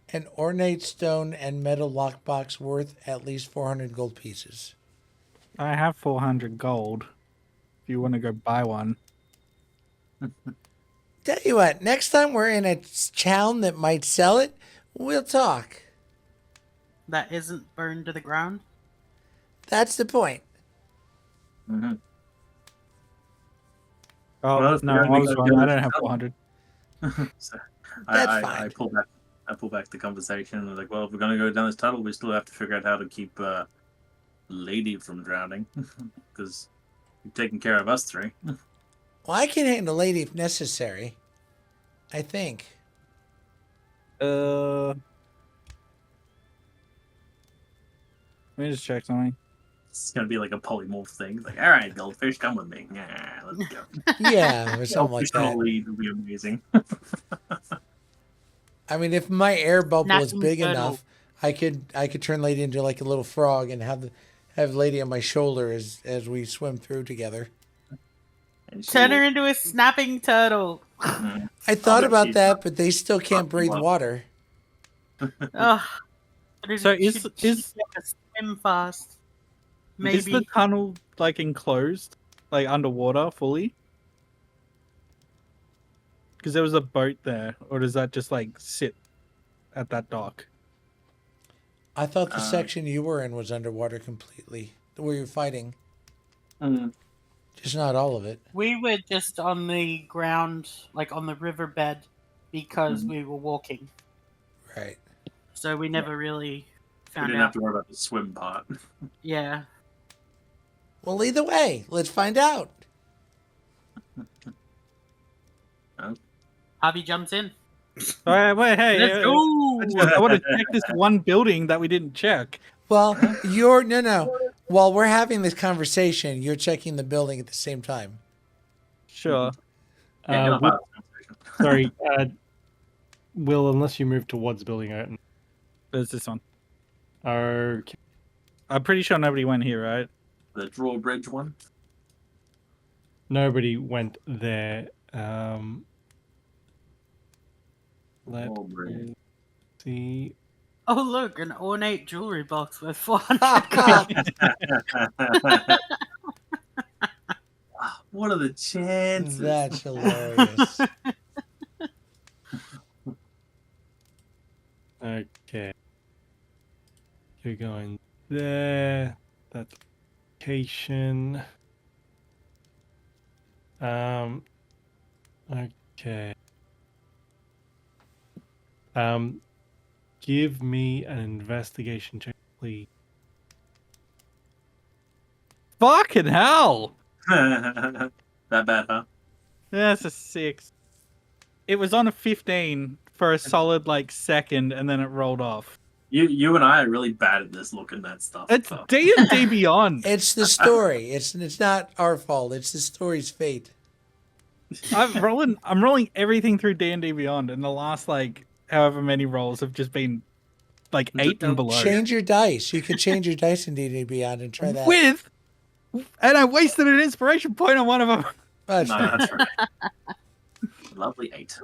An ornate stone and metal lockbox worth at least 400 gold pieces. I have 400 gold. If you want to go buy one. Tell you what, next time we're in a town that might sell it, we'll talk. That isn't burned to the ground? That's the point. Mm-hmm. Oh, Well, no, I was wrong. I don't have 400. So That's fine. I pull back the conversation and like, well, if we're gonna go down this tunnel, we still have to figure out how to keep Lady from drowning, because you've taken care of us three. Well, I can handle Lady if necessary. I think. Let me just check something. It's gonna be like a polymorph thing. Like, all right, goldfish, come with me. Yeah, let's go. Yeah, or something like that. Lead would be amazing. I mean, if my air bubble is Snapping big turtle. enough, I could turn Lady into like a little frog and have Lady on my shoulder as we swim through together. Turn her into a snapping turtle. I thought about that, but they still can't breathe water. Ugh. So is swim fast? Maybe. Is the tunnel like enclosed, like underwater fully? Because there was a boat there, or does that just like sit at that dock? I thought the section you were in was underwater completely, where you're fighting. Just not all of it. We were just on the ground, like on the riverbed, because we were walking. Right. So we never really We found didn't have out. to worry about the swim part. Yeah. Well, either way, let's find out. Javi jumps in. All right, wait, hey, Let's go! I want to check this one building that we didn't check. Well, while we're having this conversation, you're checking the building at the same time. Sure. Yeah, you're not Will- part of the conversation. sorry, Will, unless you move towards the building, right? There's this one. Okay. I'm pretty sure nobody went here, right? The drawbridge one. Nobody went there. Let Drawbridge. me see. Oh, look, an ornate jewelry box worth 400 gold. What are the chances? That's hilarious. Okay. You're going there. That's location. Okay. Give me an investigation check, please. Fucking hell! That bad, huh? That's a 6. It was on a 15 for a solid second, and then it rolled off. You and I are really bad at this looking at stuff. It's so. D&D Beyond. It's the story. It's not our fault. It's the story's fate. I'm rolling everything through D&D Beyond, and the last however many rolls have just been 8 and below. Change your dice. You could change your dice in D&D Beyond and try that. And I wasted an inspiration point on one of them. That's No, that's right. Lovely 8.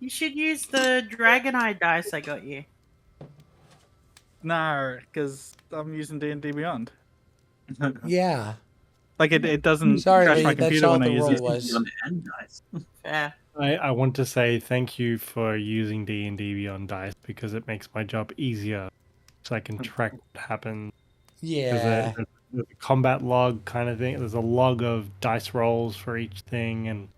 You should use the dragon eye dice I got you. No, because I'm using D&D Beyond. yeah. It doesn't Sorry, crash Lee, my that's computer all when I the use roll it. was. And dice. Fair. I want to say thank you for using D&D Beyond Dice because it makes my job easier so I can track what happens. Yeah. There's a combat log kind of thing. There's a log of dice rolls for each thing, and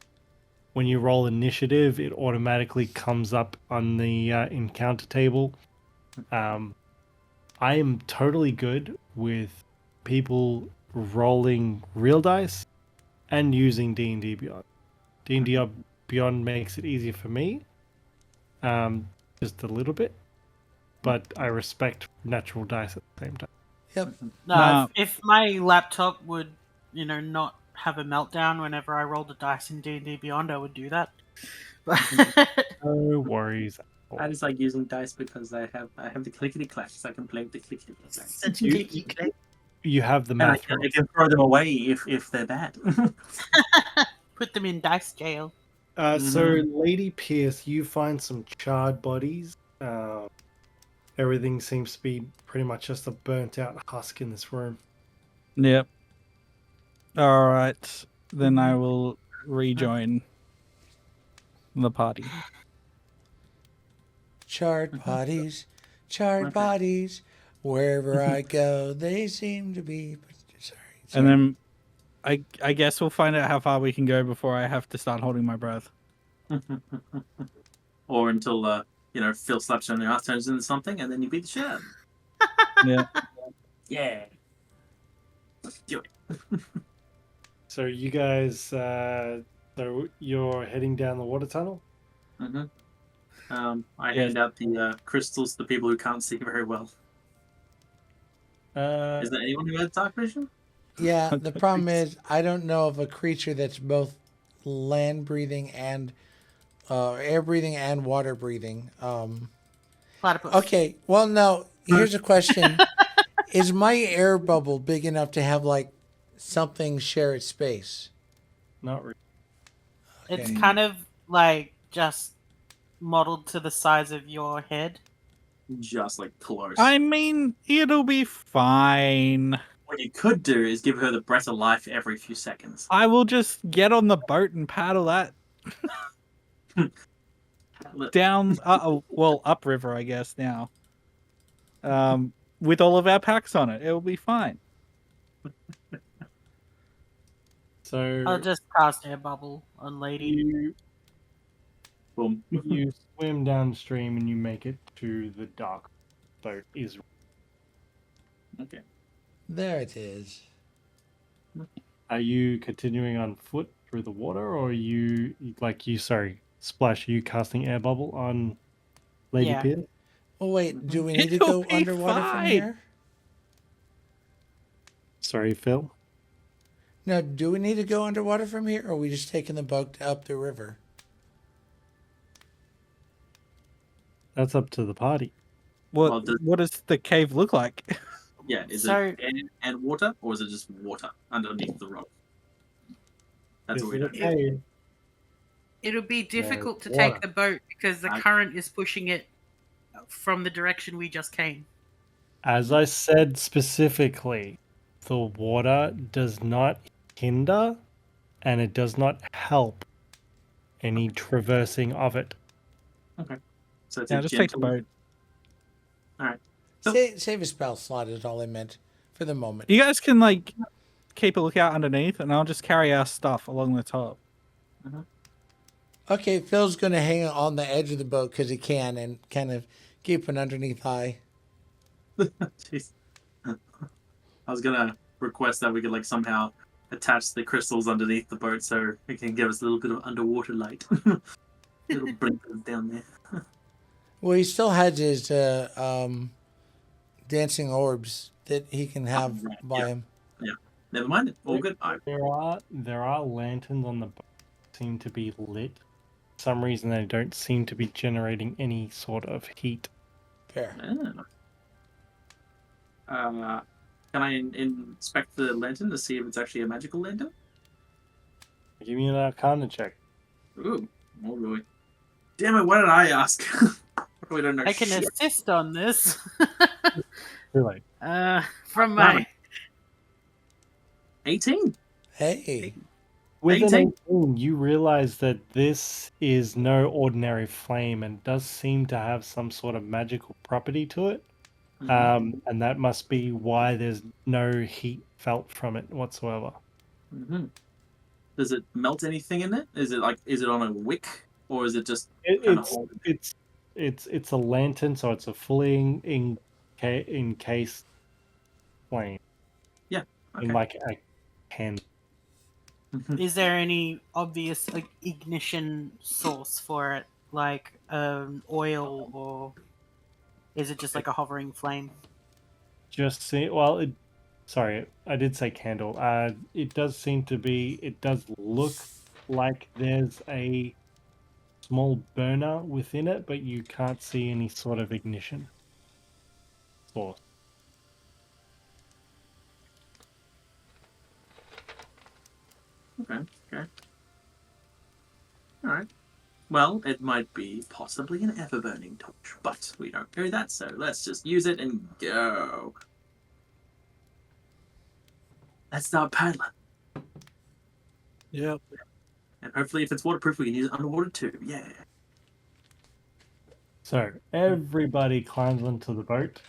when you roll initiative, it automatically comes up on the encounter table. I am totally good with people rolling real dice and using D&D Beyond. D&D Beyond makes it easier for me, just a little bit, but I respect natural dice at the same time. Yep. No, Nah. if my laptop would, not have a meltdown whenever I rolled the dice in D&D Beyond, I would do that. But No worries. I just like using dice because I have the clickety clacks. I can play with the clickety clacks. such a You- clicky click. You have the And I math. can throw them away if they're bad. Put them in dice jail. So, Lady Pierce, you find some charred bodies. Everything seems to be pretty much just a burnt out husk in this room. Yep. All right. Then I will rejoin the party. Charred bodies, charred bodies. Wherever I go, they seem to be. Sorry. And then I guess we'll find out how far we can go before I have to start holding my breath. Or until Phil slaps you on the ass, turns into something, and then you beat the shit out of him. Yeah. Yeah. Let's do it. So, you guys, so you're heading down the water tunnel? I hand out the crystals to the people who can't see very well. Is there anyone who has dark vision? Yeah, the problem is I don't know of a creature that's both land breathing and air breathing and water breathing. Platypus. Okay, well, no. Here's a question: is my air bubble big enough to have something share its space? Not really. It's Okay. kind of just modeled to the size of your head. Just close. I mean, it'll be fine. What you could do is give her the breath of life every few seconds. I will just get on the boat and paddle that down, upriver, I guess, now. With all of our packs on it. It'll be fine. So, I'll just cast air bubble on Lady. you, Boom. you swim downstream and you make it to the dock. Boat is. Okay. There it is. Are you continuing on foot through the water, or are you Splash? Are you casting air bubble on Lady Yeah. Pierce? Oh wait, do we need to It'll go be underwater from fine. here? Sorry, Phil. Now, do we need to go underwater from here, or are we just taking the boat up the river? That's up to the party. Well, does- What does the cave look like? Yeah, is So- it air and water, or is it just water underneath the rock? That's Is what we it don't know. okay? It'll be difficult to water. take the boat because the I- current is pushing it from the direction we just came. As I said specifically, the water does not hinder and it does not help any traversing of it. So it's Yeah, a just take the gentle. boat. Save a spell slot is all I meant for the moment. You guys can like keep a lookout underneath, and I'll just carry our stuff along the top. Okay, Phil's going to hang on the edge of the boat because he can and kind of keep an underneath eye. Jeez. I was gonna request that we could like somehow attach the crystals underneath the boat so it can give us a little bit of underwater light. Little blinkers down there. Well, he still has his dancing orbs that he can have right, by yeah. him. Never mind. All good. There are lanterns on the boat that seem to be lit. For some reason they don't seem to be generating any sort of heat. Fair. Can I inspect the lantern to see if it's actually a magical lantern? Give me an Arcana check. Ooh, oh boy. Damn it! Why did I ask? We don't know I can shit. assist on this. Too late. From my 18. Hey. With an 18. 18, you realize that this is no ordinary flame and does seem to have some sort of magical property to it. Mhm. And that must be why there's no heat felt from it whatsoever. Mhm. Does it melt anything in it? Is it on a wick, or is it just It, kind of it's holding? it's a lantern, so it's a fully encased flame. Okay. In like a can. Is there any obvious like, ignition source for it, like oil, or is it just like a hovering flame? Just see. Sorry, I did say candle. It does seem to be. It does look like there's a small burner within it, but you can't see any sort of ignition source. Okay. All right. Well, it might be possibly an ever-burning torch, but we don't know that, so let's just use it and go. Let's start paddling. Yep. And hopefully, if it's waterproof, we can use it underwater too. Yeah. So everybody climbs onto the boat,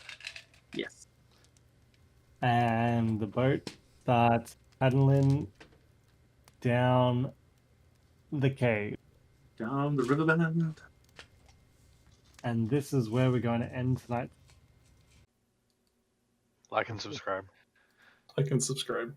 Yes. and the boat starts paddling down the cave. Down the riverbend. And this is where we're going to end tonight. Like and subscribe. Like and subscribe.